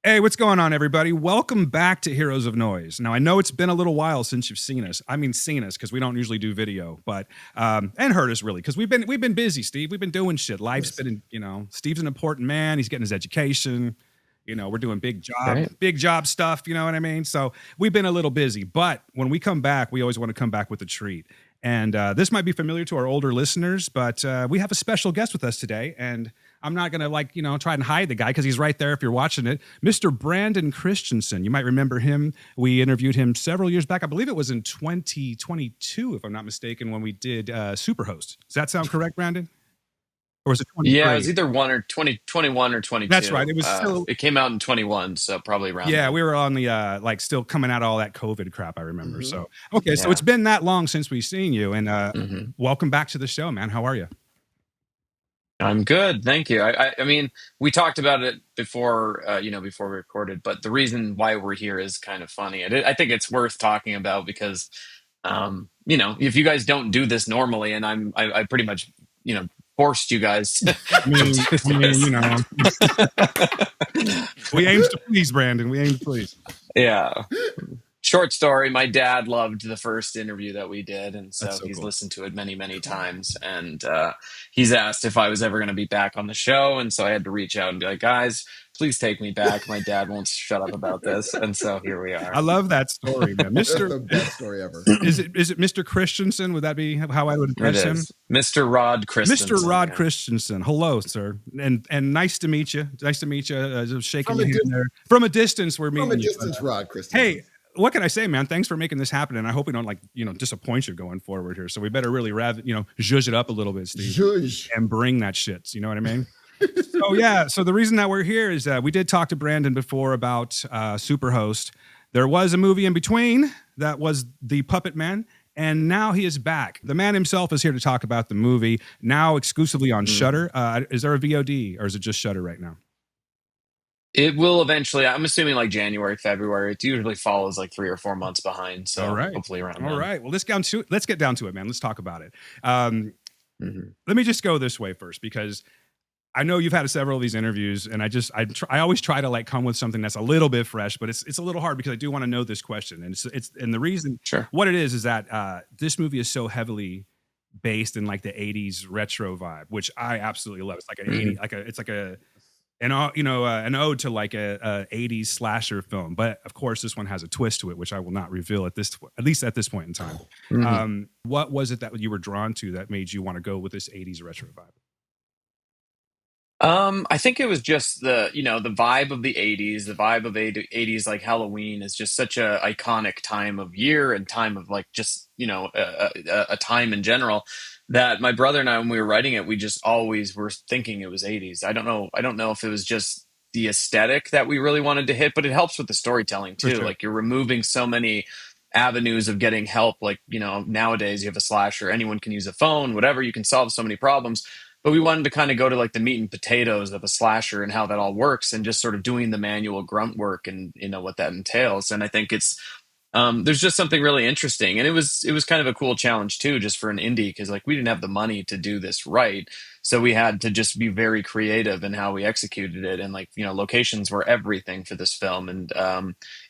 Hey, what's going on, everybody? Welcome back to Heroes of Noise. Now, I know it's been a little while since you've seen us. I mean, seen us because we don't usually do video, but and heard us really because we've been busy, Steve. We've been doing shit. Life's Yes. been, Steve's an important man. He's getting his education. We're doing Right. big job stuff. You know what I mean? So we've been a little busy, but when we come back, we always want to come back with a treat. And this might be familiar to our older listeners, but we have a special guest with us today, and I'm not going to try and hide the guy because he's right there if you're watching it. Mr. Brandon Christensen. You might remember him. We interviewed him several years back. I believe it was in 2022, if I'm not mistaken, when we did Superhost. Does that sound correct, Brandon? Or was it Yeah, it was 23? either 1 or 21 or That's right. 22. It was still, It came out in 21, so probably around yeah, then. we were on the like still coming out of all that COVID crap, I remember. Hmm. So okay, so it's Yeah. been that long since we've seen you, and Hmm. welcome back to the show, man. How are you? I'm good, thank you. I mean, we talked about it before, before we recorded, but the reason why we're here is kind of funny. I think it's worth talking about because, if you guys don't do this normally, and I pretty much, you know, forced you guys to, I to mean, do I mean, this. we aim to please, Brandon. We aim to please. Yeah. Short story, my dad loved the first interview that we did, and That's so so he's cool. listened to it many, many times. And he's asked if I was ever going to be back on the show, and so I had to reach out and be like, guys, please take me back. My dad won't shut up about this, and so here we I are. love that story, man. That's Mister, the best story ever. is it Mister Christensen? Would that be how I would It address him? is Mr. Rod Mr. Christensen. Rod Yeah. Christensen. Hello, sir, and nice to meet you. Nice to meet you. Just shaking From your a hand there from a distance. We're from a meeting you. But, distance, Rod hey, Christensen. what can I say, man? Thanks for making this happen, and I hope we don't disappoint you going forward here. So we better really zhuzh it up a little bit, Steve, Zhuzh. and bring that shit. You know what I mean? So yeah. So the reason that we're here is we did talk to Brandon before about Superhost. There was a movie in between that was The Puppet Man. And now he is back. The man himself is here to talk about the movie, now exclusively on Mhm. Shudder. Is there a VOD or is it just Shudder right now? It will eventually. I'm assuming like January, February. It usually follows like 3 or 4 months behind, All so right. hopefully around All then. right. Well, let's get down to it, man. Let's talk about it. Um, Hmm. Let me just go this way first because I know you've had several of these interviews, and I always try to like come with something that's a little bit fresh, but it's a little hard because I do want to know this question, and it's and the reason Sure. what it is that this movie is so heavily based in like the '80s retro vibe, which I absolutely love. It's like an '80 Hmm. like a it's like a an ode to like a '80s slasher film, but of course this one has a twist to it, which I will not reveal at least at this point in time. Hmm. What was it that you were drawn to that made you want to go with this '80s retro vibe? I think it was just the vibe of the 80s, the vibe of 80s, like Halloween is just such a iconic time of year and time of like just, a time in general that my brother and I, when we were writing it, we just always were thinking it was 80s. I don't know if it was just the aesthetic that we really wanted to hit, but it helps with the storytelling For too. sure. Like you're removing so many avenues of getting help. Like, nowadays you have a slasher, anyone can use a phone, whatever, you can solve so many problems, but we wanted to kind of go to like the meat and potatoes of a slasher and how that all works and just sort of doing the manual grunt work and what that entails. And I think it's there's just something really interesting, and it was kind of a cool challenge too, just for an indie, because like we didn't have the money to do this right, so we had to just be very creative in how we executed it, and like locations were everything for this film, and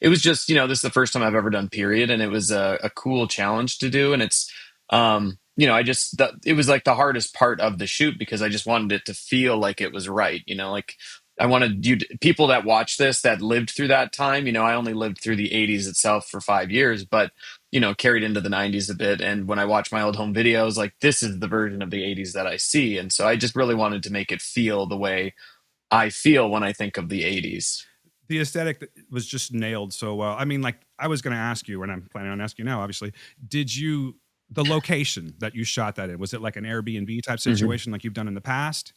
it was just this is the first time I've ever done period, and it was a cool challenge to do, and it's it was like the hardest part of the shoot because I just wanted it to feel like it was right, like I wanted people that watch this that lived through that time. I only lived through the 80s itself for 5 years, but carried into the 90s a bit. And when I watch my old home videos, like this is the version of the 80s that I see. And so I just really wanted to make it feel the way I feel when I think of the 80s. The aesthetic was just nailed so well. I mean, like I was going to ask you, and I'm planning on asking you now. Obviously, did you the location that you shot that in, was it like an Airbnb type situation like you've done in the past?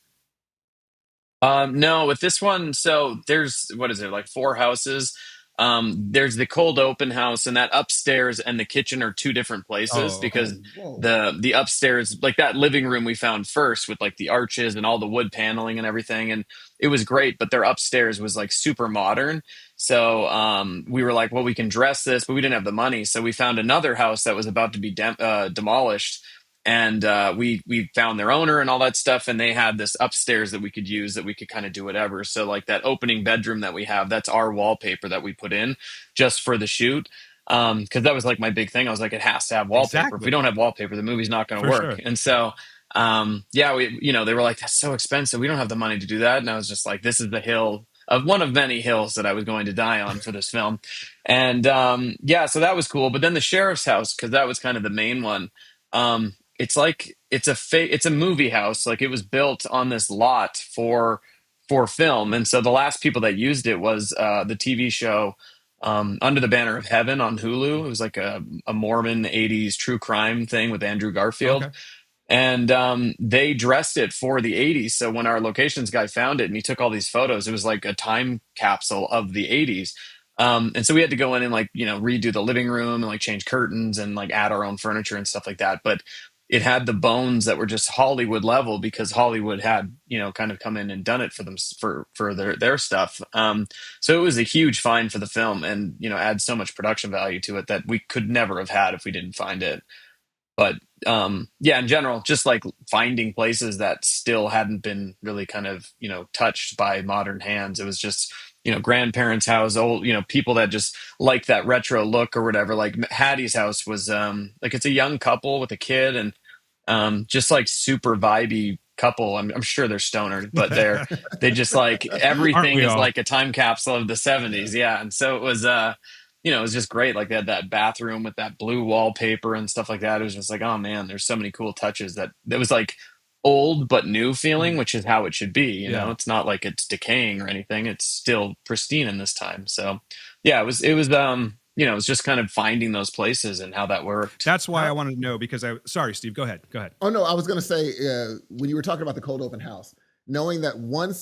No, with this one, so there's what is it, like four houses. There's the cold open house, and that upstairs and the kitchen are two different places Oh, okay. because Oh, whoa. the upstairs, like that living room we found first with like the arches and all the wood paneling and everything, and it was great, but their upstairs was like super modern. So we were like, well, we can dress this, but we didn't have the money, so we found another house that was about to be demolished. and we found their owner and all that stuff, and they had this upstairs that we could use that we could kind of do whatever. So like that opening bedroom that we have, that's our wallpaper that we put in just for the shoot. Because that was like my big thing. I was like, it has to have wallpaper. If we Exactly. don't have wallpaper, the movie's not going to For work. sure. And so yeah, they were like, that's so expensive, we don't have the money to do that. And I was just like, this is the hill of one of many hills that I was going to die on for this film. And yeah, so that was cool. But then the sheriff's house, because that was kind of the main one. It's like it's a movie house. Like it was built on this lot for film. And so the last people that used it was the TV show Under the Banner of Heaven on Hulu. It was like a Mormon 80s true crime thing with Andrew Garfield, Okay. and they dressed it for the 80s. So when our locations guy found it and he took all these photos, it was like a time capsule of the 80s. And so we had to go in and like redo the living room and like change curtains and like add our own furniture and stuff like that. But it had the bones that were just Hollywood level, because Hollywood had kind of come in and done it for them for their stuff. So it was a huge find for the film, and adds so much production value to it that we could never have had if we didn't find it. But yeah, in general, just like finding places that still hadn't been really kind of touched by modern hands. It was just grandparents' house, old people that just like that retro look or whatever. Like Hattie's house was like it's a young couple with a kid, and just like super vibey couple. I'm sure they're stoners, but they just like Aren't everything we is all? like a time capsule of the Yeah. 70s. Yeah, and so it was it was just great. Like they had that bathroom with that blue wallpaper and stuff like that. It was just like, oh man, there's so many cool touches that was like old but new feeling, Mhm. which is how it should be. Yeah. It's not like it's decaying or anything. It's still pristine in this time. So yeah, it was it was just kind of finding those places and how that worked. That's why I How? wanted to know because sorry, Steve, go ahead. Go ahead. Oh no, I was going to say when you were talking about the cold open house, knowing that one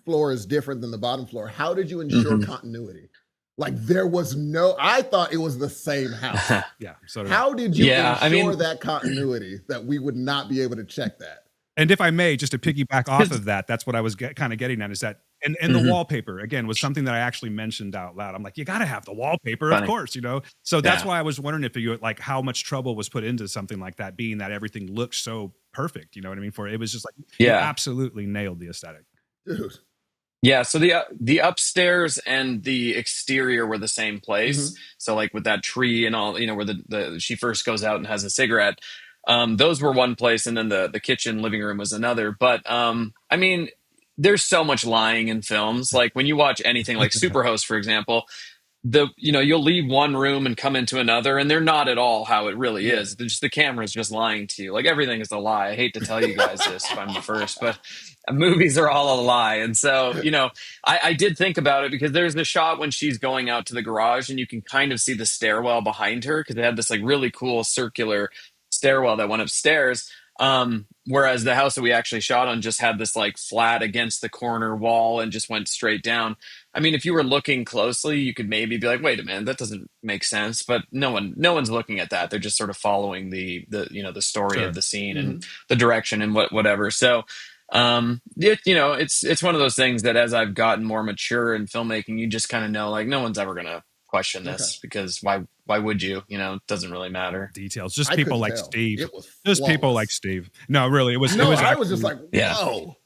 floor is different than the bottom floor, how did you ensure Hmm. continuity? Like there was no. I thought it was the same house. Yeah. So did I. How did you Yeah, I ensure mean, that continuity that we would not be able to check that? And if I may, just to piggyback off 'cause- of that, that's what I was kind of getting at is that, and the mhm, wallpaper again was something that I actually mentioned out loud. I'm like, you got to have the wallpaper, of funny. course, So that's Yeah. why I was wondering if you like how much trouble was put into something like that, being that everything looks so perfect. You know what I mean? For it was just like you Yeah. absolutely nailed the aesthetic. Dude. Yeah, so the upstairs and the exterior were the same place. Hmm. So like with that tree and all, where the she first goes out and has a cigarette. Those were one place, and then the kitchen living room was another. But I mean, there's so much lying in films. Like when you watch anything like Superhost, for example, you'll leave one room and come into another, and they're not at all how it really Yeah. is. The camera's just lying to you. Like everything is a lie. I hate to tell you guys this if I'm the first, but movies are all a lie. And so I did think about it, because there's the shot when she's going out to the garage and you can kind of see the stairwell behind her, because they had this like really cool circular stairwell that went upstairs. Whereas the house that we actually shot on just had this like flat against the corner wall and just went straight down. I mean, if you were looking closely, you could maybe be like, "Wait a minute, that doesn't make sense." But no one's looking at that. They're just sort of following the story of Sure. the scene and Hmm. the direction and whatever. So, it's one of those things that as I've gotten more mature in filmmaking, you just kind of know like no one's ever gonna question Okay. this, because why would you? It doesn't really matter. Details, just I people couldn't like tell. Steve. It was Just people like flawless. Steve. No, really, it No, was I was just actually. like, Yeah. whoa.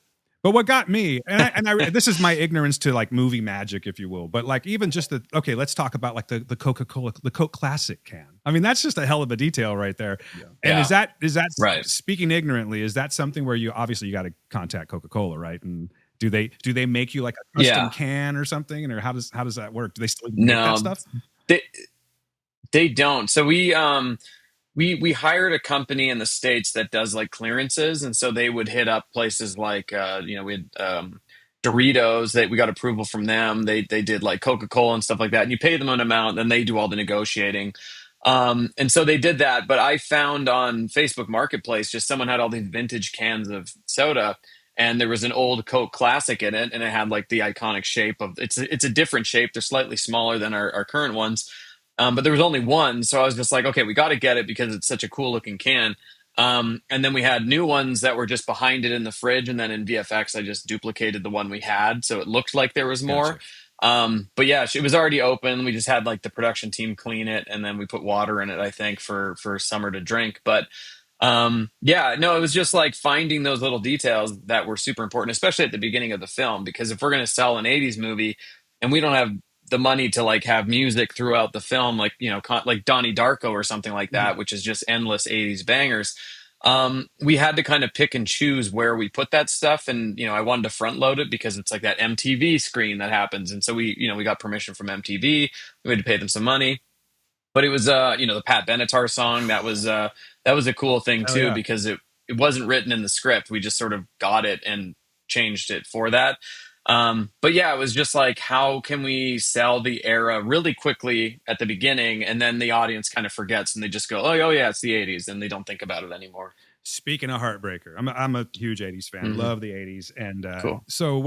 But what got me, and I this is my ignorance to like movie magic, if you will. But like even just okay, let's talk about like the Coca-Cola, the Coke Classic can. I mean, that's just a hell of a detail right there. Yeah. And Yeah. is that Right. speaking ignorantly, is that something where you obviously you got to contact Coca-Cola, right? And do they make you like a custom Yeah. can or something, or how does that work? Do they still even make that No, stuff? they they don't. So we hired a company in the States that does like clearances, and so they would hit up places like we had Doritos, that we got approval from them. They did like Coca-Cola and stuff like that, and you pay them an amount, then they do all the negotiating. And so they did that, but I found on Facebook Marketplace just someone had all these vintage cans of soda, and there was an old Coke Classic in it, and it had like the iconic shape of it's a different shape. They're slightly smaller than our current ones. But there was only one, so I was just like, okay, we got to get it because it's such a cool looking can. And then we had new ones that were just behind it in the fridge, and then in VFX, I just duplicated the one we had, so it looked like there was more. Gotcha. But yeah, it was already open. We just had like the production team clean it, and then we put water in it, I think, for Summer to drink. But Yeah, no, it was just like finding those little details that were super important, especially at the beginning of the film, because if we're going to sell an 80s movie and we don't have the money to like have music throughout the film, like, like Donnie Darko or something like Mhm. that, which is just endless 80s bangers. We had to kind of pick and choose where we put that stuff. And, I wanted to front load it because it's like that MTV screen that happens. And so we got permission from MTV. We had to pay them some money, but it was the Pat Benatar song that was a cool thing Oh too yeah. because it wasn't written in the script. We just sort of got it and changed it for that. But yeah, it was just like, how can we sell the era really quickly at the beginning, and then the audience kind of forgets and they just go, oh yeah, it's the 80s, and they don't think about it anymore. Speaking of Heartbreaker, I'm a huge 80s fan. Hmm. Love the 80s. And Cool. so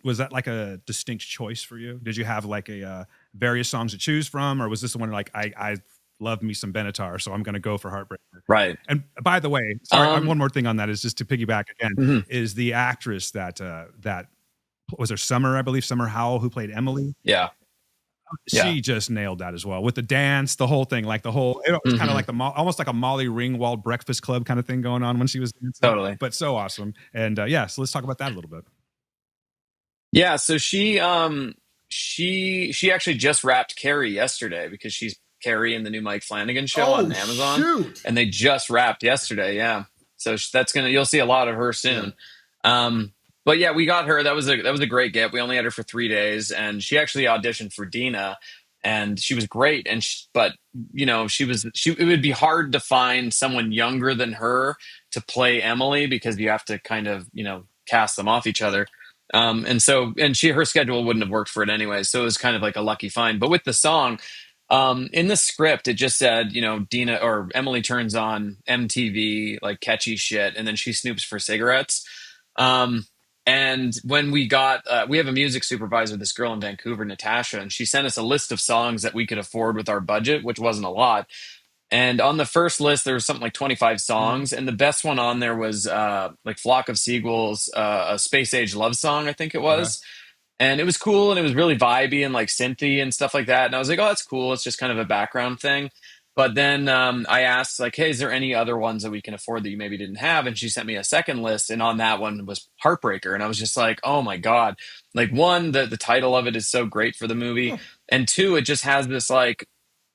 was that like a distinct choice for you? Did you have like a various songs to choose from, or was this the one like I love me some Benatar, so I'm going to go for Heartbreaker? Right. And by the way, sorry, Um, one more thing on that is just to piggyback again, mhm. is the actress that was there Summer, I believe, Summer Howell, who played Emily. Yeah. Yeah. She just nailed that as well with the dance, the whole thing, like it was kind of Hmm. like almost like a Molly Ringwald Breakfast Club kind of thing going on when she was dancing, Totally. but so awesome. And yeah, so let's talk about that a little bit. Yeah, so she actually just wrapped Carrie yesterday because she's Carrie in the new Mike Flanagan show Oh on Amazon, shoot! and they just wrapped yesterday. Yeah, so that's gonna you'll see a lot of her Yeah. soon. Um, but yeah, we got her. That was a great get. We only had her for 3 days, and she actually auditioned for Dina, and she was great. But she it would be hard to find someone younger than her to play Emily because you have to kind of cast them off each other. Her schedule wouldn't have worked for it anyway. So it was kind of like a lucky find. But with the song, in the script, it just said, Dina or Emily turns on MTV, like catchy shit, and then she snoops for cigarettes. Um, and when we have a music supervisor, this girl in Vancouver, Natasha, and she sent us a list of songs that we could afford with our budget, which wasn't a lot. And on the first list, there was something like 25 Mhm. songs, and the best one on there was like "Flock of Seagulls," a space age love song, I think it Okay. was. And it was cool, and it was really vibey and like synthy and stuff like that. And I was like, "Oh, that's cool. It's just kind of a background thing." But then I asked, like, "Hey, is there any other ones that we can afford that you maybe didn't have?" And she sent me a second list, and on that one was "Heartbreaker," and I was just like, "Oh my god!" Like, one, the title of it is so great for the movie, Huh. and two, it just has this like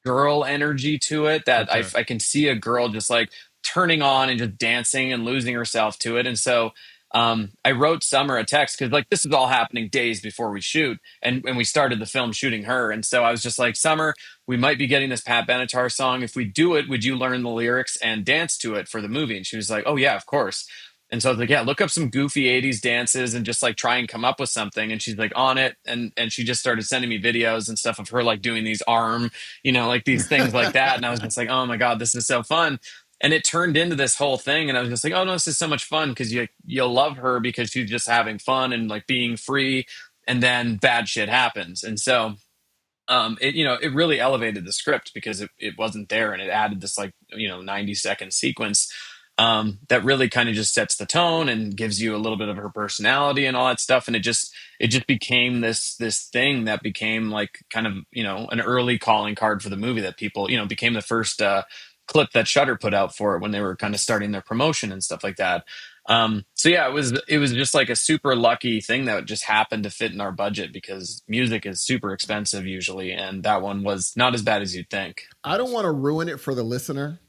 girl energy to it that I, Okay. I can see a girl just like turning on and just dancing and losing herself to it. And so I wrote Summer a text because like this is all happening days before we shoot, and we started the film shooting her. And so I was just like, Summer, we might be getting this Pat Benatar song. If we do it, would you learn the lyrics and dance to it for the movie? And she was like, oh yeah, of course. And so I was like, yeah, look up some goofy 80s dances and just like try and come up with something. And she's like on it. And she just started sending me videos and stuff of her like doing these arm, like these things like that. And I was just like, oh my God, this is so fun. And it turned into this whole thing. And I was just like, oh no, this is so much fun because you'll love her because she's just having fun and like being free. And then bad shit happens. And so it really elevated the script because it wasn't there, and it added this like 90-second sequence that really kind of just sets the tone and gives you a little bit of her personality and all that stuff. And it just became this thing that became like kind of an early calling card for the movie that people became the first clip that Shudder put out for it when they were kind of starting their promotion and stuff like that. So yeah, it was just like a super lucky thing that just happened to fit in our budget because music is super expensive usually, and that one was not as bad as you'd think. I don't want to ruin it for the listener,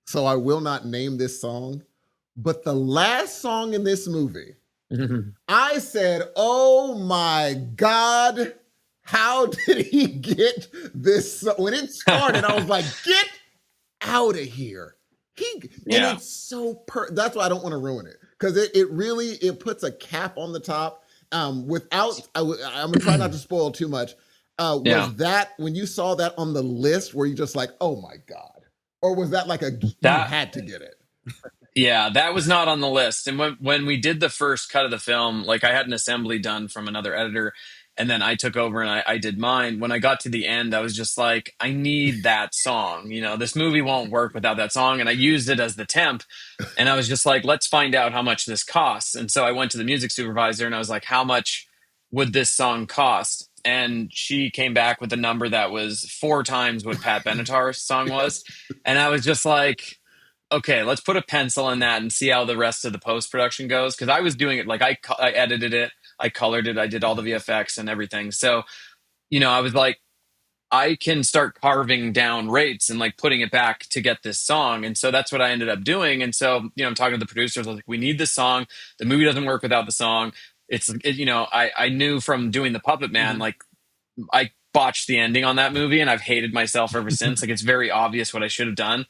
so I will not name this song. But the last song in this movie, I said, "Oh my God, how did he get this?" When it started, I was like, "Get out of here!" And Yeah. it's so That's why I don't want to ruin it because it really it puts a cap on the top. I'm gonna try not to spoil too much. Yeah. Was that when you saw that on the list? Were you just like, "Oh my God," or was that like you That had to get it? Yeah, that was not on the list. And when we did the first cut of the film, like I had an assembly done from another editor, and then I took over and I did mine. When I got to the end, I was just like, I need that song. This movie won't work without that song. And I used it as the temp. And I was just like, let's find out how much this costs. And so I went to the music supervisor and I was like, how much would this song cost? And she came back with a number that was 4 times what Pat Benatar's song was. Yes. And I was just like, okay, let's put a pencil in that and see how the rest of the post production goes. Because I was doing it like I edited it, I colored it, I did all the VFX and everything. So I was like, I can start carving down rates and like putting it back to get this song. And so that's what I ended up doing. And so, I'm talking to the producers, I was like, we need this song. The movie doesn't work without the song. I knew from doing the Puppet Man, Mhm. like I botched the ending on that movie and I've hated myself ever since. Like it's very obvious what I should have done.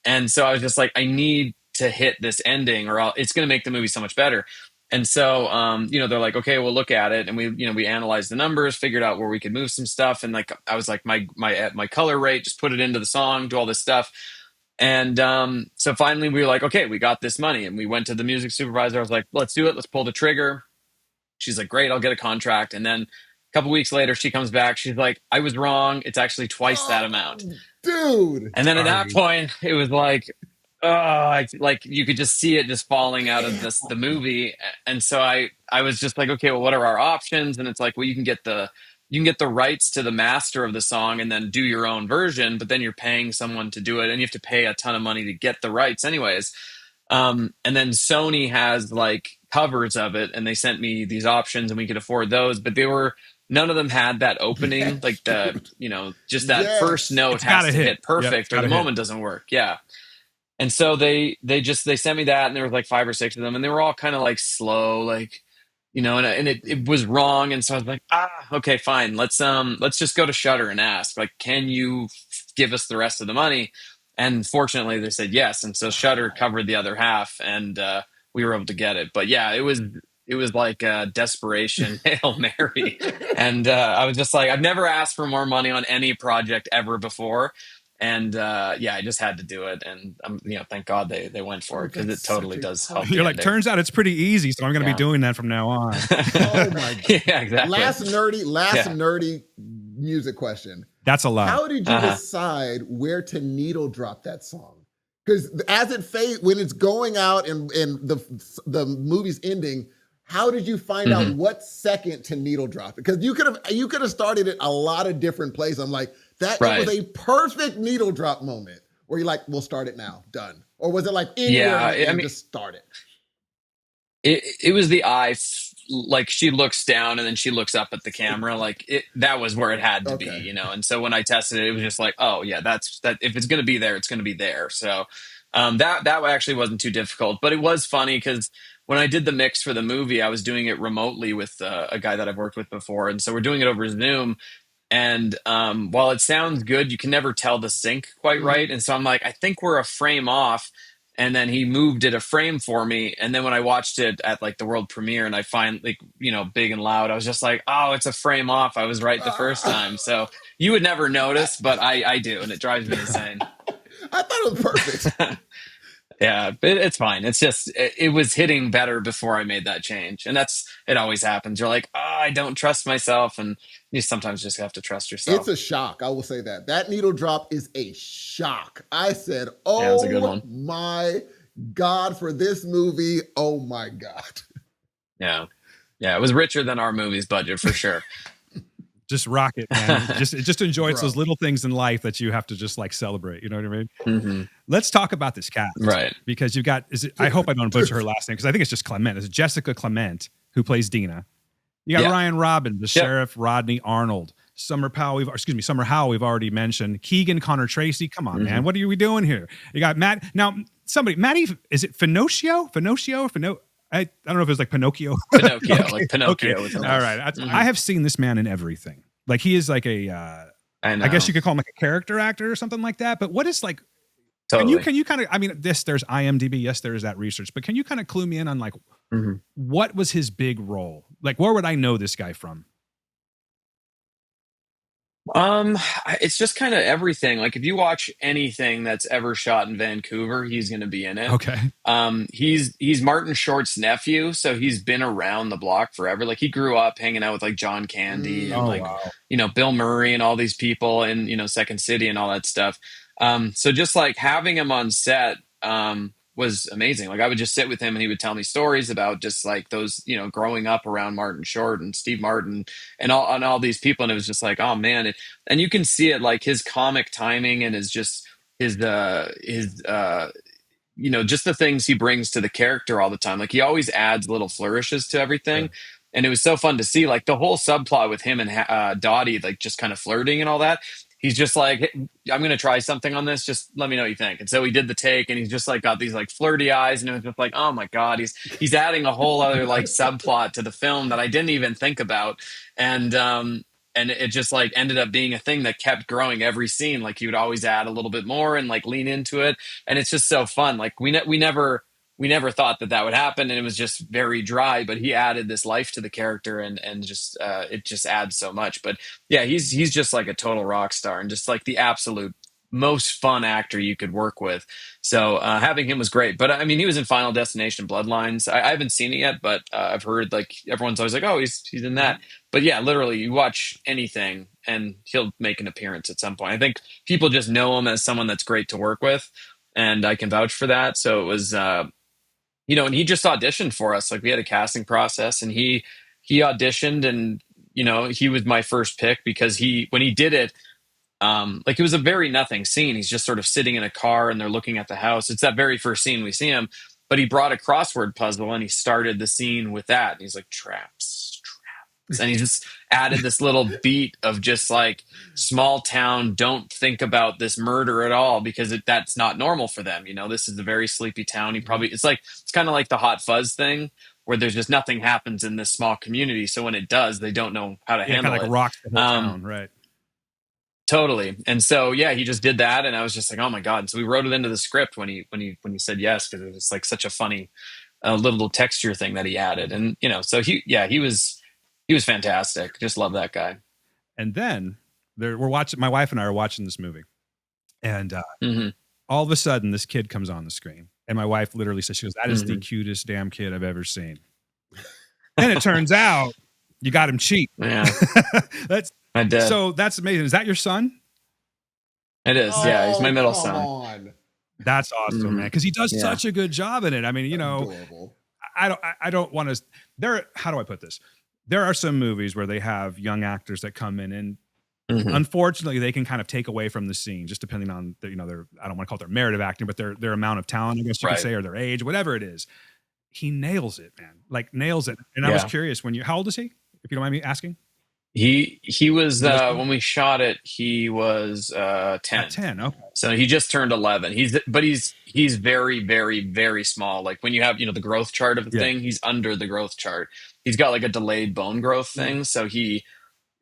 And so I was just like, I need to hit this ending it's going to make the movie so much better. And so, they're like, okay, we'll look at it. And we analyzed the numbers, figured out where we could move some stuff. And like, I was like, my color rate, just put it into the song, do all this stuff. And so finally we were like, okay, we got this money. And we went to the music supervisor. I was like, let's do it. Let's pull the trigger. She's like, great, I'll get a contract. And then a couple weeks later, she comes back. She's like, I was wrong. It's actually twice that amount. Oh, dude. And then at that Sorry. point, it was like, like you could just see it just falling out of the movie. And so I was just like, okay, well, what are our options? And it's like, well, you can get the rights to the master of the song and then do your own version, but then you're paying someone to do it, and you have to pay a ton of money to get the rights anyways. And then Sony has like covers of it, and they sent me these options, and we could afford those, but none of them had that opening, Yes, like dude. just that first Yes. note It's has gotta to hit. hit Yep, it's perfect or the gotta hit. moment doesn't work. Yeah. And so they sent me that, and there was like five or six of them, and they were all kind of like slow, like and it was wrong. And so I was like, okay, fine, let's just go to Shudder and ask, like, can you give us the rest of the money? And fortunately, they said yes, and so Shudder Wow. covered the other half, and we were able to get it. But yeah, it was like a desperation hail mary, and I was just like, I've never asked for more money on any project ever before. And yeah, I just had to do it, and thank God they went for it Dude, because that's it such totally a does help You're the perfect. like, ending. turns out it's pretty easy, so I'm going to be Yeah. doing that from now on. Oh my God. Yeah, exactly. Last Yeah. nerdy music question. That's a lot. How did you Uh-huh. decide where to needle drop that song? Because as it fades, when it's going out and the movie's ending, how did you find out Hmm. what second to needle drop it? Because you could have started it a lot of different places. I'm like, that it was Right. a perfect needle drop moment where you're like, we'll start it now, done. Or was it like anywhere in Yeah. the I end, mean, just start it? it was the like she looks down and then she looks up at the So camera, like that was where it had to be, okay. and so when I tested it, it was just like, oh yeah, that's that. If it's going to be there, it's going to be there. So that actually wasn't too difficult, but it was funny because when I did the mix for the movie, I was doing it remotely with a guy that I've worked with before, and so we're doing it over Zoom. And while it sounds good, you can never tell the sync quite Mhm. right. And so I'm like, I think we're a frame off. And then he moved it a frame for me. And then when I watched it at like the world premiere and I find like, big and loud, I was just like, oh, it's a frame off. I was right the first time. Ah. So you would never notice, but I do. And it drives me insane. I thought it was perfect. Yeah, it's fine. It's just it was hitting better before I made that change, and it always happens. You're like, oh, I don't trust myself, and you sometimes just have to trust It's yourself. a shock. I will say that. That needle drop is a shock. I said, Yeah, it was a good oh one. my God, for this movie. Oh my God. Yeah, yeah, it was richer than our movie's budget for sure. Just rock it, man. Just enjoy. It's those Bro. little things in life that you have to just like celebrate. You know what I mean? Hmm. Let's talk about this cast Right. because you've got. I hope I don't butcher her last name because I think it's just Clement. It's Jessica Clement who plays Dina. You got Yeah. Ryan Robin, the Yep. sheriff, Rodney Arnold, Summer Powell. Summer Howell. We've already mentioned Keegan Connor Tracy. Come on, Hmm. man. What are we doing here? You got Matt. Now, Matty. Is it Finocchio? Finocchio or Fino? I don't know if it's like Pinocchio. Pinocchio, Okay, like Pinocchio okay. with an All F. right. Mhm. I have seen this man in everything. Like he is like I I guess know. you could call him like a character actor or something like that. But what is like? Totally. Can you kind of? I mean, there's IMDb. Yes, there is that research. But can you kind of clue me in on like Hmm. what was his big role? Like where would I know this guy from? It's just kind of everything. Like if you watch anything that's ever shot in Vancouver, he's going to be in it. Okay. He's Martin Short's nephew, so he's been around the block forever. Like he grew up hanging out with like John Candy and Oh like Mm. wow. Bill Murray and all these people in Second City and all that stuff. So just like having him on set was amazing. Like I would just sit with him and he would tell me stories about just like those growing up around Martin Short and Steve Martin and all these people, and it was just like, oh man. And you can see it, like his comic timing and his just his just the things he brings to the character all the time. Like he always adds little flourishes to everything. Sure. And it was so fun to see, like the whole subplot with him and Dottie, like just kind of flirting and all that. He's just like, "Hey, I'm going to try something on this. Just let me know what you think." And so he did the take, and he's just like got these like flirty eyes, and it was just like, oh my god, he's adding a whole other like subplot to the film that I didn't even think about, and it just like ended up being a thing that kept growing every scene. Like he would always add a little bit more and like lean into it, and it's just so fun. Like we never thought that that would happen, and it was just very dry. But he added this life to the character, and just it just adds so much. But yeah, he's just like a total rock star, and just like the absolute most fun actor you could work with. So having him was great. But I mean, he was in Final Destination Bloodlines. I haven't seen it yet, but I've heard like everyone's always like, oh, he's in that. But yeah, literally, you watch anything and he'll make an appearance at some point. I think people just know him as someone that's great to work with, and I can vouch for that. So it was, and he just auditioned for us. Like we had a casting process, and he auditioned, and he was my first pick because when he did it, like it was a very nothing scene. He's just sort of sitting in a car, and they're looking at the house. It's that very first scene we see him, but he brought a crossword puzzle, and he started the scene with that. And he's like, traps, traps. And he just added this little beat of just like small town, don't think about this murder at all, because that's not normal for them. This is a very sleepy town. It's kind of like the Hot Fuzz thing, where there's just nothing happens in this small community. So when it does, they don't know how to Yeah, kind handle of like it. rocks the whole town, right? Totally. And so, yeah, he just did that. And I was just like, oh my God. And so we wrote it into the script when he said yes, because it was like such a funny little texture thing that he added. And, so he was fantastic. Just love that guy. And then we're watching. My wife and I are watching this movie, and Hmm. all of a sudden, this kid comes on the screen, and my wife literally says, "She goes, that is the Hmm. cutest damn kid I've ever seen." And it turns out you got him cheap. Yeah, That's I did. so. That's amazing. Is that your son? It is. Yeah, he's my middle come son. on. That's awesome, man. Hmm. Because he does Yeah. such a good job in it. I mean, Adorable. I don't want to. How do I put this? There are some movies where they have young actors that come in, and Hmm. unfortunately, they can kind of take away from the scene, just depending on their I don't want to call it their merit of acting, but their amount of talent, I guess you could Right. say, or their age, whatever it is. He nails it, man. Like nails it. And I was Yeah. curious how old is he? If you don't mind me asking. He was Middle school? when we shot it, he was 10. At 10. Okay. So he just turned 11. He's very, very, very small. Like when you have, the growth chart of a Yeah. thing, he's under the growth chart. He's got like a delayed bone growth Mm. thing. So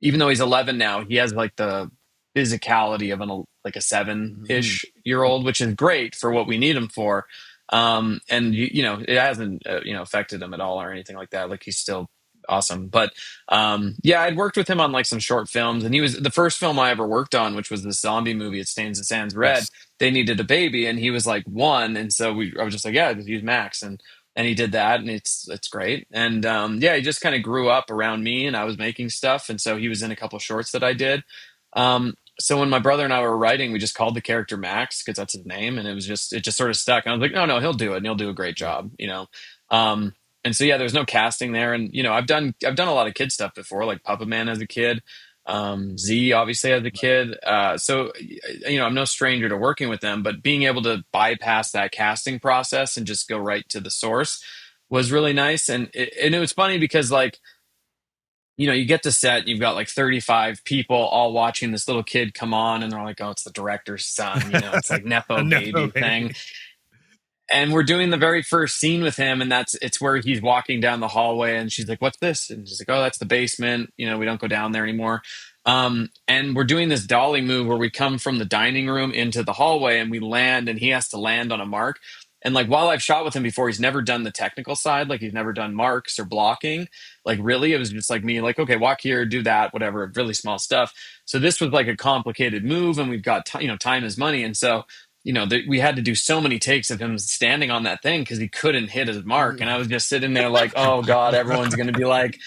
even though he's 11 now, he has like the physicality of like a 7-ish year old, which is great for what we need him for. And it hasn't, affected him at all or anything like that. Like he's still awesome. But yeah, I'd worked with him on like some short films, and he was the first film I ever worked on, which was this zombie movie, It Stains the Sands Red. Yes. They needed a baby, and he was like 1. And so I was just like, yeah, just use Max. And he did that, and it's great. And yeah, he just kind of grew up around me, and I was making stuff. And so he was in a couple shorts that I did. So when my brother and I were writing, we just called the character Max because that's his name, and it just sort of stuck. And I was like, no, he'll do it, and he'll do a great job. And so yeah, there's no casting there, and I've done a lot of kid stuff before, like Puppet Man as a kid, Z obviously as a kid. So I'm no stranger to working with them, but being able to bypass that casting process and just go right to the source was really nice. And it was funny because like you get to set, you've got like 35 people all watching this little kid come on, and they're like, oh, it's the director's son, it's like Nepo A baby Nepo thing. baby. And we're doing the very first scene with him, and it's where he's walking down the hallway, and she's like, what's this? And she's like, oh, that's the basement. We don't go down there anymore. And we're doing this dolly move where we come from the dining room into the hallway, and we land, and he has to land on a mark. And like, while I've shot with him before, he's never done the technical side. Like he's never done marks or blocking. Like really, it was just like me, like, okay, walk here, do that, whatever, really small stuff. So this was like a complicated move, and we've got, time is money. And so, we had to do so many takes of him standing on that thing because he couldn't hit his mark. And I was just sitting there like, oh God, everyone's going to be like,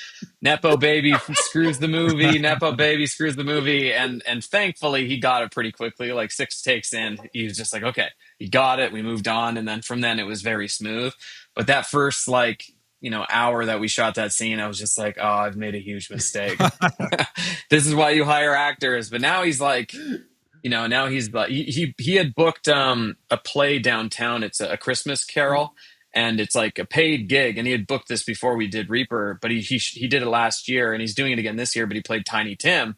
Nepo baby screws the movie. Nepo baby screws the movie. And thankfully he got it pretty quickly, like 6 takes in. He was just like, okay, he got it. We moved on. And then from then it was very smooth. But that first hour that we shot that scene, I was just like, oh, I've made a huge mistake. This is why you hire actors. But now he's like, Now he's like he had booked a play downtown. It's a Christmas Carol, and it's like a paid gig. And he had booked this before we did Reaper, but he did it last year, and he's doing it again this year. But he played Tiny Tim,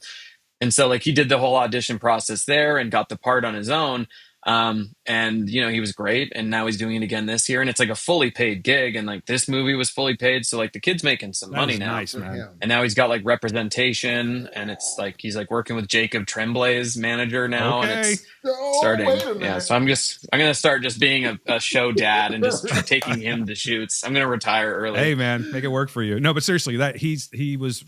and so like he did the whole audition process there and got the part on his own. And he was great, and now he's doing it again this year, and it's like a fully paid gig, and like this movie was fully paid, so like the kid's making some That money is now. nice, man. And now he's got like representation, and it's like he's like working with Jacob Tremblay's manager now, and Okay. it's Oh, starting. wait a Yeah, minute. so I'm gonna start just being a show dad and just taking him to shoots. I'm gonna retire early. Hey, man, make it work for you. No, but seriously, that he was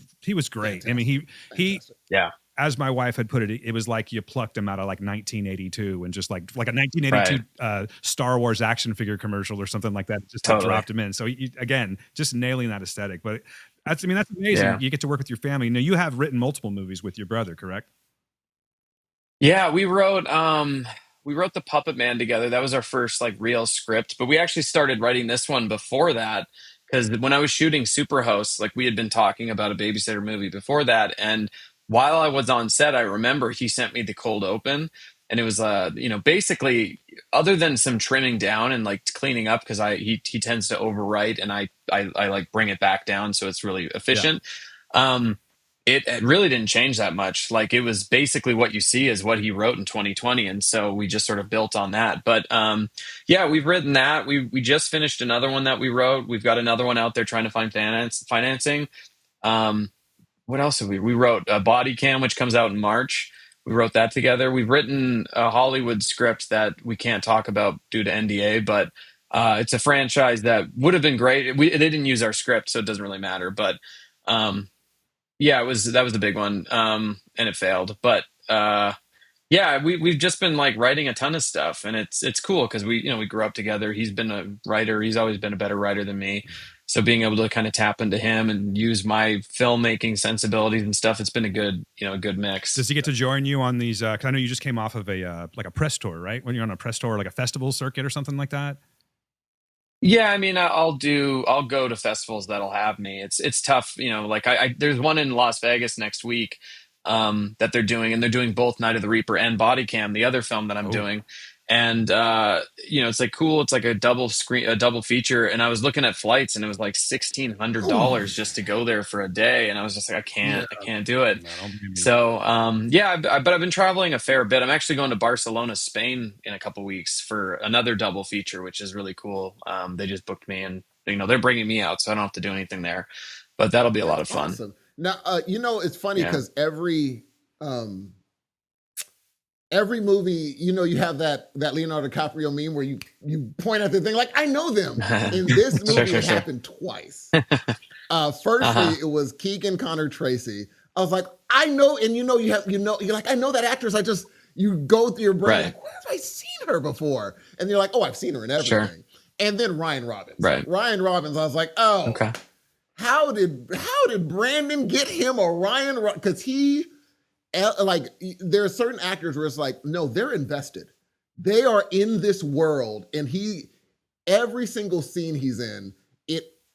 great. Fantastic. I mean, he Fantastic. Yeah, as my wife had put it, it was like you plucked him out of like 1982 and just like a 1982 right, Star Wars action figure commercial or something like that. Just like totally. dropped him in. So again, just nailing that aesthetic. But that's amazing. Yeah. You get to work with your family. Now you have written multiple movies with your brother, correct? Yeah, we wrote The Puppet Man together. That was our first like real script, but we actually started writing this one before that because when I was shooting Superhost, like we had been talking about a babysitter movie before that, and while I was on set, I remember he sent me the cold open, and it was basically other than some trimming down and like cleaning up because I he tends to overwrite and I like bring it back down so it's really Yeah. efficient. Um, it really didn't change that much. Like it was basically what you see is what he wrote in 2020, and so we just sort of built on that. But yeah, we've written that. We just finished another one that we wrote. We've got another one out there trying to find financing. Um, what else have we wrote Body Cam, which comes out in March. We wrote that together. We've written a Hollywood script that we can't talk about due to NDA, but it's a franchise that would have been great. They didn't use our script, so it doesn't really matter. But um, yeah, that was the big one, and it failed. But yeah, we've just been like writing a ton of stuff, and it's cool because we grew up together. He's been a writer. He's always been a better writer than me. So being able to kind of tap into him and use my filmmaking sensibilities and stuff, it's been a good mix. Does he get to join you on these? 'Cause I know you just came off of a like a press tour, right? When you're on a press tour, like a festival circuit or something like that. Yeah, I mean, I'll go to festivals that'll have me. It's tough, like there's one in Las Vegas next week that they're doing, and they're doing both Night of the Reaper and Body Cam, the other film that I'm Oh, doing. And it's like cool. It's like a double feature. And I was looking at flights, and it was like Ooh, $1,600 just to go there for a day. And I was just like, yeah. I can't do it. no, don't blame me. So yeah, but I've been traveling a fair bit. I'm actually going to Barcelona, Spain in a couple weeks for another double feature, which is really cool. They just booked me, and they're bringing me out, so I don't have to do anything there. But that'll be a lot That's of fun. awesome. Now, it's funny Yeah. because um, every movie, you have that Leonardo DiCaprio meme where you point at the thing like, I know them. In this Sure, movie, sure, it sure. happened twice. Firstly, Uh-huh. it was Keegan Connor Tracy. I was like, I know, and you're like, I know that actress. You go through your brain Right. like, where have I seen her before? And you're like, oh, I've seen her in Sure. everything. And then Ryan Robbins. Right. Ryan Robbins, I was like, oh, Okay. how did Brandon get him a Ryan? Because like there are certain actors where it's like, no, they're invested. They are in this world, and every single scene he's in,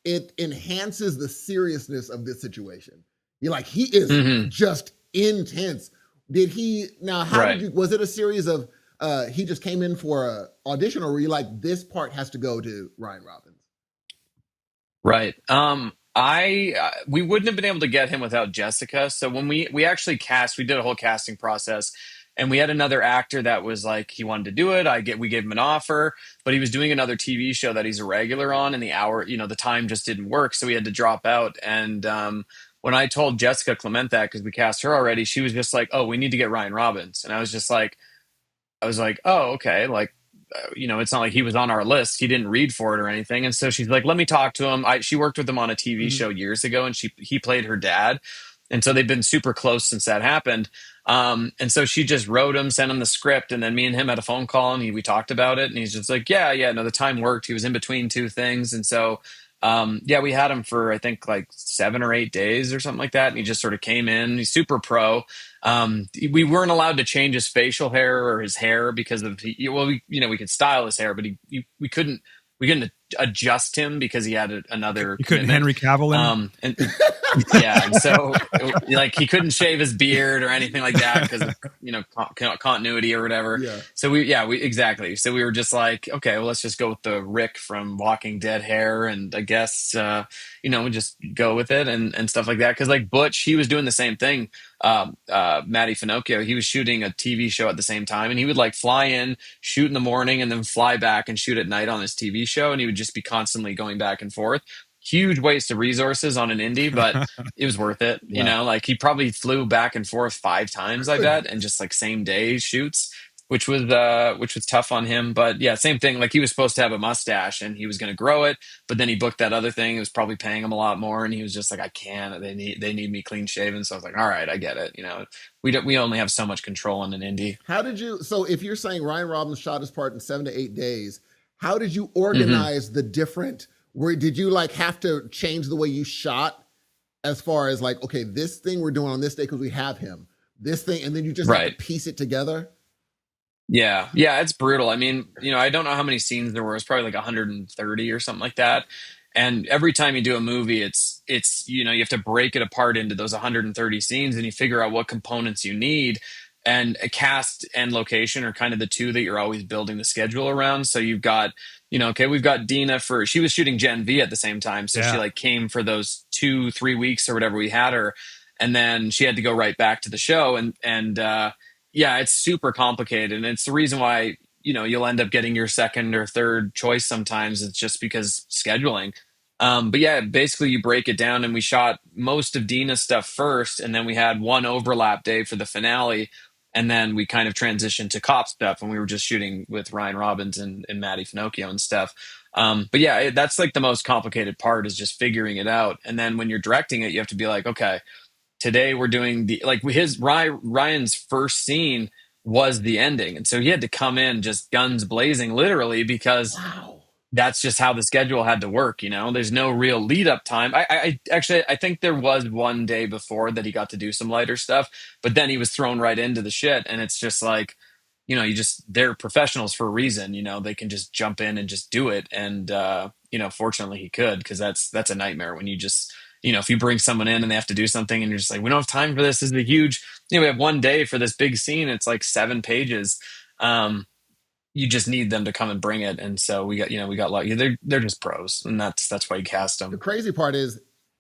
it enhances the seriousness of this situation. You're like, he is Hmm. just intense. How Right. did you, was it a series of, he just came in for a audition, or were you like, this part has to go to Ryan Robbins? Right. I we wouldn't have been able to get him without Jessica. So when we actually we did a whole casting process, and we had another actor that was like he wanted to do it. We gave him an offer, but he was doing another TV show that he's a regular on, and the time just didn't work, so he had to drop out. And when I told Jessica Clement that because we cast her already, she was just like, "Oh, we need to get Ryan Robbins," and I was like, oh, okay. Like, it's not like he was on our list. He didn't read for it or anything. And so she's like, let me talk to him. She worked with him on a TV Mhm. show years ago, and he played her dad. And so they've been super close since that happened. And so she just wrote him, sent him the script, and then me and him had a phone call, and we talked about it. And he's just like, yeah, no, the time worked. He was in between two things. And so, yeah, we had him for, I think, like 7 or 8 days or something like that. And he just sort of came in. He's super pro. We weren't allowed to change his facial hair or his hair because we could style his hair, but we couldn't adjust him because he had another You couldn't commitment. Henry Cavill him. And yeah, and so like he couldn't shave his beard or anything like that because of continuity or whatever. Yeah. So we exactly. So we were just like, okay, well, let's just go with the Rick from Walking Dead hair, and I guess we just go with it and stuff like that. Because like Butch, he was doing the same thing. Matty Finocchio, he was shooting a TV show at the same time, and he would like fly in, shoot in the morning, and then fly back and shoot at night on his TV show, and he would just be constantly going back and forth. Huge waste of resources on an indie, but it was worth it. Yeah. Like he probably flew back and forth 5 times, I bet, and just like same day shoots, which was tough on him. But yeah, same thing. Like he was supposed to have a mustache and he was going to grow it, but then he booked that other thing. It was probably paying him a lot more, and he was just like, I can't. They need me clean shaven. So I was like, all right, I get it. We only have so much control in an indie. How did you? So if you're saying Ryan Robbins shot his part in 7 to 8 days, how did you Hmm. organize the different? Where did you like have to change the way you shot as far as like, okay, this thing we're doing on this day because we have him, this thing, and then you just have to Right. piece it together? Yeah, yeah, it's brutal. I mean, I don't know how many scenes there were. It's probably like 130 or something like that. And every time you do a movie, it's you have to break it apart into those 130 scenes, and you figure out what components you need. And a cast and location are kind of the two that you're always building the schedule around. So you've got, okay, we've got Dina she was shooting Gen V at the same time, so she Yeah. like came for those 2-3 weeks or whatever we had her, and then she had to go right back to the show, and yeah, it's super complicated, and it's the reason why you'll end up getting your second or third choice sometimes. It's just because scheduling. But yeah, basically you break it down, and we shot most of Dina's stuff first, and then we had one overlap day for the finale, and then we kind of transitioned to cop stuff, and we were just shooting with Ryan Robbins and Matty Finocchio and stuff. But yeah, that's like the most complicated part, is just figuring it out, and then when you're directing it, you have to be like, okay, today we're doing Ryan's first scene was the ending, and so he had to come in just guns blazing, literally, because Wow. that's just how the schedule had to work. There's no real lead up time. I actually, I think there was one day before that he got to do some lighter stuff, but then he was thrown right into the shit, and it's just like, they're professionals for a reason. They can just jump in and just do it, and fortunately he could, because that's a nightmare when you just, if you bring someone in and they have to do something and you're just like, we don't have time for this. This is a huge, we have one day for this big scene. It's like 7 pages. You just need them to come and bring it. And so we got lucky. They're just pros, and that's why you cast The them. crazy part is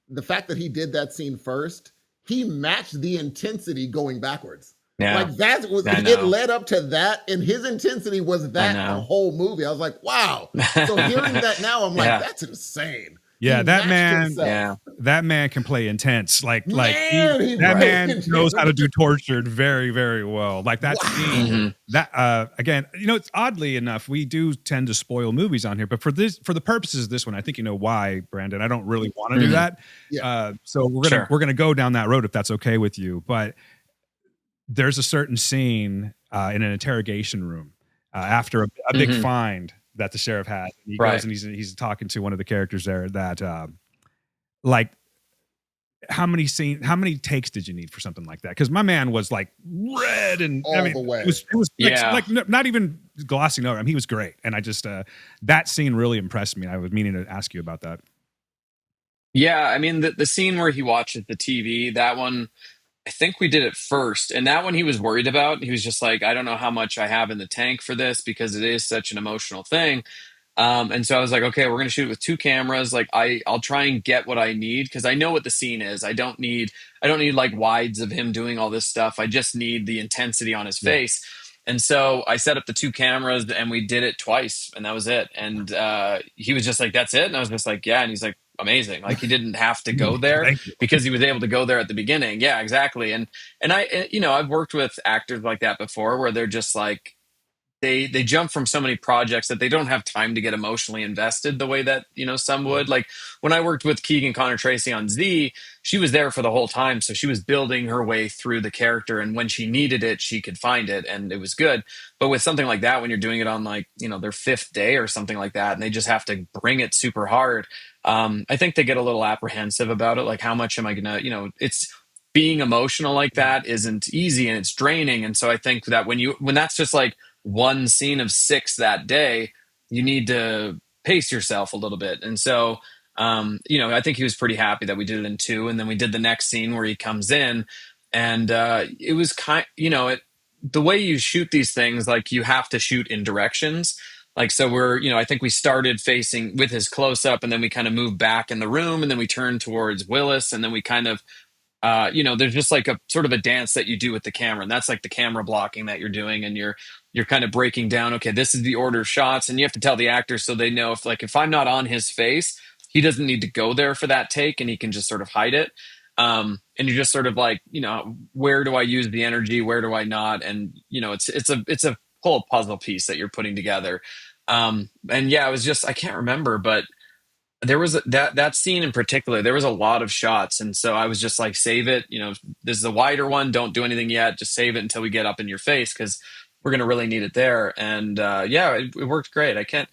the fact that he did that scene first. He matched the intensity going backwards. Yeah, Like that was I it know. led up to that, and his intensity was I that the know. whole movie. I was like, wow. So hearing that now, I'm like, Yeah. that's insane. Yeah, He that matched man. himself. Yeah. That man can play intense. Man, he That man played knows how to do intense. tortured very, very well. Like that scene. Wow. Hmm. That again, it's oddly enough, we do tend to spoil movies on here, but for the purposes of this one, I think you know why, Brandon. I don't really want to do Mhm. that. Yeah. So Sure. we're gonna go down that road if that's okay with you. But there's a certain scene in an interrogation room after a big Mhm. find that the sheriff had. He Right. goes and he's talking to one of the characters there that like how many takes did you need for something like that? Because my man was like red, and I All mean the way. it was Yeah. like not even glossing over him. He was great, and I just that scene really impressed me. I was meaning to ask you about that. Yeah, I mean the scene where he watches the TV, that one, I think we did it first, and that one he was worried about. He was just like, I don't know how much I have in the tank for this because it is such an emotional thing. And so I was like, okay, we're gonna shoot it with two cameras. Like I'll try and get what I need because I know what the scene is. I don't need like wides of him doing all this stuff. I just need the intensity on his Yeah. face. And so I set up the two cameras and we did it twice, and that was it. And he was just like, that's it. And I was just like, yeah. And he's like, amazing. Like he didn't have to go there Thank you. because he was able to go there at the beginning. Yeah, exactly. And I've worked with actors like that before where they're just like, they jump from so many projects that they don't have time to get emotionally invested the way that some would. Like when I worked with Keegan Connor Tracy on Z, she was there for the whole time, so she was building her way through the character, and when she needed it she could find it, and it was good. But with something like that, when you're doing it on like their fifth day or something like that, and they just have to bring it super hard, I think they get a little apprehensive about it, like how much am I gonna, it's being emotional like that isn't easy and it's draining. And so I think that when that's just like one scene of 6 that day, you need to pace yourself a little bit. And so, I think he was pretty happy that we did it in two. And then we did the next scene where he comes in, and it was the way you shoot these things, like you have to shoot in directions. Like, so I think we started facing with his close up, and then we kind of moved back in the room, and then we turned towards Willis, and then we kind of there's just like a sort of a dance that you do with the camera, and that's like the camera blocking that you're doing, and you're kind of breaking down, okay, this is the order of shots, and you have to tell the actor so they know if I'm not on his face, he doesn't need to go there for that take, and he can just sort of hide it. And you're just sort of like, where do I use the energy, where do I not? And it's a whole puzzle piece that you're putting together. And yeah, it was just, I can't remember, but there was that scene in particular, there was a lot of shots, and so I was just like, save it, this is a wider one, don't do anything yet, just save it until we get up in your face, because we're going to really need it there. And yeah, it worked great. I can't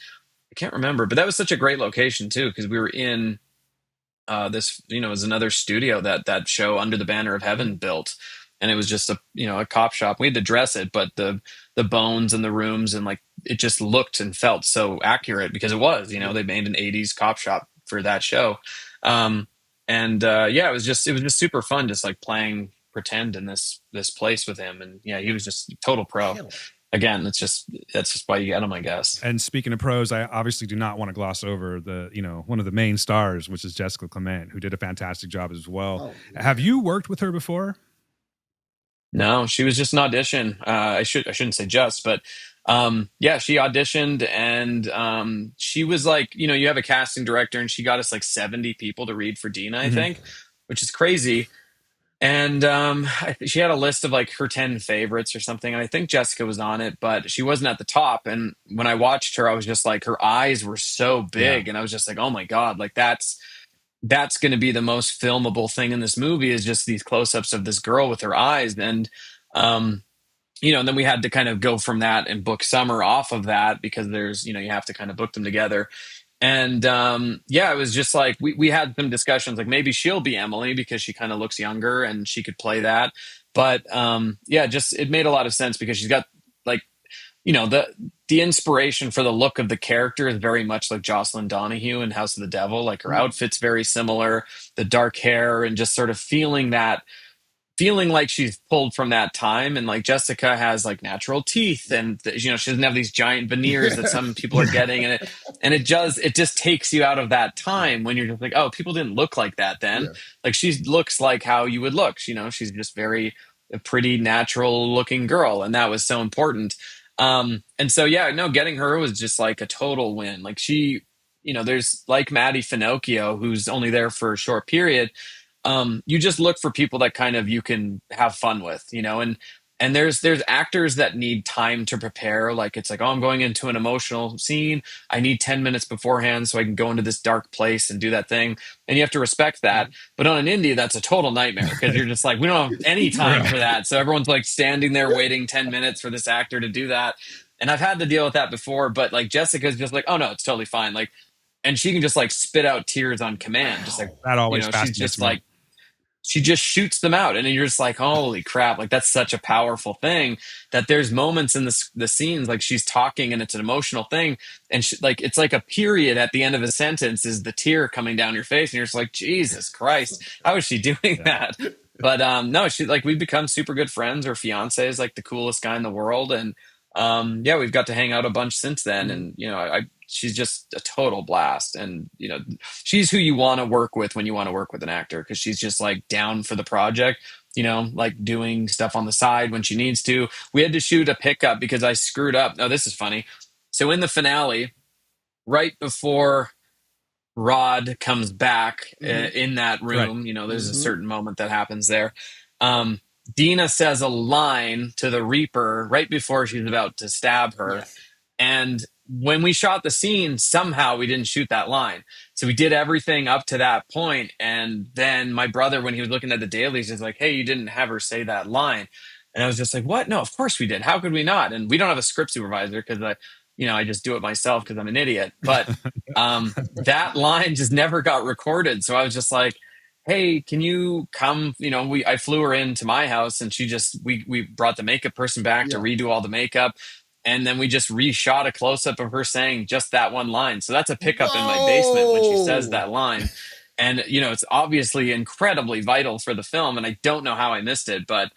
remember, but that was such a great location too, because we were in this, was another studio that show Under the Banner of Heaven built, and it was just a cop shop. We had to dress it, but the bones and the rooms, and like it just looked and felt so accurate, because it was, they made an 80s cop shop for that show. And yeah, it was just super fun, just like playing pretend in this place with him. And yeah, he was just a total pro. Again, that's just why you get him, I guess. And speaking of pros, I obviously do not want to gloss over one of the main stars, which is Jessica Clement, who did a fantastic job as well. Oh, have you worked with her before? No, she was just an audition. I shouldn't say just, but yeah, she auditioned, and she was like, you have a casting director, and she got us like 70 people to read for Dina, I think, which is crazy. And she had a list of like her 10 favorites or something, and I think Jessica was on it, but she wasn't at the top. And when I watched her, I was just like, her eyes were so big, and I was just like, oh my God, like that's going to be the most filmable thing in this movie, is just these close-ups of this girl with her eyes. And and then we had to kind of go from that and book Summer off of that, because there's, you have to kind of book them together. And yeah, it was just like we had some discussions, like maybe she'll be Emily because she kind of looks younger and she could play that. But yeah, just it made a lot of sense, because she's got like, the inspiration for the look of the character is very much like Jocelyn Donahue in House of the Devil. Like her outfit's very similar, the dark hair, and just sort of feeling like she's pulled from that time. And like Jessica has like natural teeth, and she doesn't have these giant veneers that some people are getting, and it just takes you out of that time when you're just like, oh, people didn't look like that then. Yeah. Like she looks like how you would look, she's just very a pretty natural looking girl, and that was so important. And so yeah, no, getting her was just like a total win. Like she, there's like Maddie Finocchio, who's only there for a short period. You just look for people that kind of you can have fun with, and there's actors that need time to prepare. Like it's like, oh, I'm going into an emotional scene, I need 10 minutes beforehand so I can go into this dark place and do that thing. And you have to respect that. But on an indie, that's a total nightmare, because you're just like, we don't have any time for that. So everyone's like standing there waiting 10 minutes for this actor to do that. And I've had to deal with that before, but like Jessica's just like, oh no, it's totally fine. Like, and she can just like spit out tears on command. Just like that always she's just like, she just shoots them out, and you're just like, holy crap, like that's such a powerful thing, that there's moments in the scenes, like she's talking and it's an emotional thing, and like it's like a period at the end of a sentence is the tear coming down your face, and you're just like, Jesus Christ, how is she doing that? But no, she like, we've become super good friends. Her fiance is like the coolest guy in the world, and yeah, we've got to hang out a bunch since then. And she's just a total blast. And she's who you want to work with when you want to work with an actor, because she's just like down for the project, like doing stuff on the side when she needs to. We had to shoot a pickup because I screwed up. Oh, this is funny. So in the finale, right before Rod comes back in that room, right, there's a certain moment that happens there. Dina says a line to the Reaper right before she's about to stab her. Yes. And when we shot the scene, somehow we didn't shoot that line. So we did everything up to that point. And then my brother, when he was looking at the dailies, is like, hey, you didn't have her say that line. And I was just like, what? No, of course we did. How could we not? And we don't have a script supervisor, because I just do it myself because I'm an idiot. But that line just never got recorded. So I was just like, hey, can you come? I flew her into my house, and we brought the makeup person back to redo all the makeup. and then we just reshot a close up of her saying just that one line. So that's a pickup in my basement when she says Whoa. that line. And it's obviously incredibly vital for the film, and I don't know how I missed it, but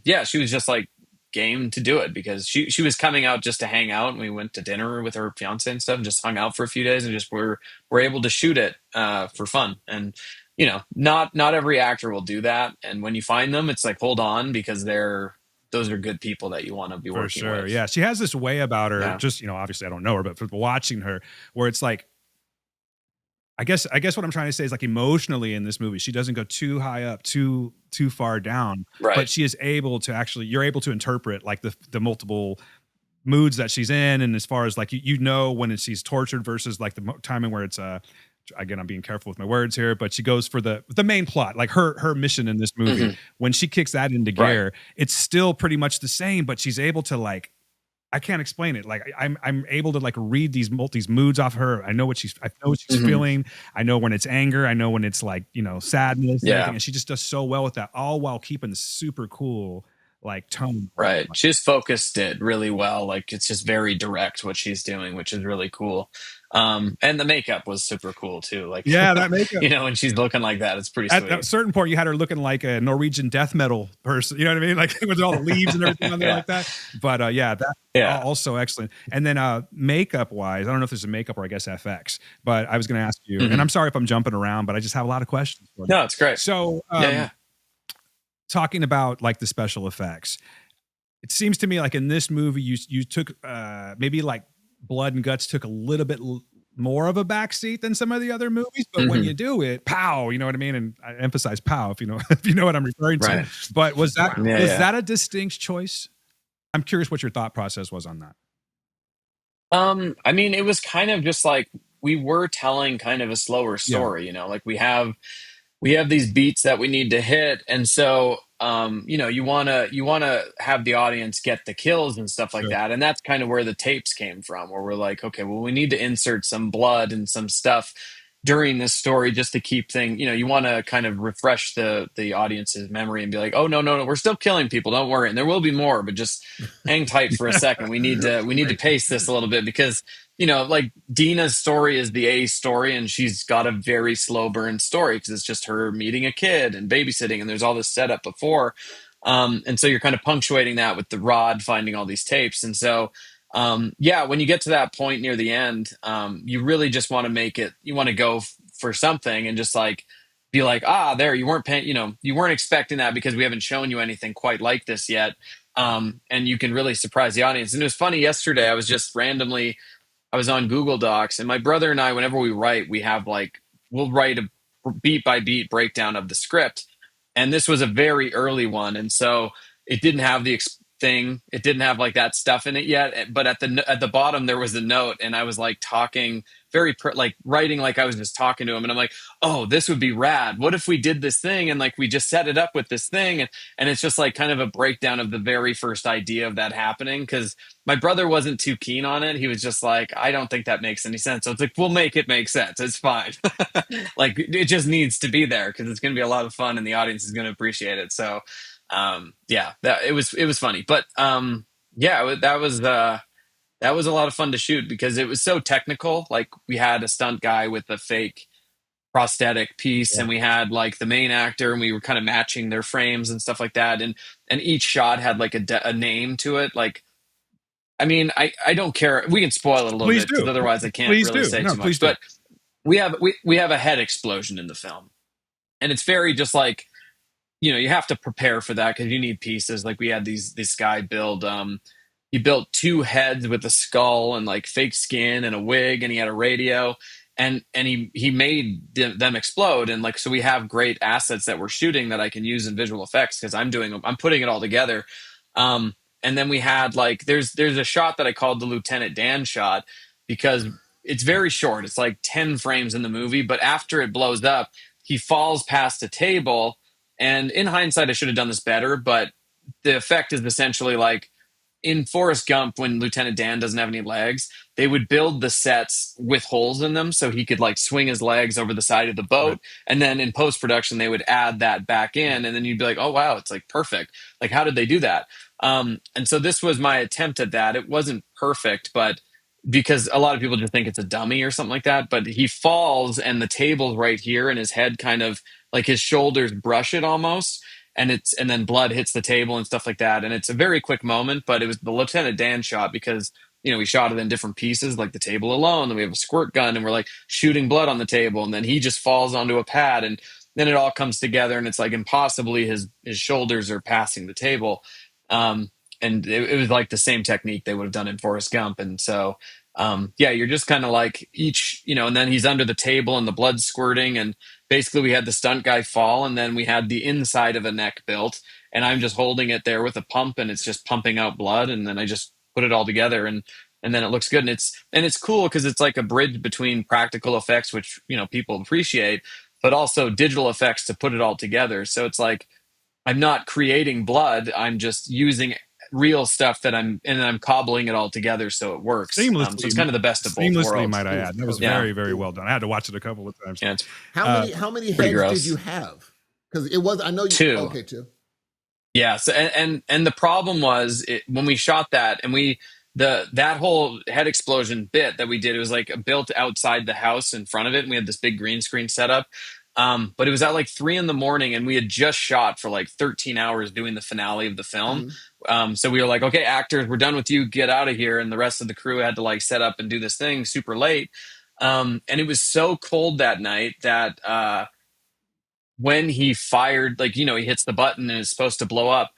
yeah, she was just like game to do it because she was coming out just to hang out, and we went to dinner with her fiance and stuff, and just hung out for a few days, and just were able to shoot it for fun. And not every actor will do that, and when you find them, it's like hold on, because those are good people that you want to be For working sure. with. Yeah. She has this way about her, Yeah. just, obviously I don't know her, but for watching her, where it's like, I guess what I'm trying to say is like emotionally in this movie, she doesn't go too high up, too far down, but Right. she is able to actually, you're able to interpret like the multiple moods that she's in. And as far as like, when she's tortured versus like the timing where it's, again, I'm being careful with my words here, but she goes for the main plot, like her mission in this movie. Hmm. When she kicks that into Right. gear, it's still pretty much the same, but she's able to like, I can't explain it. Like I'm able to like read these moods off her. I know what she's Hmm. feeling. I know when it's anger. I know when it's like, sadness and everything. Yeah. And she just does so well with that, all while keeping the super cool like tone. Right. She's focused it really well. Like it's just very direct what she's doing, which is really cool. And the makeup was super cool too. Like, Yeah, that makeup. when she's looking like that, it's pretty At a sweet. certain point, you had her looking like a Norwegian death metal person. You know what I mean? Like with all the leaves and everything on there Yeah. like that. But yeah, that Yeah. also excellent. And then makeup wise, I don't know if there's a makeup or I guess FX, but I was going to ask you, and Hmm. I'm sorry if I'm jumping around, but I just have a lot of questions for you. No, it's great. So, Yeah. Yeah. talking about like the special effects, it seems to me like in this movie, you took maybe like Blood and Guts took a little bit more of a backseat than some of the other movies, but when Hmm. you do it, pow, you know what I mean? And I emphasize pow if you know if you know what I'm referring to. Right. But was that Wow. Yeah. was Yeah. that a distinct choice? I'm curious what your thought process was on that. I mean, it was kind of just like we were telling kind of a slower Yeah, story, like we have these beats that we need to hit, and so you want to have the audience get the kills and stuff like sure. that, and that's kind of where the tapes came from, where we're like, okay, well, we need to insert some blood and some stuff during this story just to keep things, you want to kind of refresh the audience's memory and be like, oh, no, no, no, we're still killing people, don't worry, and there will be more, but just hang tight for a second. We need to Great. pace this a little bit because like Dina's story is the A story, and she's got a very slow burn story because it's just her meeting a kid and babysitting, and there's all this setup before. And so you're kind of punctuating that with the Rod finding all these tapes. And so, yeah, when you get to that point near the end, you really just want to you want to go for something and just like be like, there, you weren't paying, you weren't expecting that because we haven't shown you anything quite like this yet. And you can really surprise the audience. And it was funny yesterday, I was on Google Docs, and my brother and I, whenever we write, we'll write a beat by beat breakdown of the script. And this was a very early one, and so it didn't have the thing. It didn't have like that stuff in it yet. But at the bottom there was a note, and I was like talking like writing like I was just talking to him, and I'm like, oh, this would be rad. What if we did this thing and like we just set it up with this thing, and it's just like kind of a breakdown of the very first idea of that happening because my brother wasn't too keen on it. He was just like, I don't think that makes any sense. So it's like, we'll make it make sense. It's fine. Like it just needs to be there because it's going to be a lot of fun and the audience is going to appreciate it. So, yeah, it was funny, but, yeah, that was a lot of fun to shoot because it was so technical. Like we had a stunt guy with a fake prosthetic piece, Yeah. and we had like the main actor, and we were kind of matching their frames and stuff like that. And each shot had like a name to it. Like, I mean, I don't care. We can spoil it a little Please bit because do. otherwise I can't Please really do. say No, too please much. do. But we have a head explosion in the film, and it's very just like you have to prepare for that because you need pieces. Like we had this guy build he built two heads with a skull and like fake skin and a wig, and he had a radio, and he made them explode. And like, so we have great assets that we're shooting that I can use in visual effects because I'm putting it all together. And then we had like there's a shot that I called the Lieutenant Dan shot because it's very short. It's like 10 frames in the movie, but after it blows up, he falls past a table. And in hindsight, I should have done this better, but the effect is essentially like in Forrest Gump, when Lieutenant Dan doesn't have any legs, they would build the sets with holes in them so he could like swing his legs over the side of the Right. boat. And then in post production, they would add that back in, and then you'd be like, oh wow, it's like perfect. Like, how did they do that? And so this was my attempt at that. It wasn't perfect, but because a lot of people just think it's a dummy or something like that. But he falls, and the table's right here, and his head kind of like his shoulders brush it almost, and then blood hits the table and stuff like that. And it's a very quick moment, but it was the Lieutenant Dan shot because we shot it in different pieces, like the table alone. Then we have a squirt gun, and we're like shooting blood on the table, and then he just falls onto a pad, and then it all comes together, and it's like impossibly his shoulders are passing the table. Um, and it was like the same technique they would have done in Forrest Gump. And so, yeah, you're just kind of like and then he's under the table and the blood's squirting. And basically, we had the stunt guy fall, and then we had the inside of a neck built. And I'm just holding it there with a pump, and it's just pumping out blood. And then I just put it all together, and then it looks good. And it's cool because it's like a bridge between practical effects, which people appreciate, but also digital effects to put it all together. So it's like I'm not creating blood. I'm just using real stuff and I'm cobbling it all together so it works. So Seamlessly, it's kind of the best of both seamlessly, worlds. might I add. That was Perfect. Yeah. very, very well done. I had to watch it a couple of times. Yeah, it's How many pretty heads gross. did you have? Because it was, I know you. Two. Okay, two. Yeah. So and the problem was when we shot that, and that whole head explosion bit that we did, it was like built outside the house in front of it, and we had this big green screen set up. But it was at like 3 a.m, and we had just shot for like 13 hours doing the finale of the film. Mhm. So we were like, okay, actors, we're done with you. Get out of here. And the rest of the crew had to like set up and do this thing super late. And it was so cold that night that when he fired, like, he hits the button and it's supposed to blow up.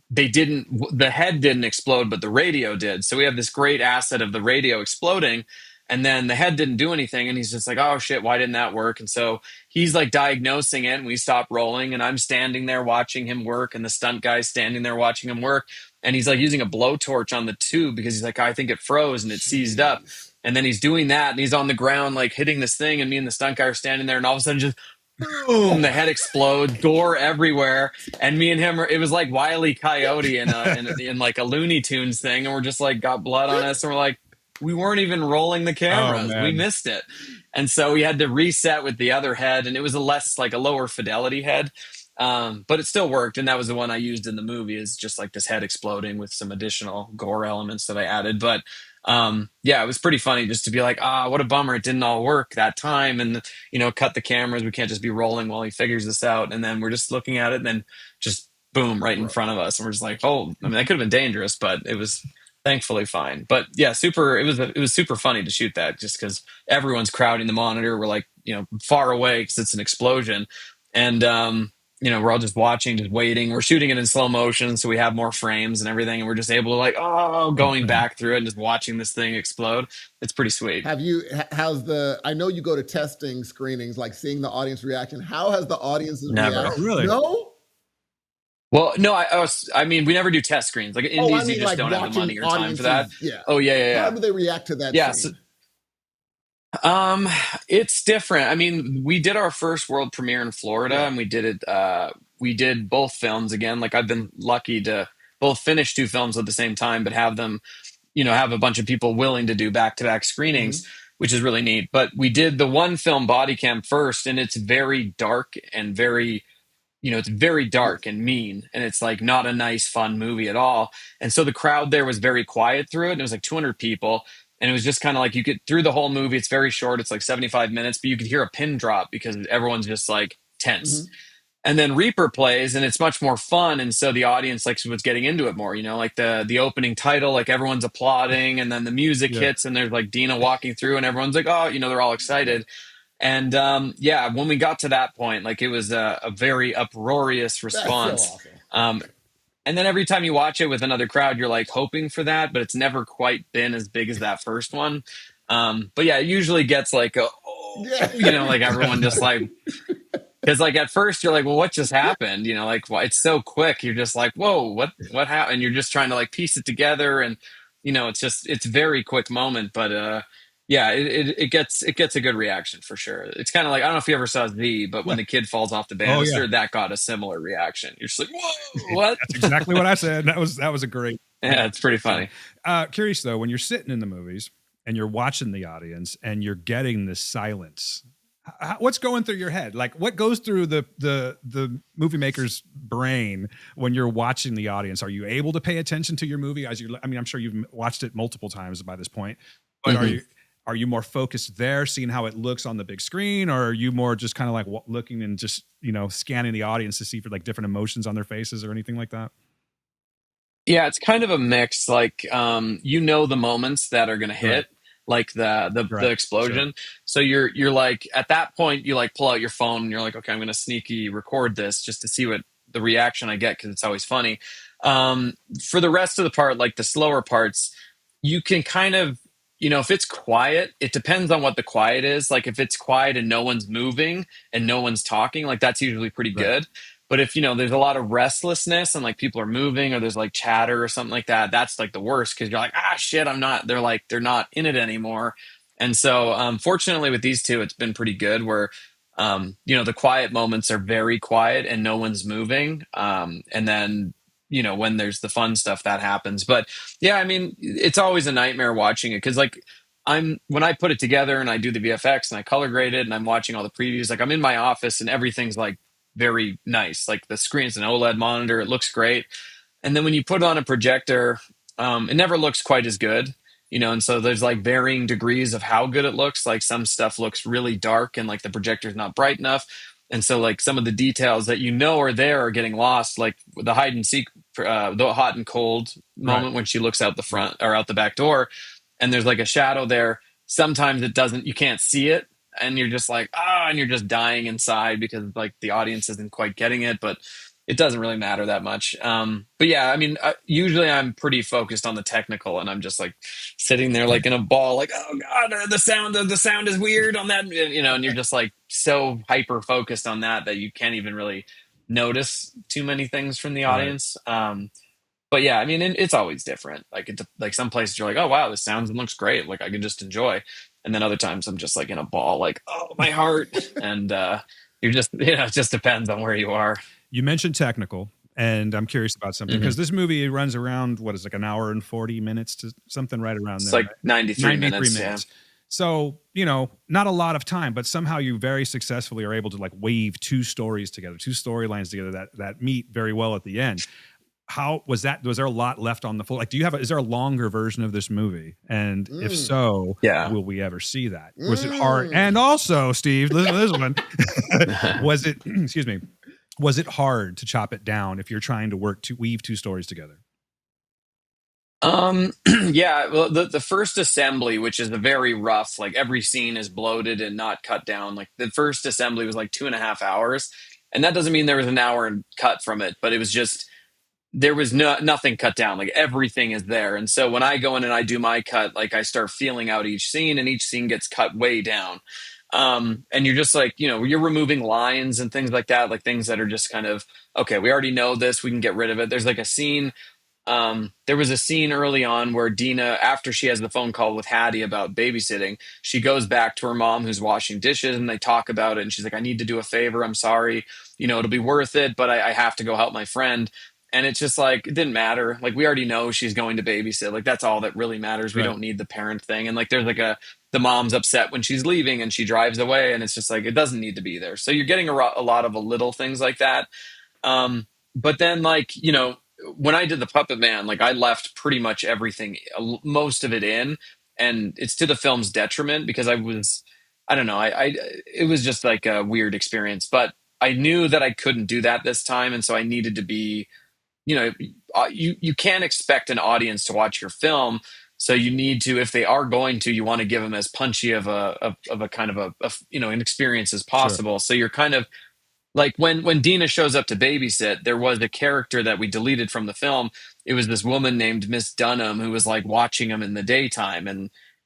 The head didn't explode, but the radio did. So we have this great asset of the radio exploding, and then the head didn't do anything. And he's just like, oh shit, why didn't that work? And so he's like diagnosing it, and we stop rolling, and I'm standing there watching him work, and the stunt guy's standing there watching him work. And he's like using a blowtorch on the tube because he's like, I think it froze and it seized up. Jeez. And then he's doing that, and he's on the ground, like hitting this thing, and me and the stunt guy are standing there, and all of a sudden just boom, the head explodes, gore everywhere, and me and him it was like Wile E. Coyote in like a Looney Tunes thing, and we're just like got blood on us, and we're like, we weren't even rolling the cameras, we missed it. And so we had to reset with the other head, and it was a lower fidelity head, but it still worked. And that was the one I used in the movie, is just like this head exploding with some additional gore elements that I added. But yeah, it was pretty funny just to be like, what a bummer it didn't all work that time. And cut the cameras, we can't just be rolling while he figures this out. And then we're just looking at it, and then just boom, right in front of us, and we're just like, oh, I mean, that could have been dangerous, but it was thankfully fine. But yeah, it was super funny to shoot that, just because everyone's crowding the monitor. We're like, far away because it's an explosion. And we're all just watching, just waiting. We're shooting it in slow motion, so we have more frames and everything, and we're just able to like, going back through it and just watching this thing explode. It's pretty sweet. I know you go to testing screenings, like seeing the audience reaction. How has the audience's Never. reaction? Really? No? Well, no, I mean, we never do test screens. Like indies, you just like don't have the money or time for that. Yeah. Oh yeah. How do they react to that scene? It's different. I mean, we did our first world premiere in Florida, and we did it. We did both films again. Like, I've been lucky to both finish two films at the same time, but have them, have a bunch of people willing to do back-to-back screenings, which is really neat. But we did the one film Body Cam first, and it's very dark and very, it's very dark and mean, and it's like not a nice, fun movie at all. And so the crowd there was very quiet through it, and it was like 200 people. And it was just kind of like, you could, through the whole movie, it's very short, it's like 75 minutes, but you could hear a pin drop because everyone's just like tense. And then Reaper plays, and it's much more fun, and so the audience like was getting into it more. Like the opening title, like everyone's applauding, and then the music hits, and there's like Dina walking through, and everyone's like, oh, they're all excited. And yeah, when we got to that point, like it was a very uproarious response. That's so awesome. And then every time you watch it with another crowd, you're like hoping for that, but it's never quite been as big as that first one. But yeah, it usually gets like like everyone just like, because like at first you're like, well, what just happened? Like, well, it's so quick. You're just like, whoa, what happened? You're just trying to like piece it together, and it's very quick moment. But Yeah, it gets a good reaction for sure. It's kind of like, I don't know if you ever saw Z, but when Yeah. the kid falls off the Oh yeah. banister, that got a similar reaction. You're just like, whoa, what? That's exactly what I said. That was a Yeah, it's pretty great sound. funny. Curious though, when you're sitting in the movies and you're watching the audience and you're getting this silence, what's going through your head? Like, what goes through the movie maker's brain when you're watching the audience? Are you able to pay attention to your movie as you? I mean, I'm sure you've watched it multiple times by this point, but Hmm. are you more focused there, seeing how it looks on the big screen, or are you more just kind of like looking and just scanning the audience to see for like different emotions on their faces or anything like that? Yeah, it's kind of a mix. Like, the moments that are gonna Right. hit, like the Right. Sure. explosion. So you're like, at that point, you like pull out your phone and you're like, okay, I'm gonna sneaky record this just to see what the reaction I get, because it's always funny. For the rest of the part, like the slower parts, you can kind of, if it's quiet, it depends on what the quiet is. Like if it's quiet and no one's moving and no one's talking, like that's usually pretty Right. good. But if there's a lot of restlessness and like people are moving or there's like chatter or something like that, that's like the worst, because you're like, ah, shit, I'm not. They're not in it anymore. And so, fortunately, with these two, it's been pretty good. Where, the quiet moments are very quiet and no one's moving. And then, when there's the fun stuff that happens. But yeah, I mean, it's always a nightmare watching it, because like, when I put it together and I do the VFX and I color grade it and I'm watching all the previews, like I'm in my office and everything's like very nice. Like the screen's an OLED monitor, it looks great. And then when you put it on a projector, it never looks quite as good, and so there's like varying degrees of how good it looks. Like some stuff looks really dark and like the projector's not bright enough. And so like some of the details that are there are getting lost, like the hide and seek, the hot and cold Right. moment when she looks out the Right. front or out the back door, and there's like a shadow there. Sometimes it doesn't, you can't see it, and you're just like, and you're just dying inside because like the audience isn't quite getting it. But it doesn't really matter that much. But yeah, I mean, usually I'm pretty focused on the technical, and I'm just like sitting there like in a ball, like, oh god, the sound is weird on that, and you're just like so hyper focused on that you can't even really notice too many things from the Right. audience. But yeah, I mean, it's always different. Like like some places you're like, oh wow, this sounds and looks great, like I can just enjoy, and then other times I'm just like in a ball, like, oh my heart, and you're just, it just depends on where you are. You mentioned technical, and I'm curious about something because Hmm. this movie runs around what is like an hour and 40 minutes to something right around It's there, like right? 93 93 minutes. Yeah. minutes. So, not a lot of time, but somehow you very successfully are able to like weave two stories together, two storylines together that meet very well at the end. How was that? Was there a lot left on the full? Like, is there a longer version of this movie? And if Mm, so, Yeah. will we ever see that? Was it hard? mm. And also, Steve, listen to this one. Was it, excuse me, was it hard to chop it down if you're trying to to weave two stories together? yeah, well, the first assembly, which is a very rough, like every scene is bloated and not cut down. Like the first assembly was like 2.5 hours. And that doesn't mean there was an hour and cut from it, but it was just, there was nothing cut down. Like everything is there. And so when I go in and I do my cut, like I start feeling out each scene, and each scene gets cut way down. And you're just like, you're removing lines and things like that, like things that are just kind of, okay, we already know this, we can get rid of it. There's like a scene, there was a scene early on where Dina, after she has the phone call with Hattie about babysitting, she goes back to her mom who's washing dishes, and they talk about it. And she's like, I need to do a favor. I'm sorry. It'll be worth it, but I have to go help my friend. And it's just like, it didn't matter. Like, we already know she's going to babysit. Like, that's all that really matters. We Right. don't need the parent thing. And like, there's like the mom's upset when she's leaving and she drives away. And it's just like, it doesn't need to be there. So you're getting a lot of little things like that. But then, like, when I did the Puppet Man, like I left pretty much everything, most of it in, and it's to the film's detriment, because I don't know, it was just like a weird experience. But I knew that I couldn't do that this time, and so I needed to be, you know, you can't expect an audience to watch your film. So you need to, if they are going to, you want to give them as punchy of a kind of an experience as Sure. possible. So you're kind of like, when Dina shows up to babysit, there was a character that we deleted from the film. It was this woman named Miss Dunham who was like watching him in the daytime,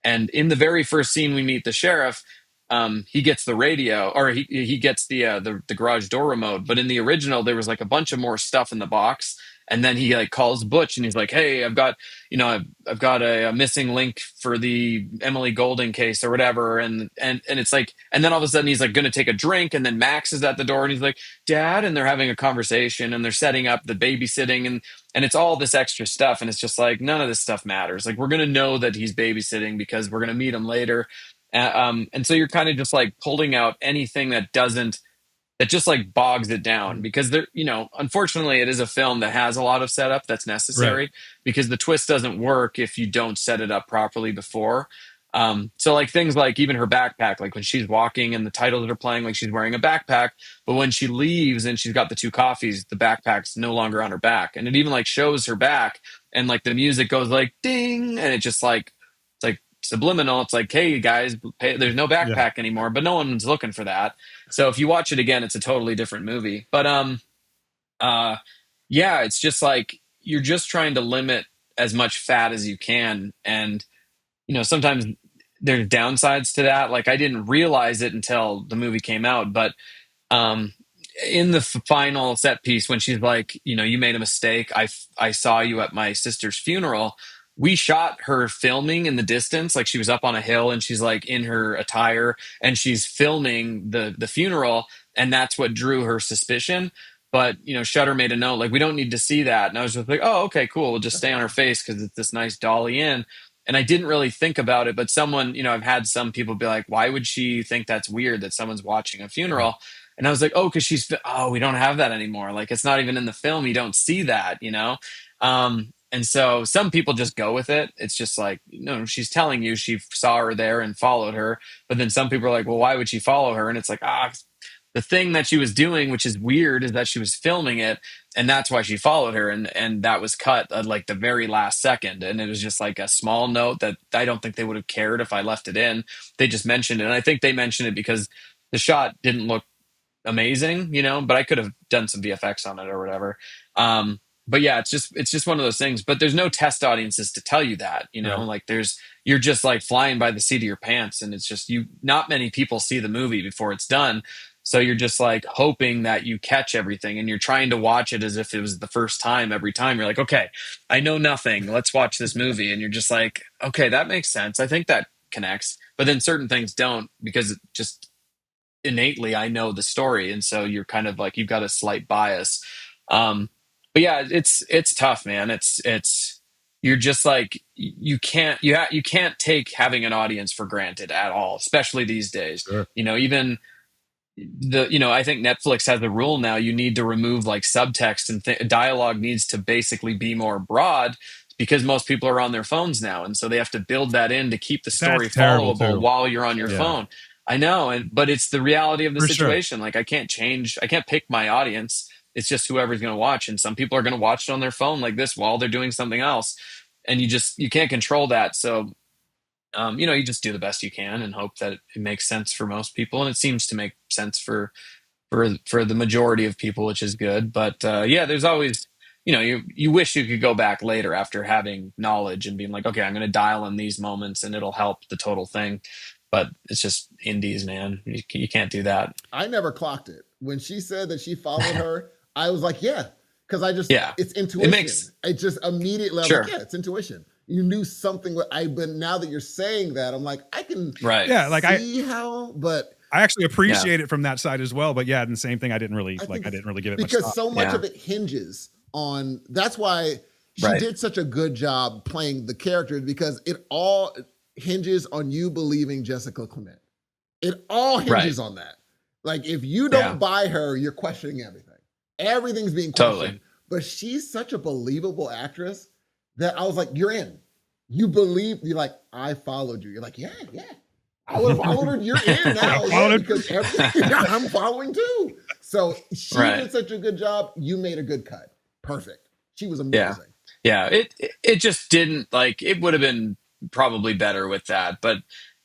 and in the very first scene we meet the sheriff. He gets the radio, or he gets the garage door remote. But in the original, there was like a bunch of more stuff in the box, And then he like calls Butch and he's like, hey, I've got a missing link for the Emily Golding case or whatever. And it's like, and then all of a sudden he's like going to take a drink, and then Max is at the door and he's like, Dad, and they're having a conversation and they're setting up the babysitting, and it's all this extra stuff. And it's just like, none of this stuff matters. Like, we're going to know that he's babysitting because we're going to meet him later. And so you're kind of just like pulling out anything that just like bogs it down, because there, unfortunately it is a film that has a lot of setup that's Right. necessary, because the twist doesn't work if you don't set it up properly before. So like things like even her backpack, like when she's walking and the titles are playing, like she's wearing a backpack, but when she leaves and she's got the two coffees, the backpack's no longer on her back. And it even like shows her back, and like the music goes like ding, and it just like, it's like subliminal. It's like, hey guys, there's no Yeah. backpack anymore, but no one's looking for that. So if you watch it again, it's a totally different movie. But uh yeah, it's just like you're just trying to limit as much fat as you can. And sometimes there's downsides to that. Like, I didn't realize it until the movie came out, but um in the final set piece, when she's like, you made a mistake, I saw you at my sister's funeral, we shot her filming in the distance. Like, she was up on a hill and she's like in her attire and she's filming the funeral, and that's what drew her suspicion. But Shudder made a note like, we don't need to see that, and I was just like, oh, okay, cool, we'll just stay on her face because it's this nice dolly in. And I didn't really think about it, but someone, I've had some people be like, why would she think that's weird that someone's watching a funeral? And I was like, oh, because we don't have that anymore. Like, it's not even in the film. You don't see that. And so some people just go with it. It's just like, she's telling you she saw her there and followed her. But then some people are like, well, why would she follow her? And it's like, the thing that she was doing, which is weird, is that she was filming it, and that's why she followed her. And that was cut at like the very last second. And it was just like a small note that I don't think they would have cared if I left it in. They just mentioned it. And I think they mentioned it because the shot didn't look amazing, but I could have done some VFX on it or whatever. But yeah, it's just one of those things. But there's no test audiences to tell you that, Right. like you're just like flying by the seat of your pants, and it's just not many people see the movie before it's done. So you're just like hoping that you catch everything, and you're trying to watch it as if it was the first time every time. You're like, okay, I know nothing. Let's watch this movie. And you're just like, okay, that makes sense. I think that connects. But then certain things don't, because it just innately I know the story, and so you're kind of like, you've got a slight bias. Um, but yeah, it's tough, man. It's you're just like, you can't take having an audience for granted at all, especially these days. Sure. Even I think Netflix has a rule now, you need to remove like subtext, and dialogue needs to basically be more broad, because most people are on their phones now, and so they have to build that in to keep the story That's terrible followable too. while you're on your Yeah. phone. I know, but it's the reality of the For sure. situation. Like, I can't pick my audience. It's just whoever's going to watch, and some people are going to watch it on their phone like this while they're doing something else, and you can't control that. So you just do the best you can and hope that it makes sense for most people, and it seems to make sense for the majority of people, which is good. But yeah, there's always, you wish you could go back later after having knowledge and being like, okay, I'm going to dial in these moments and it'll help the total thing. But it's just indies, man. You can't do that. I never clocked it. When she said that she followed her, I was like, yeah, because Yeah, it's it intuition. makes It just immediately, I was sure, like, yeah, it's intuition. You knew something, but now that you're saying that, I'm like, I can right. Yeah. Like see how, but I actually Yeah, appreciate it from that side as well. But yeah, and the same thing, I didn't really I think I it's didn't really give it much because thought. so much yeah, of it hinges on, that's why she right. did such a good job playing the characters, because it all hinges on you believing Jessica Clement. It all Right. hinges on that. Like, if you don't Yeah, buy her, you're questioning everything. Everything's being totally. questioned. But she's such a believable actress that I was like, you're in. You believe, you're like, I followed you. You're like, yeah, yeah. I would have followed her. You're in I now. Yeah, followed because everything, yeah, I'm following too. So she Right. did such a good job. You made a good cut. Perfect. She was Yeah. amazing. Yeah. It just didn't, like, it would have been probably better with that, but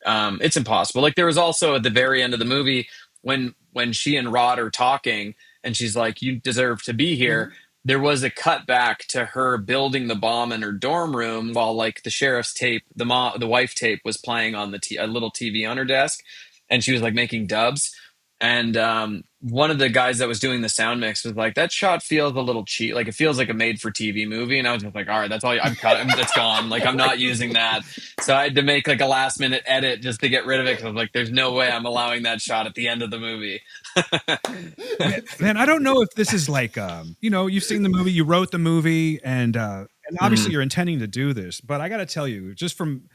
it's impossible. Like, there was also at the very end of the movie, when she and Rod are talking and she's like, you deserve to be here. Mhm. There was a cut back to her building the bomb in her dorm room while like the sheriff's tape, the wife tape was playing on a little TV on her desk, and she was like making dubs. And one of the guys that was doing the sound mix was like, that shot feels a little cheap. Like it feels like a made for TV movie. And I was just like, all right, that's all I'm cut. That's gone. Like I'm not using that. So I had to make like a last minute edit just to get rid of it. Cause I was like, there's no way I'm allowing that shot at the end of the movie. Man, I don't know if this is like, you know, you've seen the movie, you wrote the movie, and obviously you're intending to do this, but I got to tell you, just from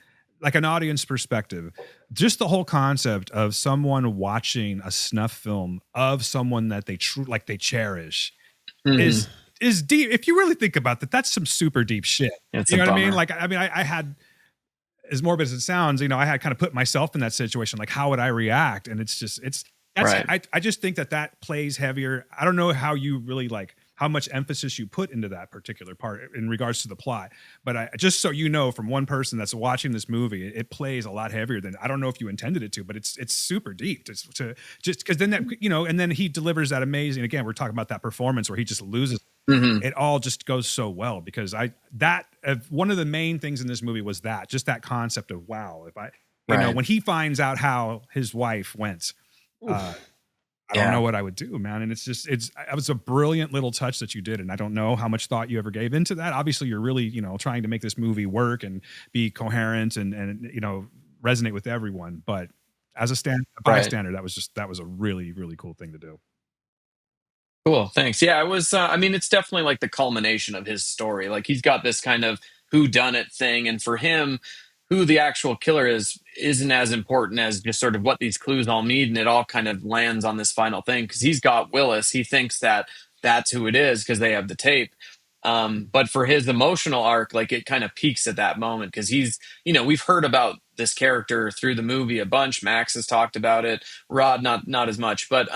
like an audience perspective, just the whole concept of someone watching a snuff film of someone that they like they cherish is deep. If you really think about that, that's some super deep shit. It's you know a what I mean? bummer. Like, I mean, I had, as morbid as it sounds, you know, I had kind of put myself in that situation. Like, how would I react? And it's just, that's, Right. I just think that plays heavier. I don't know how you really like, how much emphasis you put into that particular part in regards to the plot. But I just, so you know, from one person that's watching this movie, it plays a lot heavier than, I don't know if you intended it to, but it's super deep to just because then that, you know, and then he delivers that amazing, again, we're talking about that performance where he just loses. It all just goes so well because one of the main things in this movie was that, just that concept of, wow, if I, you know, when he finds out how his wife went, I don't know what I would do, man. And it was a brilliant little touch that you did. And I don't know how much thought you ever gave into that. Obviously you're really, you know, trying to make this movie work and be coherent and, you know, resonate with everyone. But as a bystander, that was a really, really cool thing to do. Cool. Thanks. Yeah, it was, I mean, it's definitely like the culmination of his story. Like he's got this kind of who done it thing. And for him, who the actual killer is isn't as important as just sort of what these clues all mean. And it all kind of lands on this final thing because he's got Willis. He thinks that that's who it is because they have the tape. But for his emotional arc, like it kind of peaks at that moment because he's, you know, we've heard about this character through the movie a bunch. Max has talked about it. Rod, not as much, but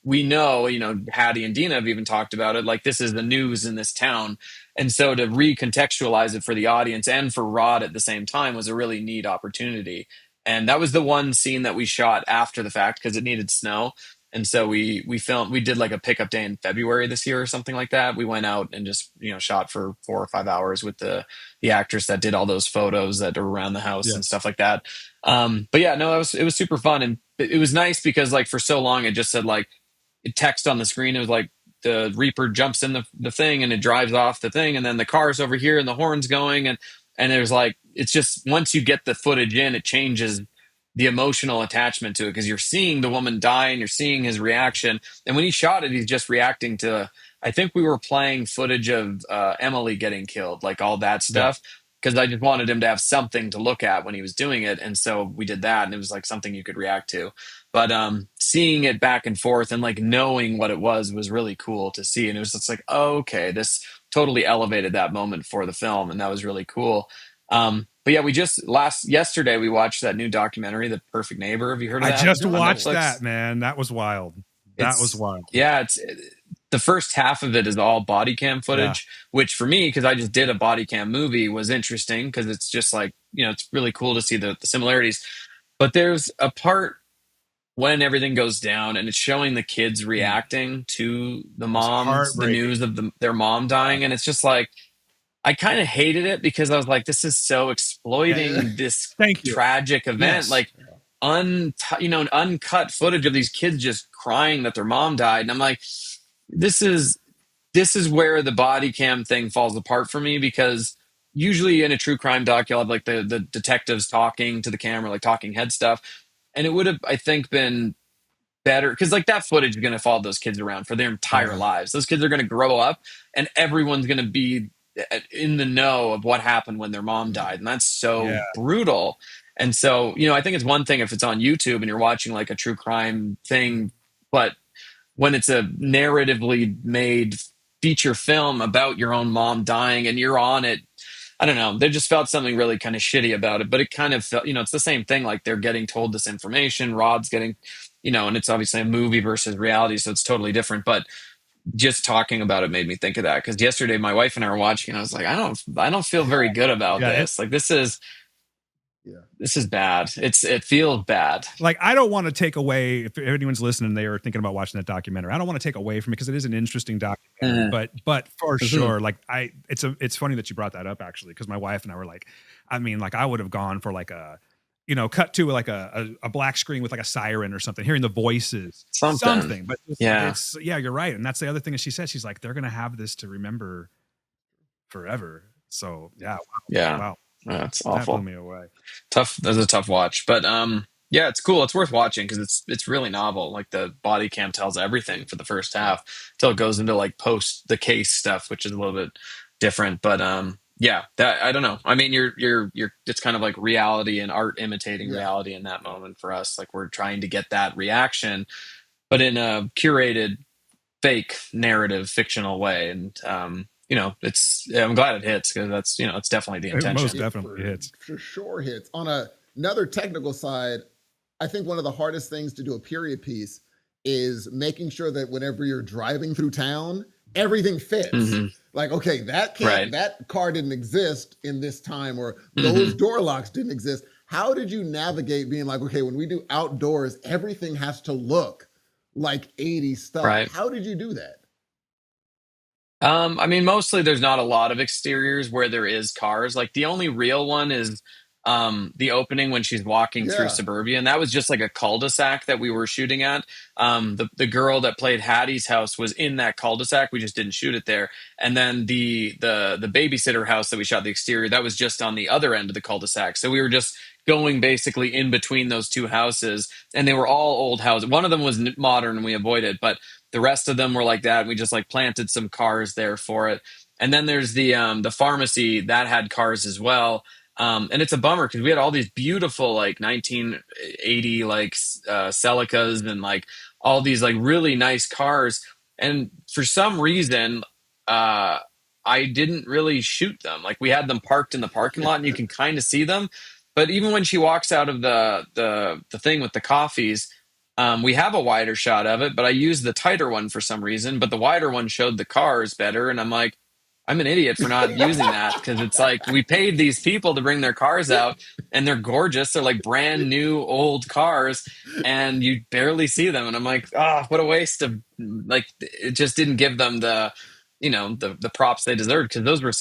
we know, you know, Hattie and Dina have even talked about it. Like this is the news in this town. And so to recontextualize it for the audience and for Rod at the same time was a really neat opportunity. And that was the one scene that we shot after the fact because it needed snow. And so we did like a pickup day in February this year or something like that. We went out and just, you know, shot for 4 or 5 hours with the actress that did all those photos that are around the house and stuff like that. But yeah, no, it was super fun. And it was nice because like for so long it just said like, text on the screen. It was like the Reaper jumps in the thing and it drives off the thing. And then the car's over here and the horn's going. And there's like, it's just, once you get the footage in, it changes the emotional attachment to it. Cause you're seeing the woman die and you're seeing his reaction. And when he shot it, he's just reacting to, I think we were playing footage of Emily getting killed, like all that stuff. Because I just wanted him to have something to look at when he was doing it. And so we did that. And it was like something you could react to. But seeing it back and forth and like knowing what it was really cool to see. And it was just like, oh, okay, this totally elevated that moment for the film. And that was really cool. But yeah, we just yesterday we watched that new documentary, The Perfect Neighbor. Have you heard of that? I just watched Netflix? that, man. That was wild. That was wild. Yeah, the first half of it is all body cam footage, which for me, because I just did a body cam movie, was interesting because it's just like, you know, it's really cool to see the similarities. But there's a part when everything goes down and it's showing the kids reacting to the news of their mom dying. And it's just like, I kind of hated it because I was like, this is so exploiting this tragic event. Like uncut footage of these kids just crying that their mom died. And I'm like, this is where the body cam thing falls apart for me, because usually in a true crime doc, you'll have like the detectives talking to the camera, like talking head stuff. And it would have, I think, been better because like that footage is going to follow those kids around for their entire lives. Those kids are going to grow up and everyone's going to be in the know of what happened when their mom died. And that's so brutal. And so, you know, I think it's one thing if it's on YouTube and you're watching like a true crime thing, but when it's a narratively made feature film about your own mom dying and you're on it, I don't know, they just felt something really kind of shitty about it. But it kind of felt, you know, it's the same thing. Like they're getting told this information, Rod's getting, you know, and it's obviously a movie versus reality, so it's totally different. But just talking about it made me think of that, because yesterday my wife and I were watching and I was like, I don't feel very good about this. Like this is bad. It feels bad. Like, I don't want to take away, if anyone's listening, they are thinking about watching that documentary, I don't want to take away from it because it is an interesting documentary, but for sure, like it's funny that you brought that up actually, because my wife and I were like, I mean, like I would have gone for like a, cut to like a black screen with like a siren or something, hearing the voices, Something. But it's you're right. And that's the other thing that she said. She's like, they're going to have this to remember forever. So wow. That's That awful. blew me away. Tough. That's a tough watch, but yeah, it's cool. It's worth watching because it's really novel. Like the body cam tells everything for the first half till it goes into like post the case stuff, which is a little bit different. But yeah, that I don't know. I mean, you're it's kind of like reality and art imitating reality in that moment for us. Like we're trying to get that reaction, but in a curated, fake narrative, fictional way. And I'm glad it hits because that's it's definitely the It intention. most definitely hits. For sure hits. On another technical side, I think one of the hardest things to do a period piece is making sure that whenever you're driving through town, everything fits. Mhm. Like, okay, that car didn't exist in this time, or Mm-hmm. those door locks didn't exist. How did you navigate being like, okay, when we do outdoors, everything has to look like 80s stuff. Right. How did you do that? I mean, mostly there's not a lot of exteriors where there is cars. Like the only real one is the opening when she's walking through suburbia, and that was just like a cul-de-sac that we were shooting at. The girl that played Hattie's house was in that cul-de-sac. We just didn't shoot it there. And then the babysitter house that we shot the exterior, that was just on the other end of the cul-de-sac. So we were just going basically in between those two houses, and they were all old houses. One of them was modern, and we avoided, but the rest of them were like that. We just like planted some cars there for it. And then there's the pharmacy that had cars as well. And it's a bummer because we had all these beautiful like 1980 like Celicas and like all these like really nice cars. And for some reason, I didn't really shoot them. Like we had them parked in the parking lot, and you can kind of see them. But even when she walks out of the thing with the coffees, we have a wider shot of it, but I used the tighter one for some reason. But the wider one showed the cars better, and I'm like, I'm an idiot for not using that because it's like we paid these people to bring their cars out, and they're gorgeous. They're like brand new old cars, and you barely see them. And I'm like, what a waste of like. It just didn't give them the props they deserved because those were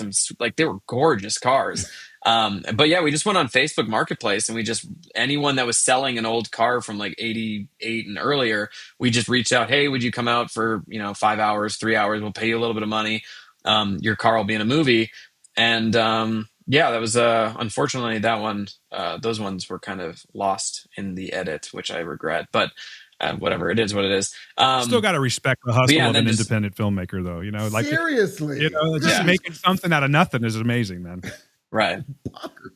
they were gorgeous cars. But yeah, we just went on Facebook Marketplace, and we just anyone that was selling an old car from like 88 and earlier, we just reached out. Hey, would you come out for 5 hours, 3 hours? We'll pay you a little bit of money. Your car will be in a movie. And yeah, that was unfortunately that one. Those ones were kind of lost in the edit, which I regret. But whatever, it is what it is. Still got to respect the hustle of an just, independent filmmaker, though. Like seriously, just making something out of nothing is amazing, man. Right.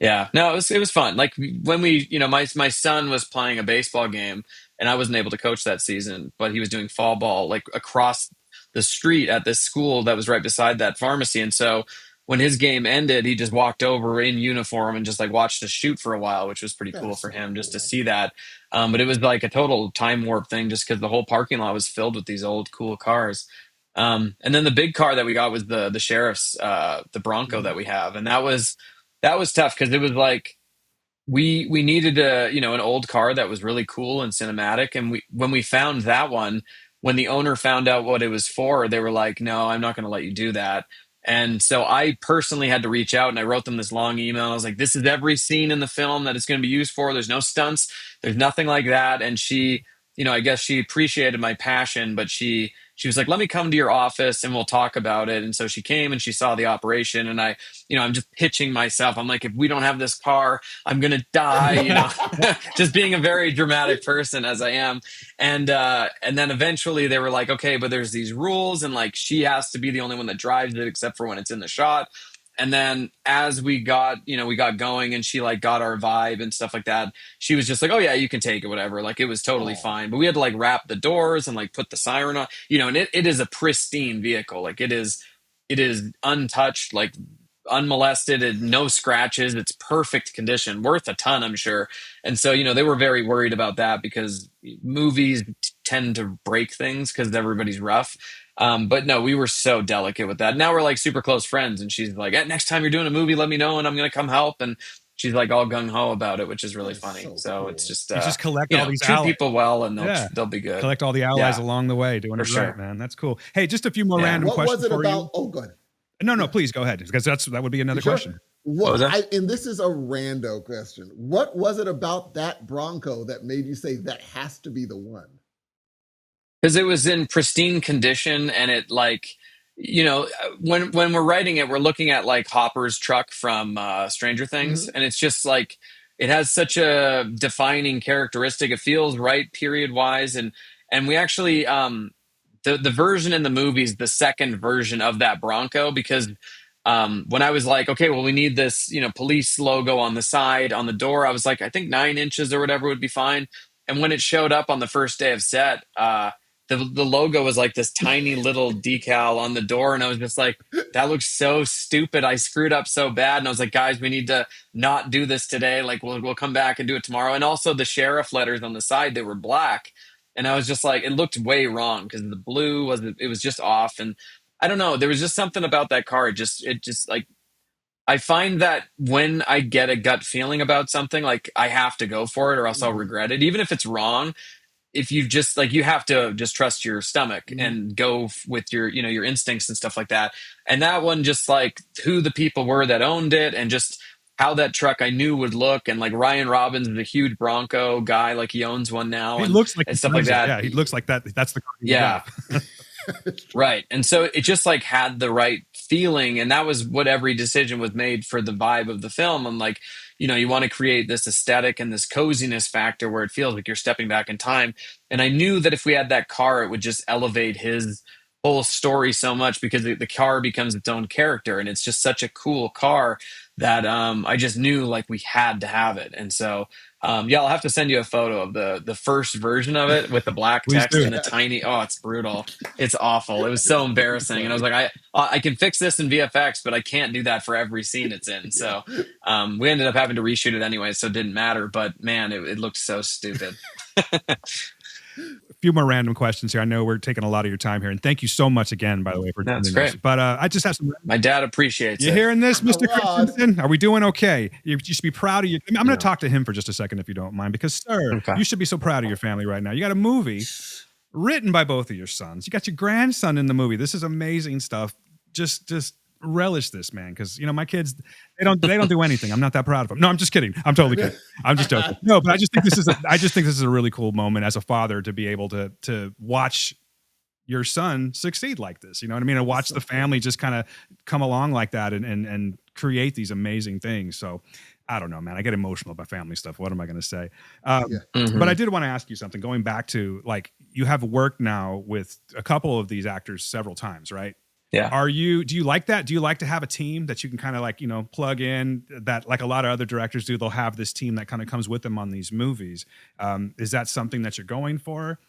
Yeah. No, it was fun. Like when we, my son was playing a baseball game, and I wasn't able to coach that season, but he was doing fall ball like across the street at this school that was right beside that pharmacy. And so when his game ended, he just walked over in uniform and just like watched us shoot for a while, which was pretty cool for him just to see that. But it was like a total time warp thing just because the whole parking lot was filled with these old cool cars. And then the big car that we got was the sheriff's, the Bronco that we have. And that was tough because it was like, we needed an old car that was really cool and cinematic. And when we found that one, when the owner found out what it was for, they were like, no, I'm not going to let you do that. And so I personally had to reach out, and I wrote them this long email. I was like, this is every scene in the film that it's going to be used for. There's no stunts. There's nothing like that. And she, I guess she appreciated my passion, but she was like, let me come to your office and we'll talk about it. And so she came and she saw the operation, and I'm just pitching myself. I'm like, if we don't have this car, I'm going to die, just being a very dramatic person as I am. And then eventually they were like, okay, but there's these rules, and like, she has to be the only one that drives it except for when it's in the shot. And then as we got going, and she like got our vibe and stuff like that, she was just like, oh yeah, you can take it, whatever. Like it was totally fine. But we had to like wrap the doors and like put the siren on, and it is a pristine vehicle. Like it is untouched, like unmolested, and no scratches. It's perfect condition, worth a ton, I'm sure. And so, they were very worried about that because movies tend to break things because everybody's rough. But no, we were so delicate with that. Now we're like super close friends, and she's like, next time you're doing a movie, let me know and I'm going to come help. And she's like all gung ho about it, which is really funny. So cool. It's just, you just collect all these treat people well, and they'll be good. Collect all the allies along the way, doing it right, man. That's cool. Hey, just a few more random questions. What was it about? Oh, go ahead. No, please go ahead, because that would be another question. What was that? And this is a rando question. What was it about that Bronco that made you say that has to be the one? Because it was in pristine condition, and it like, when we're writing it, we're looking at like Hopper's truck from Stranger Things, Mm-hmm. and it's just like it has such a defining characteristic. It feels right period wise, and we actually the version in the movie is the second version of that Bronco, because when I was like, okay, well, we need this, police logo on the side, on the door, I was like, I think 9 inches or whatever would be fine. And when it showed up on the first day of set, the logo was like this tiny little decal on the door, and I was just like, that looks so stupid. I screwed up so bad, and I was like, guys, we need to not do this today. Like, we'll come back and do it tomorrow. And also the sheriff letters on the side, they were black, and I was just like, it looked way wrong because the blue was just off. And I don't know, there was just something about that car. It just like, I find that when I get a gut feeling about something, like I have to go for it or else I'll Mm-hmm. regret it, even if it's wrong. If you just like, you have to just trust your stomach Mm-hmm. and go with your instincts and stuff like that. And that one, just like who the people were that owned it, and just how that truck I knew would look. And like Ryan Robbins is a huge Bronco guy, like he owns one now, He and looks like he stuff like drives it. that. Yeah, he looks like that. That's the car he would Yeah. drive. It's true. Right. And so it just like had the right feeling. And that was what every decision was made for the vibe of the film. I'm like, you want to create this aesthetic and this coziness factor where it feels like you're stepping back in time. And I knew that if we had that car, it would just elevate his whole story so much, because the car becomes its own character. And it's just such a cool car that I just knew like we had to have it. And so yeah, I'll have to send you a photo of the first version of it with the black Please text do. and the tiny. Oh, it's brutal. It's awful. It was so It's embarrassing, and I was funny. like, I can fix this in VFX, but I can't do that for every scene it's in. Yeah. So we ended up having to reshoot it anyway, so it didn't matter. But man, it looked so stupid. A few more random questions here. I know we're taking a lot of your time here, and thank you so much again, by the way, for That's doing this. great. But I just have some. My dad appreciates You it. hearing this, Mr. Rod. Christensen? Are we doing okay? You should be proud of you. I'm going to Yeah. talk to him for just a second, if you don't mind, because, sir, Okay. you should be so proud of your family right now. You got a movie written by both of your sons. You got your grandson in the movie. This is amazing stuff. Just relish this, man, because my kids, they don't do anything. I'm not that proud of them. No, I'm just kidding. I'm totally kidding. I'm just joking. No, but I just think this is a really cool moment as a father to be able to watch your son succeed like this. You know what I mean? And watch the family just kind of come along like that and create these amazing things. So I don't know, man. I get emotional about family stuff. What am I going to say? Yeah. But I did want to ask you something. Going back to, like, you have worked now with a couple of these actors several times, right? Yeah. Do you like that? Do you like to have a team that you can kind of like, plug in, that like a lot of other directors do? They'll have this team that kind of comes with them on these movies. Is that something that you're going for?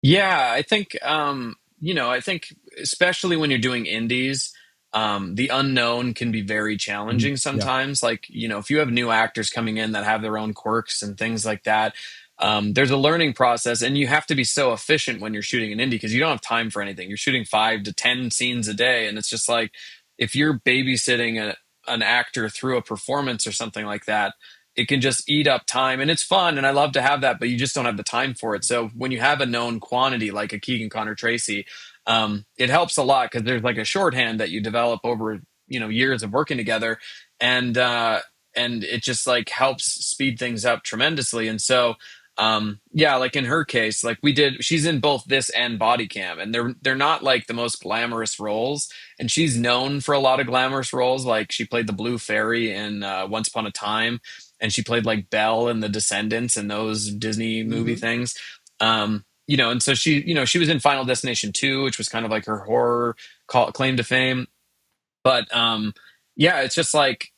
Yeah, I think especially when you're doing indies, the unknown can be very Mhm. challenging Yeah. sometimes. Like, if you have new actors coming in that have their own quirks and things like that, there's a learning process, and you have to be so efficient when you're shooting an indie because you don't have time for anything. You're shooting 5 to 10 scenes a day, and it's just like if you're babysitting an actor through a performance or something like that, it can just eat up time, and it's fun and I love to have that, but you just don't have the time for it. So when you have a known quantity like a Keegan Connor Tracy, it helps a lot because there's like a shorthand that you develop over years of working together, and and it just like helps speed things up tremendously. And so yeah, like in her case, like she's in both this and Body Cam, and they're not like the most glamorous roles, and she's known for a lot of glamorous roles. Like she played the Blue Fairy in Once Upon a Time, and she played like Belle in The Descendants and those Disney movie Mm-hmm. things. And so she was in Final Destination 2, which was kind of like her horror claim to fame. But yeah, it's just like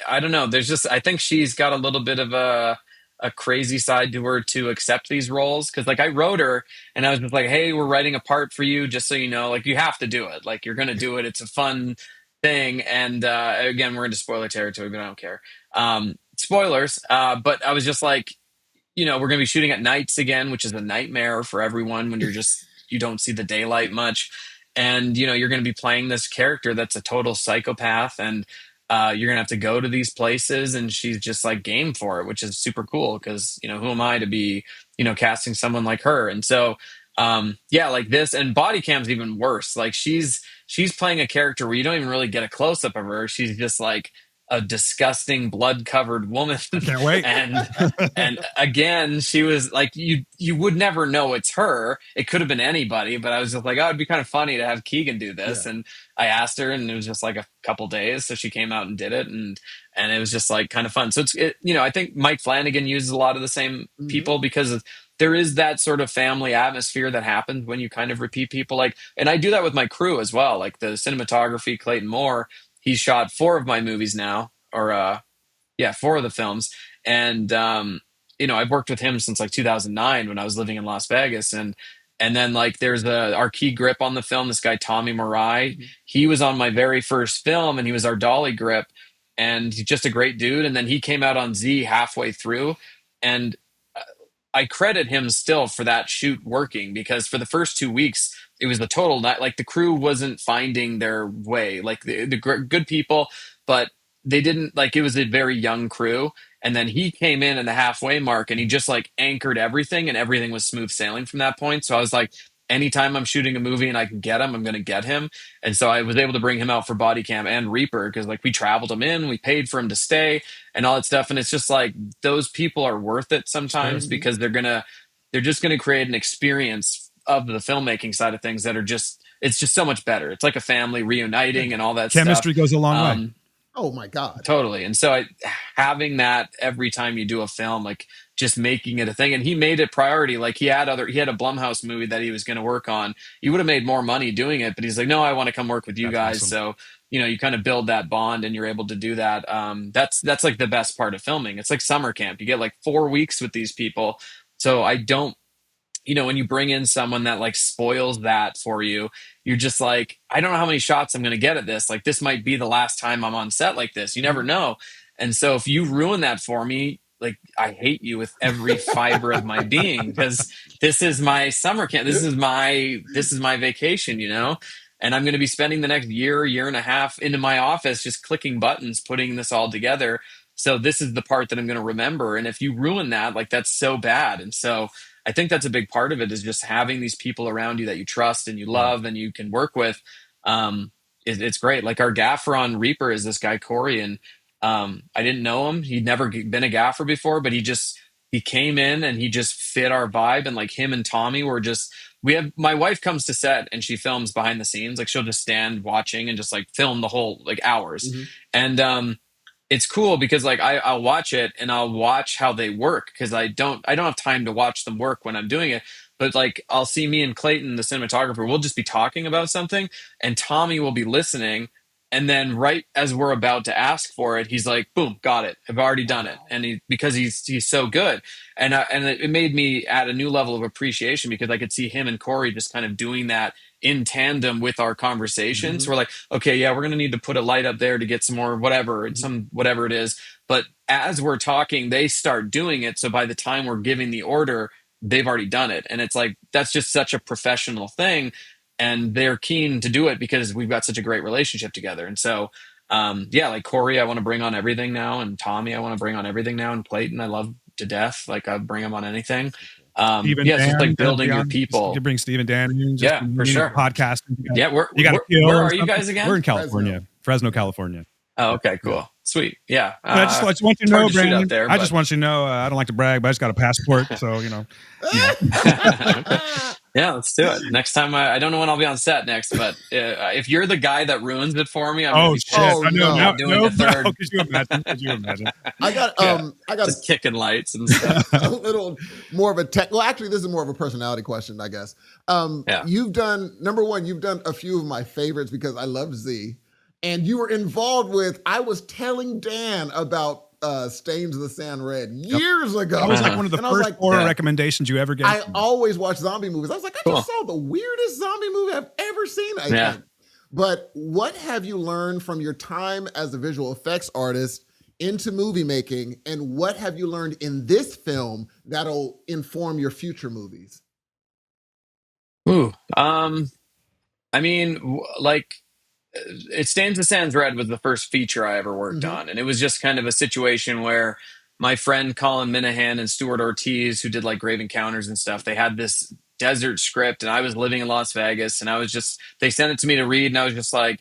I don't know. There's just, I think she's got a little bit of a crazy side to her to accept these roles, because like I wrote her and I was just like, hey, we're writing a part for you, just so you know, like you have to do it. Like you're gonna do it. It's a fun thing. And again, we're into spoiler territory, but I don't care. Spoilers. But I was just like, we're going to be shooting at nights again, which is a nightmare for everyone when you don't see the daylight much. And, you're going to be playing this character that's a total psychopath, and you're going to have to go to these places, and she's just like game for it, which is super cool because, who am I to be, casting someone like her? And so, Yeah, like this, and body cam's even worse. Like she's playing a character where you don't even really get a close up of her. She's just like a disgusting blood covered woman, I can't wait. and again, she was like you would never know it's her. It could have been anybody, but I was just like, oh, it'd be kind of funny to have Keegan do this. Yeah. And I asked her, and it was just like a couple days, so she came out and did it, and it was just like kind of fun. So I think Mike Flanagan uses a lot of the same Hmm. people because there is that sort of family atmosphere that happens when you kind of repeat people. Like, and I do that with my crew as well. Like the cinematography, Clayton Moore, he's shot 4 of my movies now, or yeah, 4 of the films. And I've worked with him since like 2009 when I was living in Las Vegas. And then like there's our key grip on the film, this guy Tommy Marai. Hmm. He was on my very first film, and he was our dolly grip, and he's just a great dude. And then he came out on Z halfway through, and I credit him still for that shoot working, because for the first 2 weeks it was the total night. Like the crew wasn't finding their way, like the good people, but they didn't, like, it was a very young crew. And then he came in the halfway mark, and he just like anchored everything, and everything was smooth sailing from that point. So I was like, anytime I'm shooting a movie and I can get him, I'm going to get him. And so I was able to bring him out for body cam and Reaper, because like we traveled him in, we paid for him to stay and all that stuff. And it's just like those people are worth it Sure. sometimes, because they're just gonna create an experience of the filmmaking side of things that are just, it's just so much better. It's like a family Yeah. reuniting and all that stuff. Chemistry goes a long way. Oh my God. Totally. And so having that every time you do a film, like just making it a thing. And he made it priority. Like he had a Blumhouse movie that he was going to work on. He would have made more money doing it, but he's like, no, I want to come work with you That's guys. awesome. So, you kind of build that bond, and you're able to do that. That's like the best part of filming. It's like summer camp. You get like 4 weeks with these people. So I don't, when you bring in someone that like spoils that for you, you're just like, I don't know how many shots I'm going to get at this. Like, this might be the last time I'm on set like this. You never Mhm. know. And so if you ruin that for me, like, I hate you with every fiber of my being, because this is my summer camp. This is my vacation. And I'm going to be spending the next year and a half into my office just clicking buttons, putting this all together. So this is the part that I'm going to remember. And if you ruin that, like, that's so bad. And so I think that's a big part of it, is just having these people around you that you trust and you Yeah. love and you can work with. It's great. Like our gaffer on Reaper is this guy Corey, and I didn't know him. He'd never been a gaffer before, but he came in and he just fit our vibe. And like him and Tommy were just, we have, my wife comes to set and she films behind the scenes. Like she'll just stand watching and just like film the whole like hours. Mhm. And it's cool because like I'll watch it and I'll watch how they work, because I don't have time to watch them work when I'm doing it. But like I'll see me and Clayton, the cinematographer, we'll just be talking about something, and Tommy will be listening. And then right as we're about to ask for it, he's like, boom, got it. I've already done it. And because he's so good. And it made me add a new level of appreciation, because I could see him and Corey just kind of doing that in tandem with our conversations. Mhm. We're like, okay, yeah, we're going to need to put a light up there to get some more whatever, Mhm. some whatever it is. But as we're talking, they start doing it. So by the time we're giving the order, they've already done it. And it's like, that's just such a professional thing. And they're keen to do it because we've got such a great relationship together. And so, yeah, like Corey, I want to bring on everything now. And Tommy, I want to bring on everything now. And Clayton, I love to death. Like I bring him on anything. Steve and Yeah, it's just Dan, like building your people. you bring Steve and Dan in, just Yeah, for sure. podcasting. Yeah, You got a where kill or are you something. guys again? We're in California, Fresno, California. Oh, okay, Yeah. cool, sweet, yeah. But I just want you to it's hard know, to shoot out Brandon. there. I just want you to know, I don't like to brag, but I just got a passport, so Okay. Yeah, let's do it. Next time, I don't know when I'll be on set next, but if you're the guy that ruins it for me, I'm gonna Oh be shit! Oh, I know. no. Now, doing no, a third. Could you imagine? Could you imagine? I got Yeah, I got just kicking lights and stuff. a little more of a tech. Well, actually, this is more of a personality question, I guess. Yeah. You've done number one. You've done a few of my favorites because I love Z, and you were involved with. I was telling Dan about Stains of the Sand Red years ago. That was like one of the And I was first like, horror Yeah. recommendations you ever gave. I always watch zombie movies. I was like, I Cool. just saw the weirdest zombie movie I've ever seen, I Yeah. think. But what have you learned from your time as a visual effects artist into movie making? And what have you learned in this film that'll inform your future movies? Ooh. I mean, like, It Stands the Sands Red was the first feature I ever worked Mhm. on. And it was just kind of a situation where my friend Colin Minahan and Stuart Ortiz, who did like Grave Encounters and stuff, they had this desert script, and I was living in Las Vegas, and I was just they sent it to me to read, and I was just like,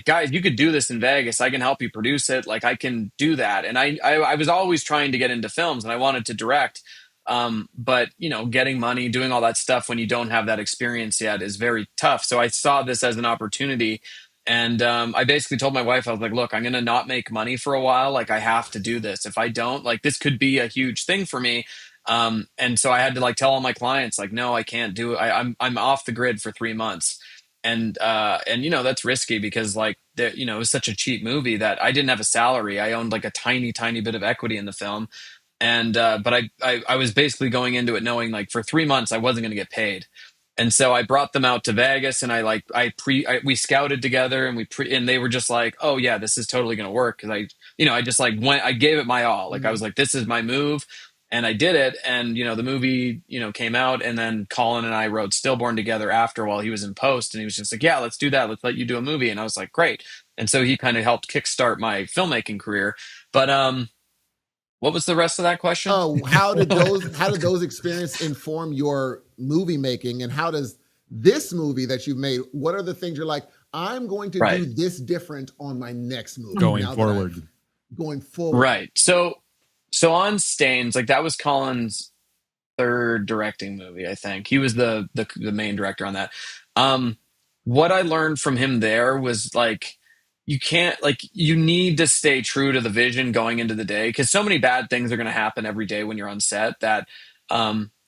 guys, you could do this in Vegas. I can help you produce it. Like, I can do that. And I was always trying to get into films, and I wanted to direct. But getting money, doing all that stuff when you don't have that experience yet is very tough. So I saw this as an opportunity. And I basically told my wife, I was like, look, I'm going to not make money for a while. Like, I have to do this. If I don't, like, this could be a huge thing for me. And so I had to like tell all my clients, like, no, I can't do it. I'm off the grid for 3 months. And that's risky because like it was such a cheap movie that I didn't have a salary. I owned like a tiny bit of equity in the film, and but I was basically going into it knowing like for 3 months I wasn't going to get paid. And so I brought them out to Vegas, and we scouted together, and and they were just like, oh yeah, this is totally going to work. Cause I just like I gave it my all. Like I was like, this is my move. And I did it. And, the movie, came out, and then Colin and I wrote Stillborn together after while he was in post. And he was just like, yeah, let's do that. Let's let you do a movie. And I was like, great. And so he kind of helped kickstart my filmmaking career. But, what was the rest of that question? Oh, how did those experiences inform your movie making, and how does this movie that you've made? What are the things you're like? I'm going to Right. do this different on my next movie Going now that forward. going forward. Right. So on Stains, like that was Colin's third directing movie, I think. He was the main director on that. Um, what I learned from him there was like you can't like you need to stay true to the vision going into the day, because so many bad things are going to happen every day when you're on set that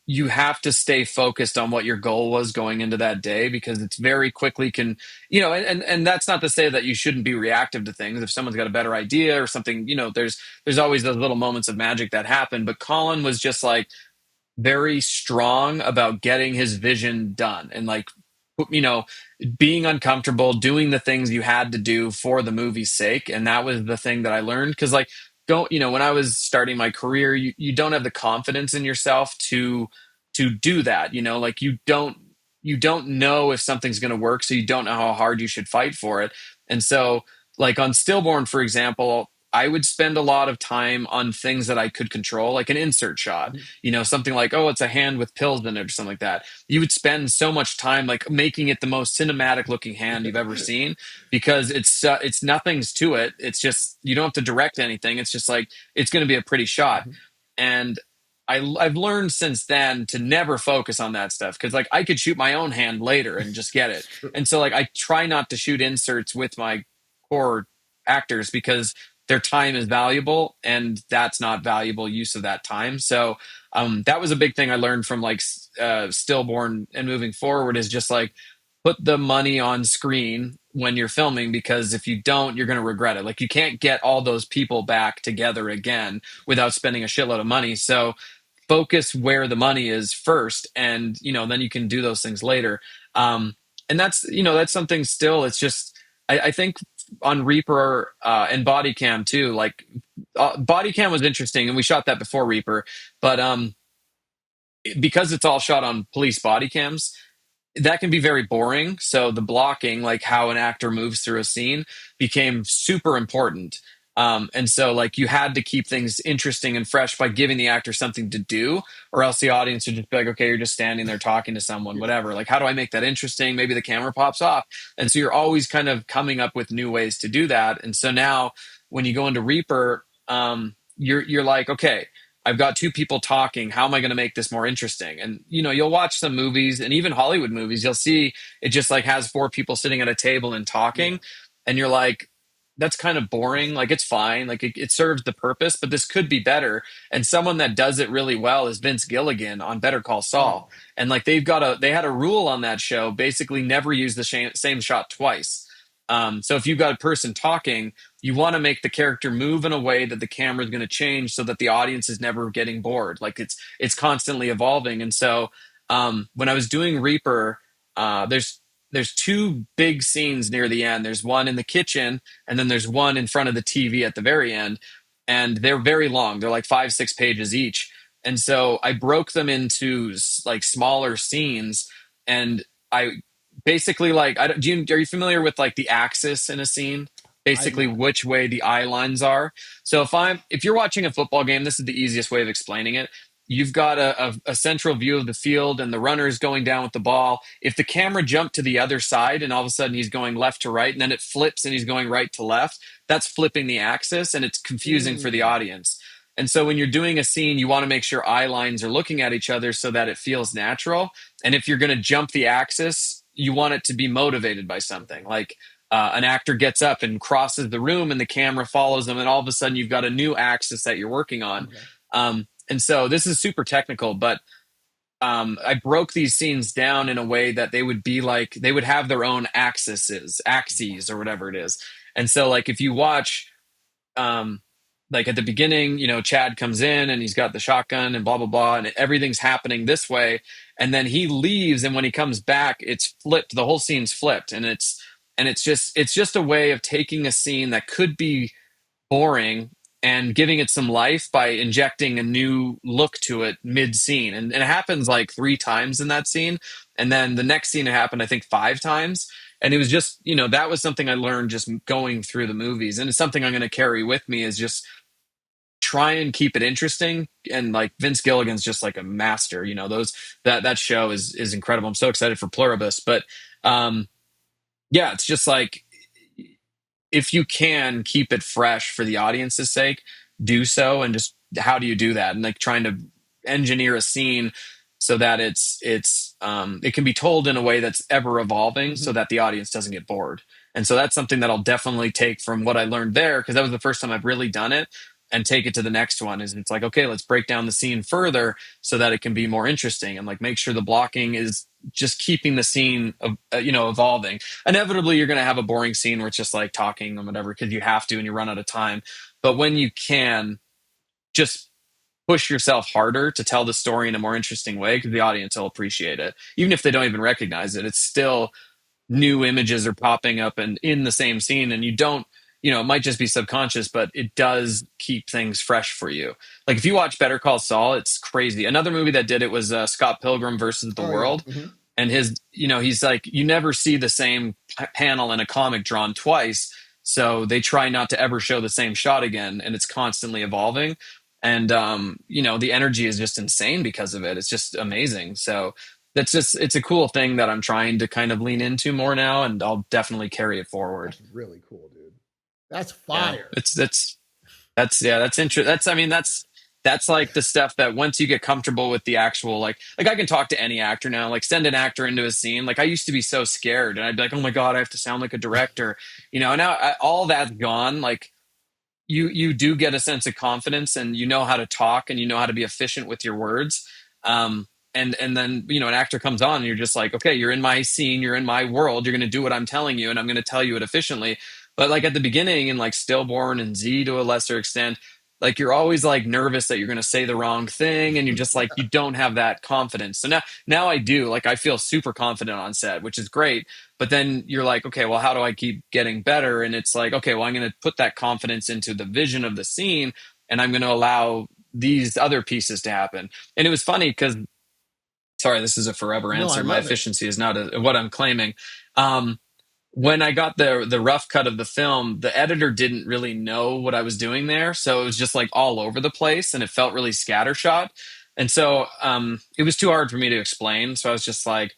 you have to stay focused on what your goal was going into that day, because it's very quickly can and that's not to say that you shouldn't be reactive to things. If someone's got a better idea or something, there's always those little moments of magic that happen. But Colin was just like very strong about getting his vision done, and like you know being uncomfortable doing the things you had to do for the movie's sake. And that was the thing that I learned, because like don't when I was starting my career, you don't have the confidence in yourself to do that. Like you don't know if something's going to work, so you don't know how hard you should fight for it. And so like on Stillborn, for example, I would spend a lot of time on things that I could control, like an insert shot, something like, oh, it's a hand with pills in it or something like that. You would spend so much time like making it the most cinematic looking hand you've ever seen, because it's nothing's to it. It's just, you don't have to direct anything. It's just like, it's going to be a pretty shot. And I've learned since then to never focus on that stuff, because like I could shoot my own hand later and just get it. And so like I try not to shoot inserts with my core actors, because their time is valuable, and that's not valuable use of that time. So that was a big thing I learned from like Stillborn, and moving forward is just like put the money on screen when you're filming, because if you don't, you're going to regret it. Like you can't get all those people back together again without spending a shitload of money. So focus where the money is first, and then you can do those things later. And that's something still. It's just I think on Reaper and Body Cam too. Like Body Cam was interesting, and we shot that before Reaper, but because it's all shot on police body cams, that can be very boring. So the blocking, like how an actor moves through a scene, became super important. And so like you had to keep things interesting and fresh by giving the actor something to do, or else the audience would just be like, okay, you're just standing there talking to someone, whatever. Like, how do I make that interesting? Maybe the camera pops off. And so you're always kind of coming up with new ways to do that. And so now when you go into Reaper, you're like, okay, I've got two people talking. How am I going to make this more interesting? And you'll watch some movies, and even Hollywood movies, you'll see it just like has four people sitting at a table and talking, and you're like, that's kind of boring. Like it's fine. Like it serves the purpose, but this could be better. And someone that does it really well is Vince Gilligan on Better Call Saul. And like they had a rule on that show, basically never use the same shot twice. So if you've got a person talking, you want to make the character move in a way that the camera is going to change, so that the audience is never getting bored. Like it's constantly evolving. And so when I was doing Reaper, there's two big scenes near the end. There's one in the kitchen, and then there's one in front of the TV at the very end. And they're very long. They're like 5-6 pages each. And so I broke them into like smaller scenes, and I basically like are you familiar with like the axis in a scene? Basically which way the eye lines are. So if you're watching a football game, this is the easiest way of explaining it. you've got a central view of the field and the runner is going down with the ball. If the camera jumped to the other side and all of a sudden he's going left to right and then it flips and he's going right to left, that's flipping the axis and it's confusing for the Mm. audience. And so when you're doing a scene, you want to make sure eye lines are looking at each other so that it feels natural. And if you're going to jump the axis, you want it to be motivated by something. Like an actor gets up and crosses the room and the camera follows them, and all of a sudden you've got a new axis that you're working on. Okay. And so this is super technical, but I broke these scenes down in a way that they would be like they would have their own axes or whatever it is. And so like if you watch like at the beginning, Chad comes in and he's got the shotgun and blah blah blah, and everything's happening this way, and then he leaves, and when he comes back, it's flipped. The whole scene's flipped, and it's just a way of taking a scene that could be boring and giving it some life by injecting a new look to it mid scene. And it happens like 3 times in that scene. And then the next scene it happened, I think 5 times. And it was just, that was something I learned just going through the movies. And it's something I'm going to carry with me is just try and keep it interesting. And like Vince Gilligan's just like a master, that show is incredible. I'm so excited for Pluribus, but yeah, it's just like, if you can keep it fresh for the audience's sake, do so. And just how do you do that? And like trying to engineer a scene so that it can be told in a way that's ever evolving so that the audience doesn't get bored. And so that's something that I'll definitely take from what I learned there, because that was the first time I've really done it, and take it to the next one. Is it's like, okay, let's break down the scene further so that it can be more interesting, and like make sure the blocking is just keeping the scene evolving. Inevitably you're going to have a boring scene where it's just like talking and whatever because you have to and you run out of time. But when you can, just push yourself harder to tell the story in a more interesting way, because the audience will appreciate it. Even if they don't even recognize it, it's still new images are popping up and in the same scene, and you don't, it might just be subconscious, but it does keep things fresh for you. Like if you watch Better Call Saul, it's crazy. Another movie that did it was Scott Pilgrim versus the World. Yeah. Mm-hmm. And he's like, you never see the same panel in a comic drawn twice. So they try not to ever show the same shot again. And it's constantly evolving. And, the energy is just insane because of it. It's just amazing. So it's a cool thing that I'm trying to kind of lean into more now. And I'll definitely carry it forward. That's really cool, dude. That's Yeah, fire. that's interesting. That's like the stuff that once you get comfortable with the actual, like I can talk to any actor now, like send an actor into a scene. Like I used to be so scared and I'd be like, oh my God, I have to sound like a director, now all that's gone. Like you do get a sense of confidence and you know how to talk and you know how to be efficient with your words. And then, an actor comes on and you're just like, okay, you're in my scene, you're in my world, you're going to do what I'm telling you and I'm going to tell you it efficiently. But like at the beginning and like Stillborn and Z to a lesser extent, like you're always like nervous that you're going to say the wrong thing and you're just like, you don't have that confidence. So now I do, like I feel super confident on set, which is great. But then you're like, okay, well, how do I keep getting better? And it's like, okay, well, I'm going to put that confidence into the vision of the scene and I'm going to allow these other pieces to happen. And it was funny because, sorry, this is a forever No, I answer. My love it. efficiency is not what I'm claiming. When I got the rough cut of the film, the editor didn't really know what I was doing there, so it was just like all over the place, and it felt really scattershot. And so it was too hard for me to explain. So I was just like,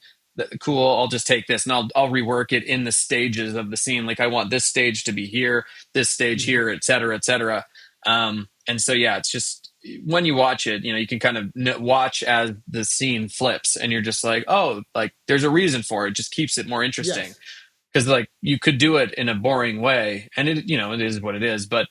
"Cool, I'll just take this and I'll rework it in the stages of the scene. Like I want this stage to be here, this stage here, et cetera, et cetera." And so yeah, it's just when you watch it, you can kind of watch as the scene flips, and you're just like, "Oh, like there's a reason for it." It just keeps it more interesting. Yes. Because like you could do it in a boring way and it is what it is, but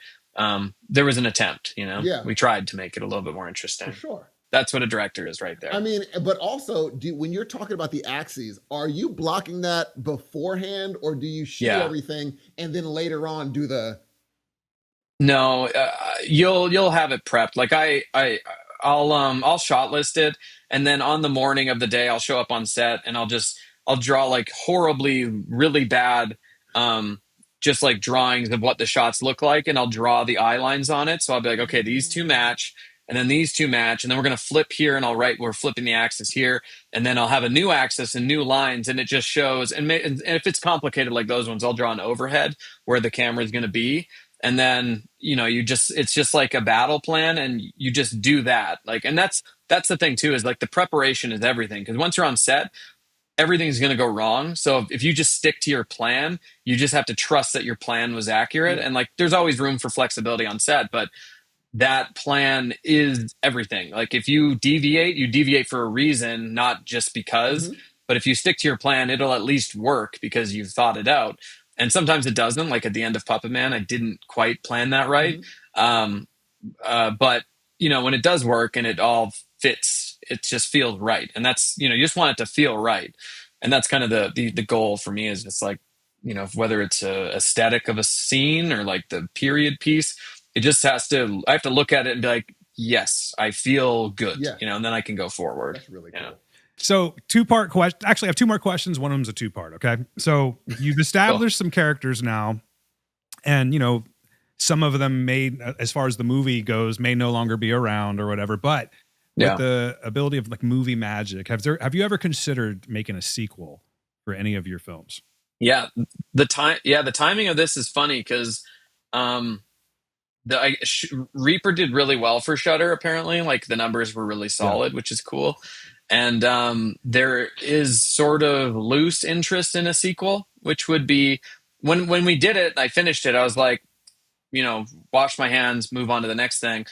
there was an attempt. Yeah. We tried to make it a little bit more For interesting. sure. That's what a director is right there. I mean, but also, when you're talking about the axes, are you blocking that beforehand, or do you shoot everything and then later on do the? No, you'll have it prepped. Like I'll shot list it, and then on the morning of the day I'll show up on set and I'll draw like horribly really bad just like drawings of what the shots look like, and I'll draw the eye lines on it. So I'll be like, okay, these two match, and then these two match, and then we're gonna flip here, and I'll write we're flipping the axis here, and then I'll have a new axis and new lines, and it just shows. And if it's complicated like those ones, I'll draw an overhead where the camera is gonna be, and then it's just like a battle plan, and you just do that. Like, and that's the thing too, is like the preparation is everything. Because once you're on set, everything's going to go wrong. So if you just stick to your plan, you just have to trust that your plan was accurate. And like, there's always room for flexibility on set, but that plan is everything. Like, if you deviate for a reason, not just because. Mhm. But if you stick to your plan, it'll at least work because you've thought it out. And sometimes it doesn't. Like at the end of Puppet Man, I didn't quite plan that right. Mhm. Um, but when it does work and it all fits, it just feels right. And that's, you just want it to feel right. And that's kind of the goal for me, is just like, whether it's a aesthetic of a scene or like the period piece, it just I have to look at it and be like, yes, I feel good, Yeah. and then I can go forward. That's really Yeah. cool. So two-part question. Actually, I have two more questions. One of them's a two-part. Okay. So you've established some characters now, and some of them may, as far as the movie goes, may no longer be around or whatever. But with Yeah. the ability of like movie magic, have you ever considered making a sequel for any of your films? Yeah. The timing of this is funny because Reaper did really well for Shudder. Apparently, like the numbers were really solid, which is cool. And there is sort of loose interest in a sequel, which would be when we did it. I finished it. I was like, wash my hands, move on to the next thing.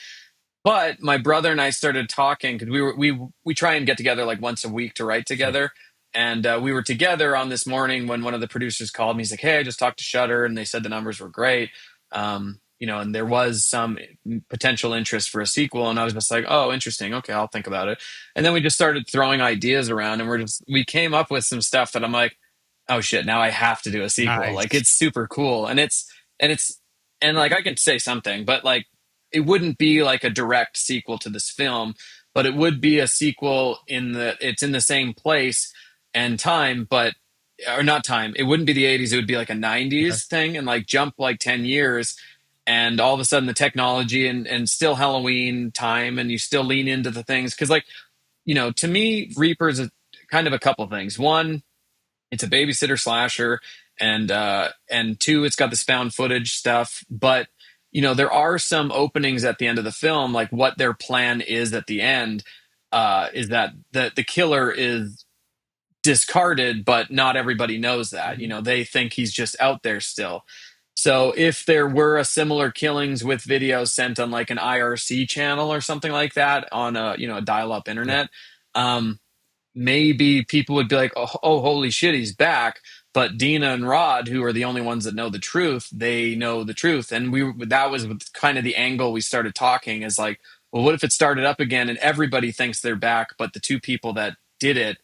But my brother and I started talking because we try and get together like once a week to write together. And we were together on this morning when one of the producers called me. He's like, "Hey, I just talked to Shudder, and they said the numbers were great. And there was some potential interest for a sequel." And I was just like, "Oh, interesting. Okay, I'll think about it." And then we just started throwing ideas around, and we came up with some stuff that I'm like, "Oh shit, now I have to do a sequel." Nice. Like, it's super cool, and like, I can say something, but like, it wouldn't be like a direct sequel to this film, but it would be a sequel it's in the same place and time, or not time. It wouldn't be the 80s. It would be like a 90s thing, and like jump like 10 years. And all of a sudden the technology and still Halloween time, and you still lean into the things. Cause like, to me, Reaper's kind of a couple things. One, it's a babysitter slasher, and two, it's got this found footage stuff. But there are some openings at the end of the film, like what their plan is at the end, is that the killer is discarded, but not everybody knows that. They think he's just out there still. So if there were a similar killings with videos sent on like an IRC channel or something like that on a dial-up internet, maybe people would be like, oh, holy shit, he's back. But Dina and Rod, who are the only ones that know the truth, they know the truth. And that was kind of the angle we started talking, is like, well, what if it started up again and everybody thinks they're back, but the two people that did it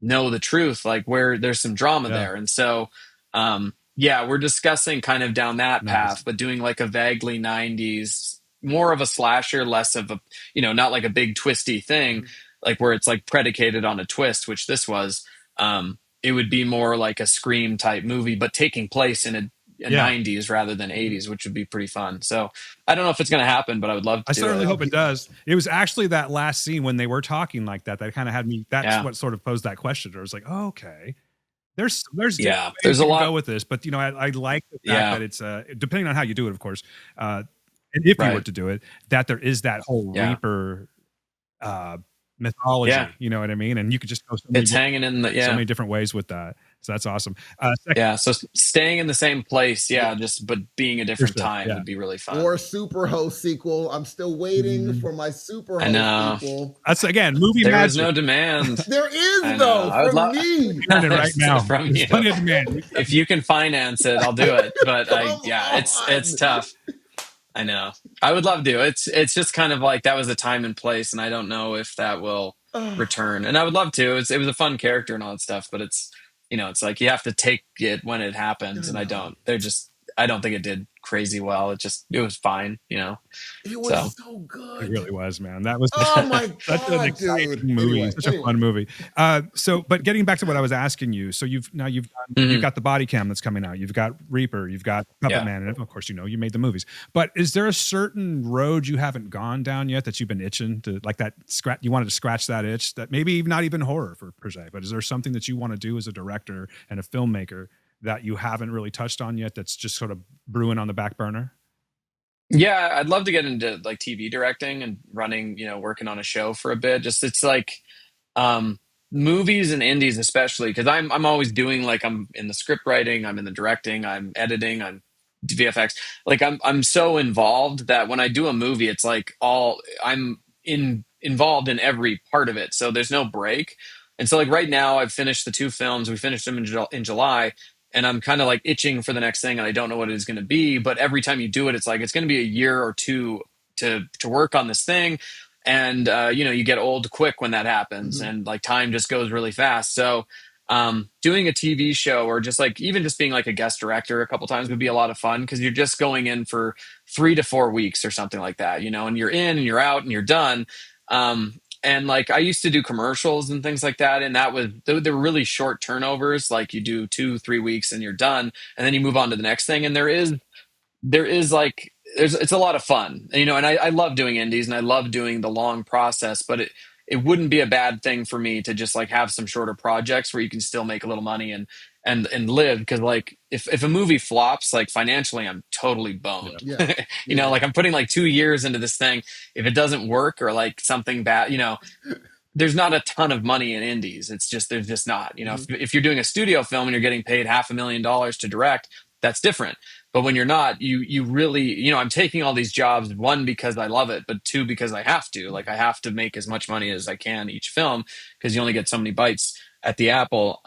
know the truth, like where there's some drama there. And so, we're discussing kind of down that path, but doing like a vaguely 90s, more of a slasher, less of a, not like a big twisty thing, like where it's like predicated on a twist, which this was. It would be more like a Scream type movie, but taking place in a 90s rather than 80s, which would be pretty fun. So I don't know if it's going to happen, but I would love to. I certainly hope it does. It was actually that last scene when they were talking like that kind of had me. That's what sort of posed that question. I was like, oh, okay. There's there's a lot to go with this, but I like the fact that it's depending on how you do it, of course, and if you were to do it, that there is that whole Reaper mythology. You know what I mean? And you could just go so many different ways with that. So that's awesome. So staying in the same place, but being a different time would be really fun. Or Superhost sequel. I'm still waiting for my Superhost sequel. That's again movie magic. There is no demand. There is though from me. Right now, from you. Plenty of demand. If you can finance it, I'll do it. But it's tough. I know. I would love to. It's just kind of like that was a time and place, and I don't know if that will return. And I would love to. It was a fun character and all that stuff, but it's it's like you have to take it when it happens, and I don't. I don't think it did crazy well. It was fine, It was so good. It really was, man. That was my such God, an exciting dude. movie, such a fun movie. But getting back to what I was asking you, so you've got the body cam that's coming out. You've got Reaper. You've got Puppet Man, and of course, you made the movies. But is there a certain road you haven't gone down yet that you've been itching to, like that scratch? You wanted to scratch that itch, that maybe not even horror per se, but is there something that you want to do as a director and a filmmaker that you haven't really touched on yet, that's just sort of brewing on the back burner? Yeah, I'd love to get into like TV directing and running, working on a show for a bit. Just it's like um movies and indies especially because I'm always doing like I'm in the script writing, I'm in the directing, I'm editing, I'm VFX. Like I'm so involved that when I do a movie, it's like all I'm involved in every part of it. So there's no break. And so like right now I've finished the two films. We finished them in July, and I'm kind of like itching for the next thing and I don't know what it is going to be, but every time you do it it's like it's going to be a year or two to work on this thing. And you get old quick when that happens, Mhm. and like time just goes really fast. So doing a TV show or just like even just being like a guest director a couple times would be a lot of fun because you're just going in for 3 to 4 weeks or something like that, and you're in and you're out and you're done. And like I used to do commercials and things like that, and that was they were really short turnovers. Like you do 2 3 weeks and you're done, and then you move on to the next thing. And there is like it's a lot of fun, and I love doing indies and I love doing the long process, but it wouldn't be a bad thing for me to just like have some shorter projects where you can still make a little money and live, because like if a movie flops, like financially I'm totally boned. Yeah. Yeah. Like I'm putting like 2 years into this thing. If it doesn't work or like something bad, there's not a ton of money in indies. It's just there's just not. Mhm. If you're doing a studio film and you're getting paid $500,000 to direct, that's different. But when you're not, you really, I'm taking all these jobs, one because I love it, but two because I have to. Like I have to make as much money as I can each film because you only get so many bites at the apple.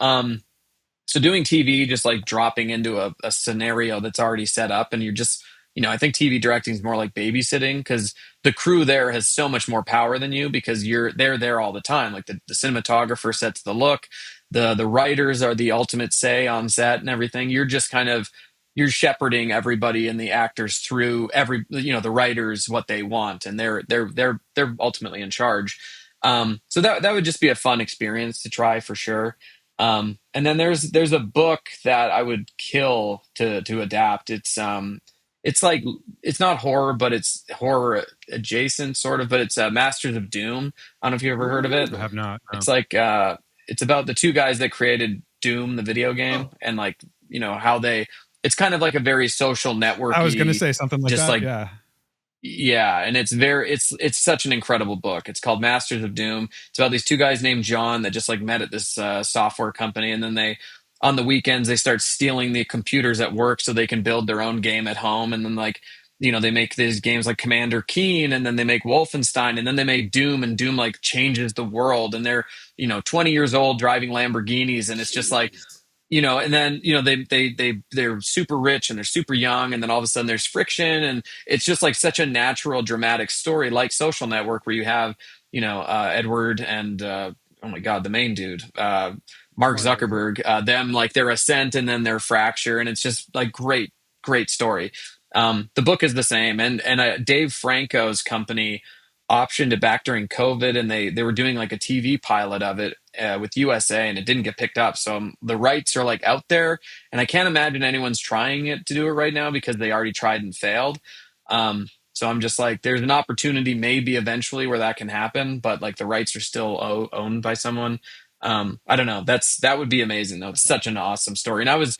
So doing TV, just like dropping into a scenario that's already set up, and you're just, I think TV directing is more like babysitting because the crew there has so much more power than you because they're there all the time. Like the cinematographer sets the look, the writers are the ultimate say on set and everything. You're just kind of you're shepherding everybody and the actors through the writers what they want, and they're ultimately in charge. So that would just be a fun experience to try for sure. And then there's a book that I would kill to adapt. It's like it's not horror, but it's horror adjacent sort of. But it's Masters of Doom. I don't know if you ever heard of it. I have not. No. It's like it's about the two guys that created Doom, the video game, Oh. and like how they. It's kind of like a very social I was going to networky, say something like just that. like Yeah. yeah, and it's such an incredible book. It's called Masters of Doom. It's about these two guys named John that just like met at this software company, and then they on the weekends they start stealing the computers at work so they can build their own game at home, and then like they make these games like Commander Keen, and then they make Wolfenstein, and then they make Doom, and Doom like changes the world, and they're 20 years old driving Lamborghinis, and it's just like Jeez. and then they're super rich and they're super young, and then all of a sudden there's friction, and it's just like such a natural dramatic story like Social Network, where you have Edward and oh my god, the main dude, Mark Mark Zuckerberg. Zuckerberg, them like their ascent and then their fracture, and it's just like great story. The book is the same, and Dave Franco's company optioned it back during COVID, and they were doing like a TV pilot of it with USA, and it didn't get picked up. So the rights are like out there, and I can't imagine anyone's trying it to do it right now because they already tried and failed. So I'm just like, there's an opportunity maybe eventually where that can happen, but like the rights are still owned by someone. I don't know. That would be amazing though. It's such an awesome story. And I was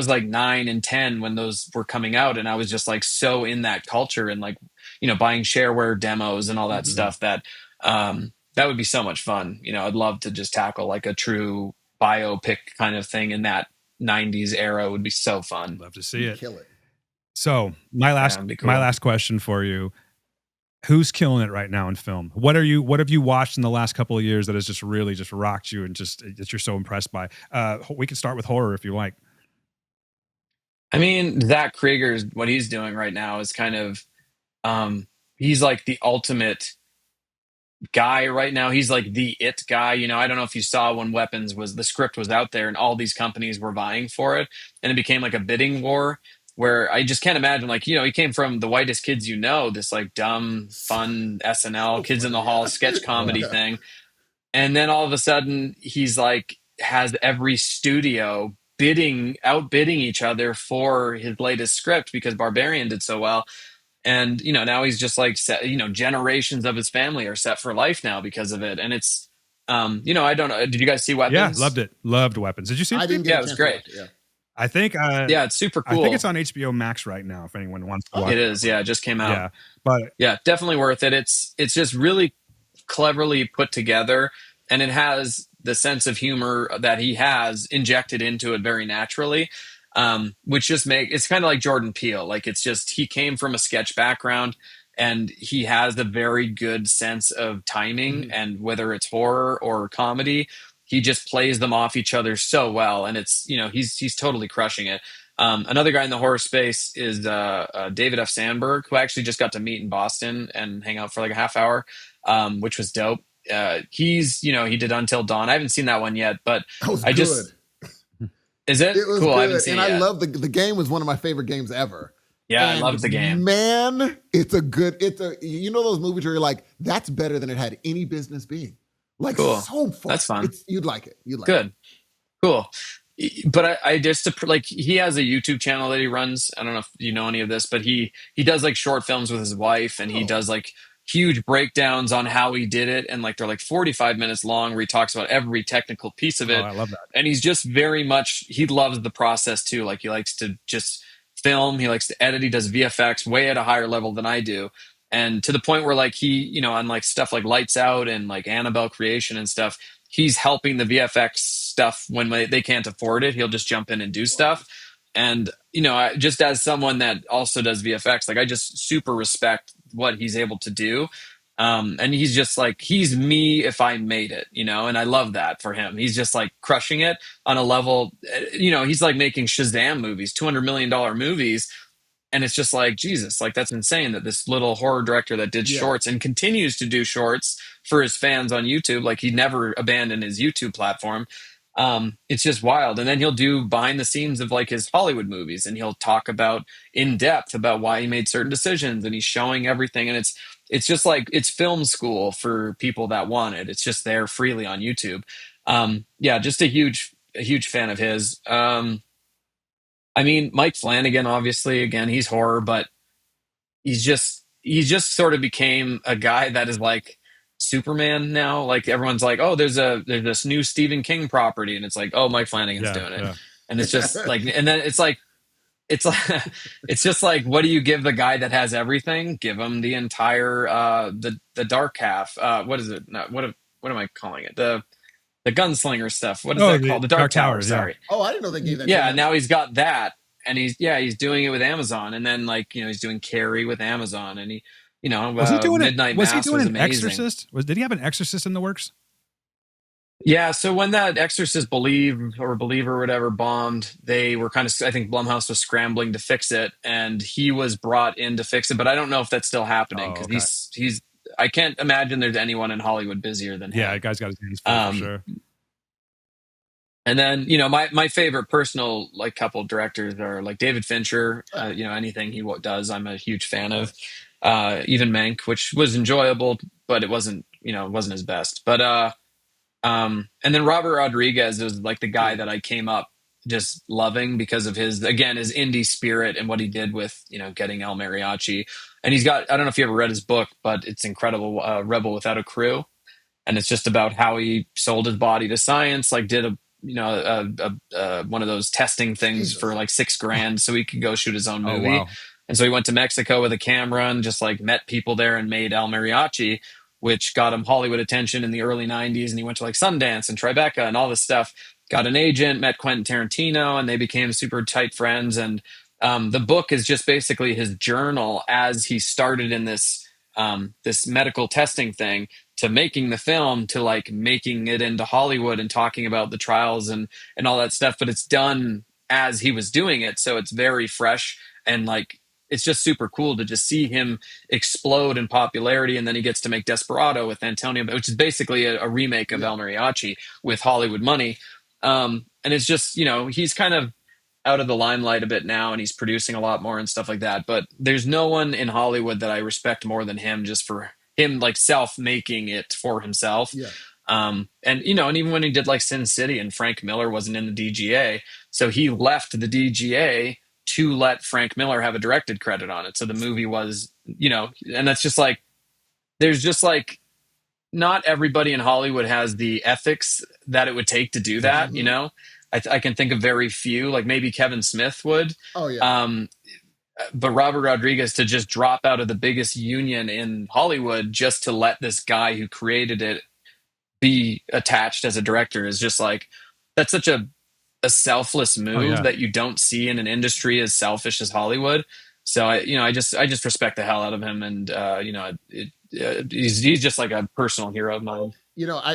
like 9 and 10 when those were coming out, and I was just like so in that culture and like buying shareware demos and all that Mhm. stuff that would be so much fun. I'd love to just tackle like a true biopic kind of thing in that 90s era. Would be so fun. Love to see You'd it. kill it. So my Yeah, last it'd be my cool. last question for you: who's killing it right now in film? What have you watched in the last couple of years that has just really just rocked you and just that you're so impressed by? We can start with horror if you like. I mean, Zach Krieger's what he's doing right now is kind of um he's like the ultimate guy right now. He's like the it guy. I don't know if you saw when Weapons was the script was out there and all these companies were vying for it, and it became like a bidding war where I just can't imagine, like, he came from The Whitest Kids this like dumb, So, fun SNL so Kids in funny. the Hall Yeah. sketch comedy Yeah. thing. And then all of a sudden he's like has every studio outbidding each other for his latest script because Barbarian did so well. And now he's just like set, generations of his family are set for life now because of it. And it's I don't know, did you guys see Yeah, loved Weapons? it. Loved Weapons. Did you see it, I Steve? didn't get Yeah, a it was chance to great. watch it. Yeah. I think Yeah, it's super I think it's cool. on HBO Max right now if anyone wants to watch It Oh, that. is. But Yeah, it just came out. yeah, but Yeah, definitely worth it. It's just really cleverly put together, and it has the sense of humor that he has injected into it very naturally, which just make it's kind of like Jordan Peele. Like it's just he came from a sketch background, and he has a very good sense of timing, mhm. and whether it's horror or comedy, he just plays them off each other so well, and it's he's totally crushing it. Another guy in the horror space is David F. Sandberg, who I actually just got to meet in Boston and hang out for like a half hour, which was dope. He did Until Dawn. I haven't seen that one yet, but That was I good. just is it It was cool? I haven't good, seen and it I yet. love the game. Was one of my favorite games ever. Yeah, I And loved the game. man, it's a good. It's a those movies where you're like, that's better than it had any business being. Like Cool. so far, That's fun. it's you'd like it. You'd like it. Good. Cool. But I just like he has a YouTube channel that he runs. I don't know if you know any of this, but he does like short films with his wife, and he Oh, does like huge breakdowns on how he did it, and like they're like 45 minutes long where he talks about every technical piece of oh, it. I love that. And he's just very much he loves the process too. Like he likes to just film, he likes to edit, he does VFX way at a higher level than I do. And to the point where like he, on like stuff like Lights Out and like Annabelle Creation and stuff, he's helping the VFX stuff when they can't afford it. He'll just jump in and do wow. stuff. And just as someone that also does VFX, like I just super respect what he's able to do. And he's just like he's me if I made it, and I love that for him. He's just like crushing it on a level. He's like making Shazam movies, $200 million movies, and it's just like Jesus, like that's insane that this little horror director that did Yeah. shorts and continues to do shorts for his fans on YouTube, like he never abandoned his YouTube platform. It's just wild. And then he'll do behind the scenes of like his Hollywood movies, and he'll talk about in depth about why he made certain decisions, and he's showing everything. And it's just like it's film school for people that want it. It's just there freely on YouTube. Yeah, just a huge fan of his. I mean, Mike Flanagan, obviously, again, he's horror, but he just sort of became a guy that is like Superman now. Like everyone's like, oh, there's this new Stephen King property, and it's like, oh, Mike Flanagan's Yeah, doing it, yeah. and it's just like, and then it's like it's just like, what do you give the guy that has everything? Give him the entire the dark half. What is it? No, what am I calling it? The gunslinger stuff. What is Oh, that the called? The Dark Dark Tower. Towers. Yeah. Sorry. Oh, I didn't know they gave that to Yeah, him. now he's got that, and he's doing it with Amazon, and then like he's doing Carrie with Amazon, and Was he doing it? Midnight Was he Mass doing was an amazing. Exorcist? Did he have an Exorcist in the works? Yeah, so when that Exorcist Believer or whatever bombed, they were kind of, I think Blumhouse was scrambling to fix it, and he was brought in to fix it, but I don't know if that's still happening Oh, because okay. he's I can't imagine there's anyone in Hollywood busier than Yeah, the him. guy's got his hands full for Um, sure. And then, my favorite personal like couple directors are like David Fincher. Anything he does, I'm a huge fan of. Even Mank, which was enjoyable, but it wasn't his best. But and then Robert Rodriguez is like the guy Ooh. that I came up just loving because of his indie spirit and what he did with getting El Mariachi. And he's got, I don't know if you ever read his book, but it's incredible. Rebel Without a Crew, and it's just about how he sold his body to science, like did one of those testing things for Jesus. like 6 grand so he could go shoot his own Oh, movie. wow. And so he went to Mexico with a camera and just like met people there and made El Mariachi, which got him Hollywood attention in the early 90s. And he went to like Sundance and Tribeca and all this stuff, got an agent, met Quentin Tarantino, and they became super tight friends. And the book is just basically his journal as he started in this medical testing thing to making the film to like making it into Hollywood and talking about the trials and all that stuff. But it's done as he was doing it, so it's very fresh, and like it's just super cool to just see him explode in popularity. And then he gets to make Desperado with Antonio, which is basically a remake of Yeah. El Mariachi with Hollywood money. And it's just he's kind of out of the limelight a bit now, and he's producing a lot more and stuff like that. But there's no one in Hollywood that I respect more than him, just for him like self making it for himself. Yeah. And even when he did like Sin City and Frank Miller wasn't in the DGA, so he left the DGA to let Frank Miller have a directed credit on it. So the movie was, and that's just like there's just like not everybody in Hollywood has the ethics that it would take to do that, Mhm. I can think of very few, like maybe Kevin Smith would. Oh yeah. Um, but Robert Rodriguez, to just drop out of the biggest union in Hollywood just to let this guy who created it be attached as a director is just like, that's such a selfless Oh move yeah. that you don't see in an industry as selfish as Hollywood. So I just respect the hell out of him, and he's just like a personal hero of mine.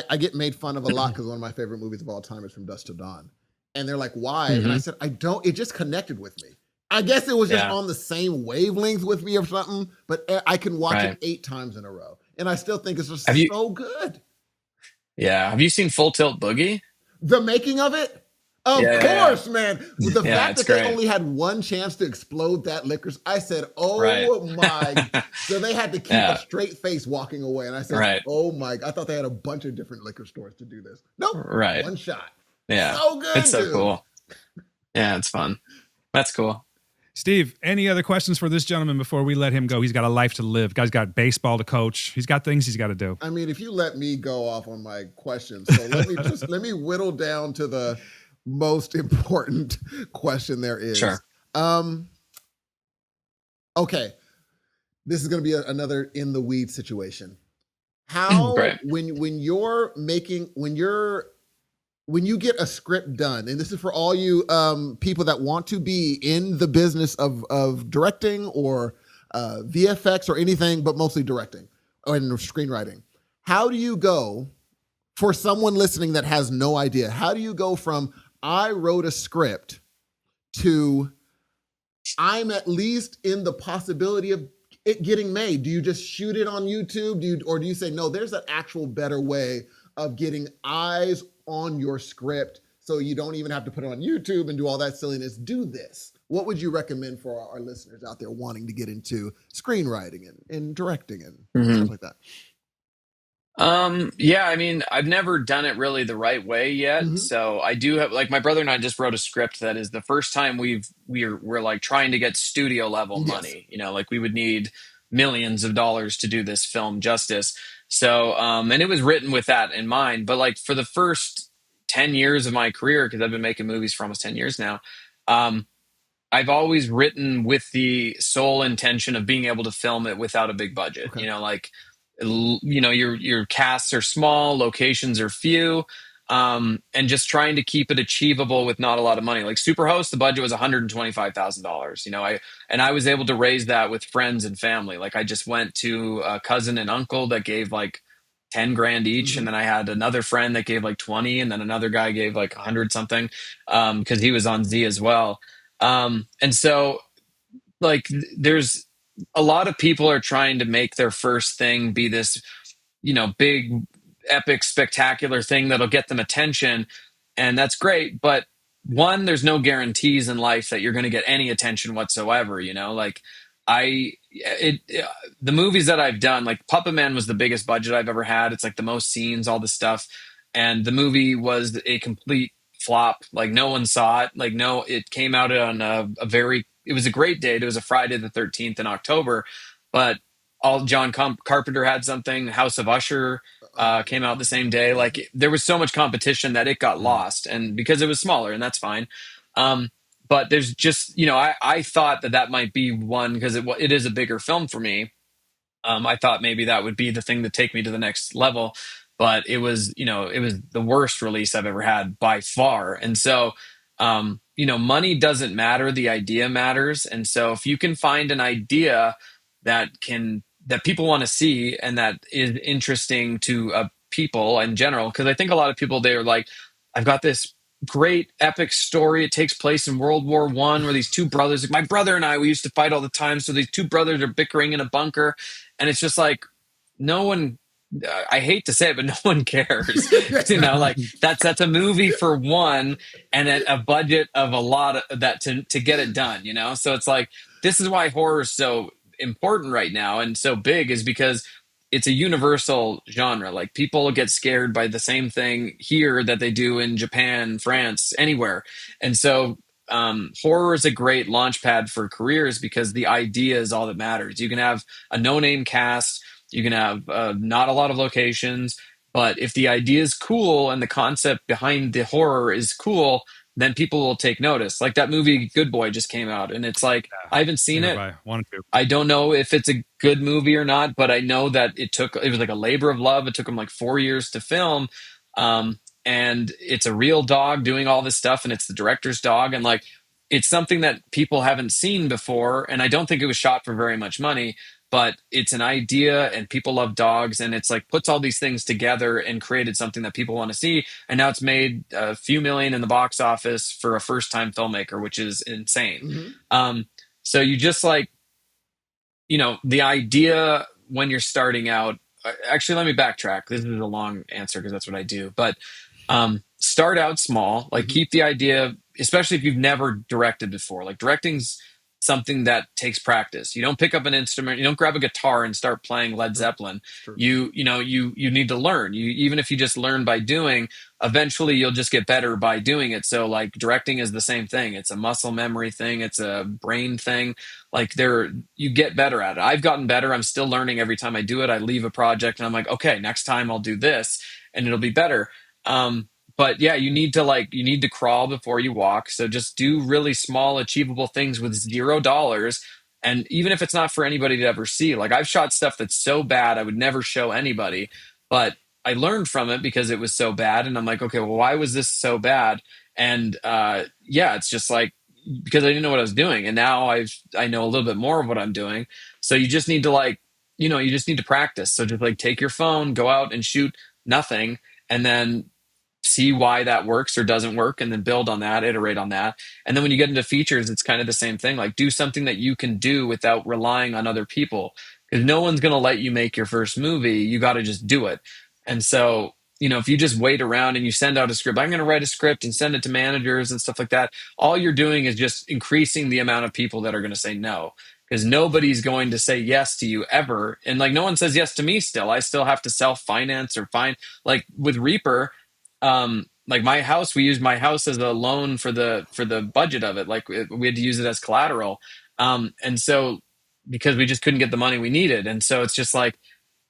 I get made fun of a lot because one of my favorite movies of all time is From Dusk to Dawn. And they're like, why? And I Hmm. said, I don't, it just connected with me. I guess it was just Yeah, on the same wavelength with me or something, but I can watch it right. 8 times in a row. And I still think it's Have just you? so good. Yeah, have you seen Full Tilt Boogie? The making of it? Of Yeah, yeah, course, man. The yeah. fact It's that they great. only had one chance to explode that liquor, I said, Right. oh my. So they had to keep a Yeah. straight face walking away. And I said, Right. oh my. I thought they had a bunch of different liquor stores to do this. Nope. Right. One shot. Yeah. So It's good, so dude. cool. Yeah, it's fun. That's cool. Steve, any other questions for this gentleman before we let him go? He's got a life to live. Guy's got baseball to coach. He's got things he's got to do. I mean, if you let me go off on my questions, so let me whittle down to the most important question there is. Sure. Um, okay, this is going to be another in the weed situation. How Great. when you get a script done, and this is for all you people that want to be in the business of directing or VFX or anything, but mostly directing or in screenwriting. How do you go for someone listening that has no idea? How do you go from I wrote a script to I'm at least in the possibility of it getting made? Do you just shoot it on YouTube? Or do you say, no, there's an actual better way of getting eyes on your script so you don't even have to put it on YouTube and do all that silliness? Do this. What would you recommend for our listeners out there wanting to get into screenwriting and directing and Hmm. stuff like that? Yeah, I mean, I've never done it really the right way yet. Mm-hmm. So I do have, like, my brother and I just wrote a script that is the first time we're like trying to get studio level Yes. money. Like we would need millions of dollars to do this film justice. So and it was written with that in mind. But like for the first 10 years of my career, because I've been making movies for almost 10 years now, um, I've always written with the sole intention of being able to film it without a big budget. Okay. Like, your casts are small, locations are few, and just trying to keep it achievable with not a lot of money. Like Superhost, the budget was $125,000. I was able to raise that with friends and family. Like I just went to a cousin and uncle that gave like 10 grand each, Mm-hmm. and then I had another friend that gave like 20, and then another guy gave like 100 something, because he was on Z as well. And so, like, there's a lot of people are trying to make their first thing be this, big, epic, spectacular thing that'll get them attention. And that's great. But one, there's no guarantees in life that you're going to get any attention whatsoever. Like, the movies that I've done, like Puppet Man was the biggest budget I've ever had. It's like the most scenes, all the stuff. And the movie was a complete flop. Like, no one saw it. Like, no, it came out on it was a great date. It was a Friday the 13th in October, but all Carpenter had something. House of Usher Oh came out the yeah. same day. Mm-hmm. Like, there was so much competition that it got lost, and because it was smaller, and that's fine. Um, but there's just, I thought that might be one because it is a bigger film for me. I thought maybe that would be the thing to take me to the next level, but it was the worst release I've ever had by far. And so, money doesn't matter; the idea matters. And so, if you can find an idea that people want to see and that is interesting to people in general, because I think a lot of people, they're like, I've got this great epic story. It takes place in World War I, where these two brothers, like my brother and I, we used to fight all the time. So these two brothers are bickering in a bunker, and it's just like, no one, I hate to say it, but no one cares. Like, that's a movie for one, and a budget of a lot of that to get it done. So it's like, this is why horror is so important right now and so big, is because it's a universal genre. Like, people get scared by the same thing here that they do in Japan, France, anywhere. And so, horror is a great launch pad for careers because the idea is all that matters. You can have a no-name cast, you can have not a lot of locations, but if the idea is cool and the concept behind the horror is cool, then people will take notice. Like that movie Good Boy just came out, and it's like Yeah, I haven't seen seen it it. by one or two. I don't know if it's a good movie or not, but I know that it was like a labor of love. It took them like 4 years to film. And it's a real dog doing all this stuff, and it's the director's dog. And like, it's something that people haven't seen before. And I don't think it was shot for very much money, but it's an idea and people love dogs. And it's like puts all these things together and created something that people want to see. And now it's made a few million in the box office for a first time filmmaker, which is insane. Mm-hmm. So you just like, the idea when you're starting out, actually, let me backtrack. This is a long answer because that's what I do. But start out small, like Mm-hmm. keep the idea, especially if you've never directed before. Like directing's something that takes practice. You don't pick up an instrument, you don't grab a guitar and start playing Led True. Zeppelin. It's true. You need to learn. Even if you just learn by doing, eventually you'll just get better by doing it. So like directing is the same thing. It's a muscle memory thing, it's a brain thing. Like you get better at it. I've gotten better. I'm still learning every time I do it. I leave a project and I'm like, okay, next time I'll do this and it'll be better. But yeah, you need to crawl before you walk. So just do really small, achievable things with $0. And even if it's not for anybody to ever see, like I've shot stuff that's so bad I would never show anybody, but I learned from it because it was so bad. And I'm like, okay, well, why was this so bad? And yeah, it's just like because I didn't know what I was doing, and now I know a little bit more of what I'm doing. So you just need to you just need to practice. So just like take your phone, go out and shoot nothing, and then see why that works or doesn't work, and then build on that, iterate on that. And then when you get into features, it's kind of the same thing. Like do something that you can do without relying on other people, because no one's going to let you make your first movie. You got to just do it. And so if you just wait around and you send out a script, I'm going to write a script and send it to managers and stuff like that, all you're doing is just increasing the amount of people that are going to say no, because nobody's going to say yes to you ever. And like no one says yes to me still. I still have to self finance or find, like with Reaper, like my house, we used my house as a loan for the budget of it. Like we had to use it as collateral. And so because we just couldn't get the money we needed. And so it's just like,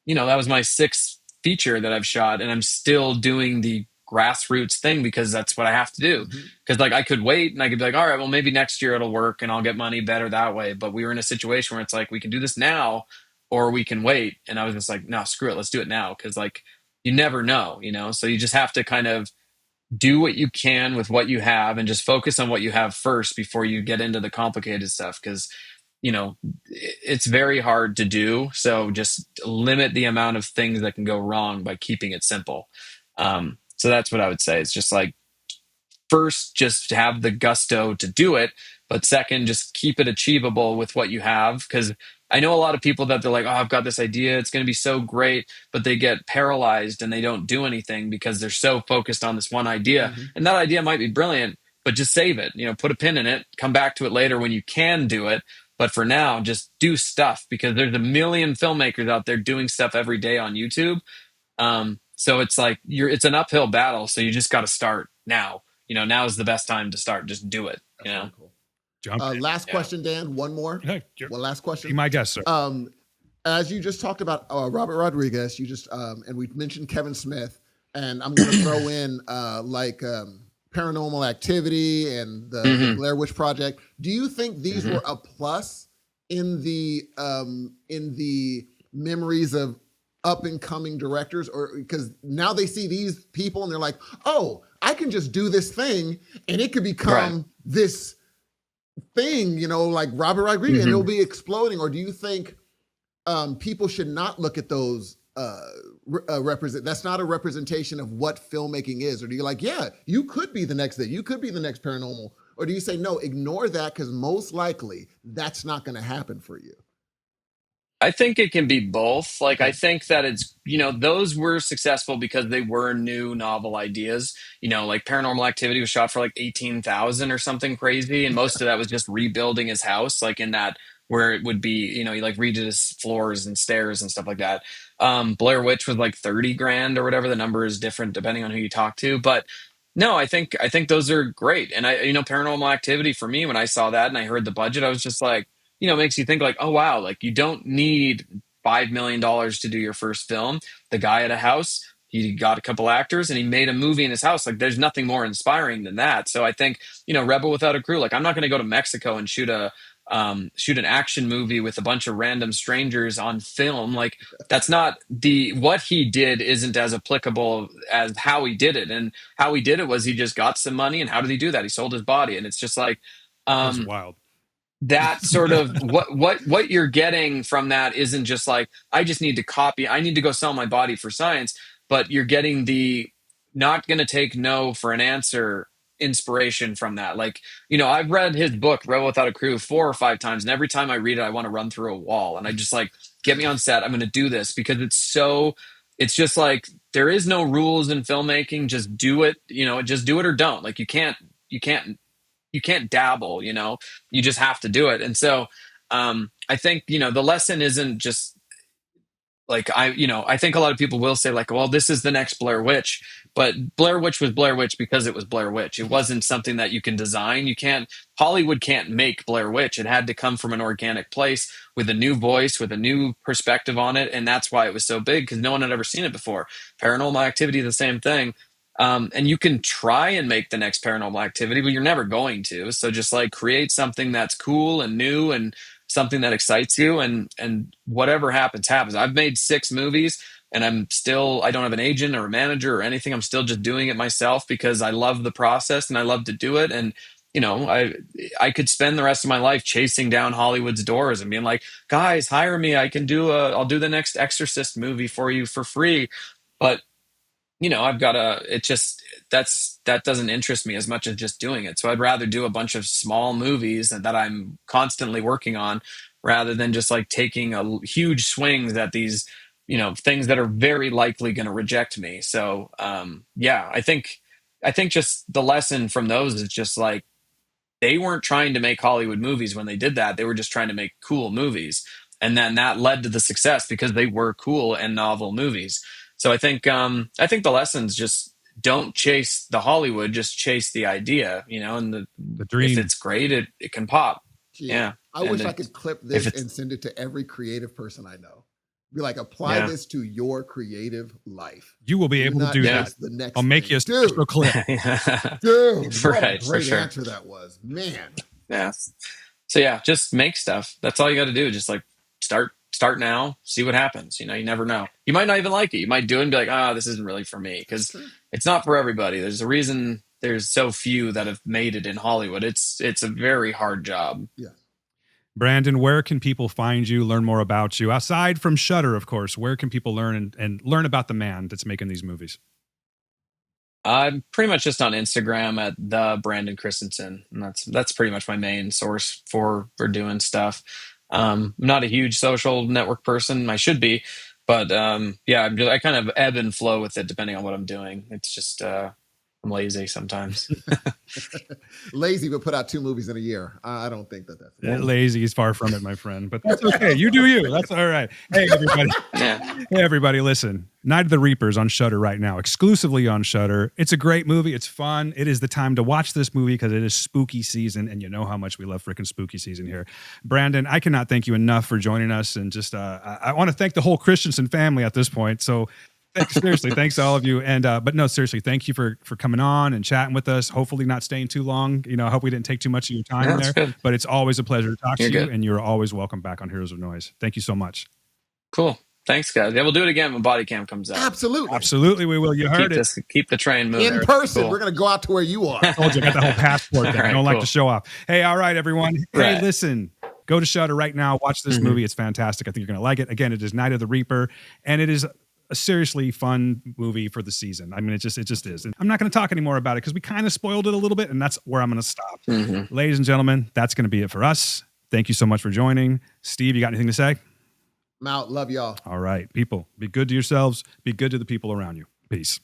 that was my sixth feature that I've shot, and I'm still doing the grassroots thing because that's what I have to do. Mm-hmm. Because like I could wait and I could be like, all right, well maybe next year it'll work and I'll get money better that way. But we were in a situation where it's like we can do this now or we can wait. And I was just like, no, screw it, let's do it now. Because like you never know, So you just have to kind of do what you can with what you have and just focus on what you have first before you get into the complicated stuff. Because it's very hard to do. So just limit the amount of things that can go wrong by keeping it simple. So that's what I would say. It's just like, first, just have the gusto to do it. But second, just keep it achievable with what you have. Because I know a lot of people that they're like, oh, I've got this idea. It's going to be so great. But they get paralyzed and they don't do anything because they're so focused on this one idea. Mm-hmm. And that idea might be brilliant, but just save it. Put a pin in it, come back to it later when you can do it. But for now, just do stuff, because there's a million filmmakers out there doing stuff every day on YouTube. So it's like it's an uphill battle. So you just got to start now. Now is the best time to start. Just do it. That's really cool. Jump in. Last Yeah. question, Dan. One more. Hey, One last be question. my guest, sir. As you just talked about Robert Rodriguez, you just and we mentioned Kevin Smith, and I'm going to throw in Paranormal Activity and the Blair Witch Project. Do you think these were a plus in the memories of up and coming directors, or because now they see these people and they're like, oh, I can just do this thing and it could become this thing, like Robert Rodriguez, and it'll be exploding? Or do you think people should not look at those that's not a representation of what filmmaking is? Or do you like, yeah, you could be the next thing, you could be the next Paranormal? Or do you say, no, ignore that because most likely that's not going to happen for you? I think it can be both. Like, I think that it's, those were successful because they were new novel ideas. Like Paranormal Activity was shot for like 18,000 or something crazy. And most of that was just rebuilding his house, like in that where it would be, he like redid his floors and stairs and stuff like that. Blair Witch was like 30 grand or whatever. The number is different depending on who you talk to. But no, I think those are great. And Paranormal Activity for me, when I saw that and I heard the budget, I was just like, it makes you think like, oh, wow, like you don't need $5 million to do your first film. The guy at a house, he got a couple actors and he made a movie in his house. Like there's nothing more inspiring than that. So I think, Rebel Without a Crew, like I'm not going to go to Mexico and shoot an action movie with a bunch of random strangers on film. Like that's not what he did isn't as applicable as how he did it. And how he did it was he just got some money. And how did he do that? He sold his body. And it's just like, That's wild. that sort of what you're getting from that isn't just like, I just need to copy, I need to go sell my body for science, but you're getting the not going to take no for an answer inspiration from that. Like, I've read his book Rebel Without a Crew 4 or 5 times, and every time I read it I want to run through a wall, and I just like, get me on set, I'm going to do this, because it's just like, there is no rules in filmmaking, just do it, just do it or don't. Like you can't dabble, you just have to do it. And so I think, the lesson isn't just like, I think a lot of people will say like, well, this is the next Blair Witch, but Blair Witch was Blair Witch because it was Blair Witch. It wasn't something that you can design. Hollywood can't make Blair Witch. It had to come from an organic place with a new voice, with a new perspective on it. And that's why it was so big, because no one had ever seen it before. Paranormal Activity, the same thing. And you can try and make the next Paranormal Activity, but you're never going to. So just like create something that's cool and new and something that excites you, and whatever happens. I've made 6 movies, and I don't have an agent or a manager or anything. I'm still just doing it myself because I love the process and I love to do it. And I could spend the rest of my life chasing down Hollywood's doors and being like, guys, hire me. I'll do the next Exorcist movie for you for free. But that doesn't interest me as much as just doing it. So I'd rather do a bunch of small movies that I'm constantly working on, rather than just like taking a huge swings at these, things that are very likely going to reject me. So, I think just the lesson from those is just like, they weren't trying to make Hollywood movies when they did that. They were just trying to make cool movies. And then that led to the success because they were cool and novel movies. So I think the lessons just don't chase the Hollywood, just chase the idea, and The dream. if it's great, it can pop. Yeah. I wish I could clip this and send it to every creative person I know. Be like, apply this to your creative life. You will be able to do that. The next I'll make you a special clip. Dude, what right, a great sure. answer that was. Man. Yeah. So just make stuff. That's all you got to do. Just like start now, see what happens. You never know. You might not even like it. You might do it and be like, this isn't really for me, because it's not for everybody. There's a reason there's so few that have made it in Hollywood. It's a very hard job. Yeah. Brandon, where can people find you, learn more about you? Aside from Shudder, of course, where can people learn and learn about the man that's making these movies? I'm pretty much just on Instagram at the Brandon Christensen, and that's pretty much my main source for doing stuff. I'm not a huge social network person. I should be, but I kind of ebb and flow with it depending on what I'm doing. It's just I'm lazy sometimes. Lazy, but put out 2 movies in a year. I don't think that's lazy is far from it, my friend. But that's okay. You do you. That's all right. Hey, everybody. Hey, everybody, listen. Night of the Reapers on Shudder right now, exclusively on Shudder. It's a great movie. It's fun. It is the time to watch this movie because it is spooky season, and you know how much we love freaking spooky season here. Brandon, I cannot thank you enough for joining us, and just I want to thank the whole Christensen family at this point. So seriously, thanks to all of you. And but no, seriously, thank you for coming on and chatting with us. Hopefully not staying too long. I hope we didn't take too much of your time there. Good. But it's always a pleasure to talk to you, and you're always welcome back on Heroes of Noise. Thank you so much. Cool. Thanks, guys. Yeah, we'll do it again when Body Cam comes out. Absolutely, we will. You heard it. Keep the train moving. In person. Cool. We're going to go out to where you are. I told you, I got the whole passport thing. I don't like to show off. Hey, all right, everyone. Hey, listen. Go to Shudder right now. Watch this movie. It's fantastic. I think you're going to like it. Again, it is Night of the Reaper, and it is a seriously fun movie for the season. I mean, it just is. And I'm not going to talk anymore about it because we kind of spoiled it a little bit, and that's where I'm going to stop. Ladies and gentlemen, that's going to be it for us. Thank you so much for joining. Steve, you got anything to say? I'm out. Love y'all. All right, people, be good to yourselves. Be good to the people around you. Peace.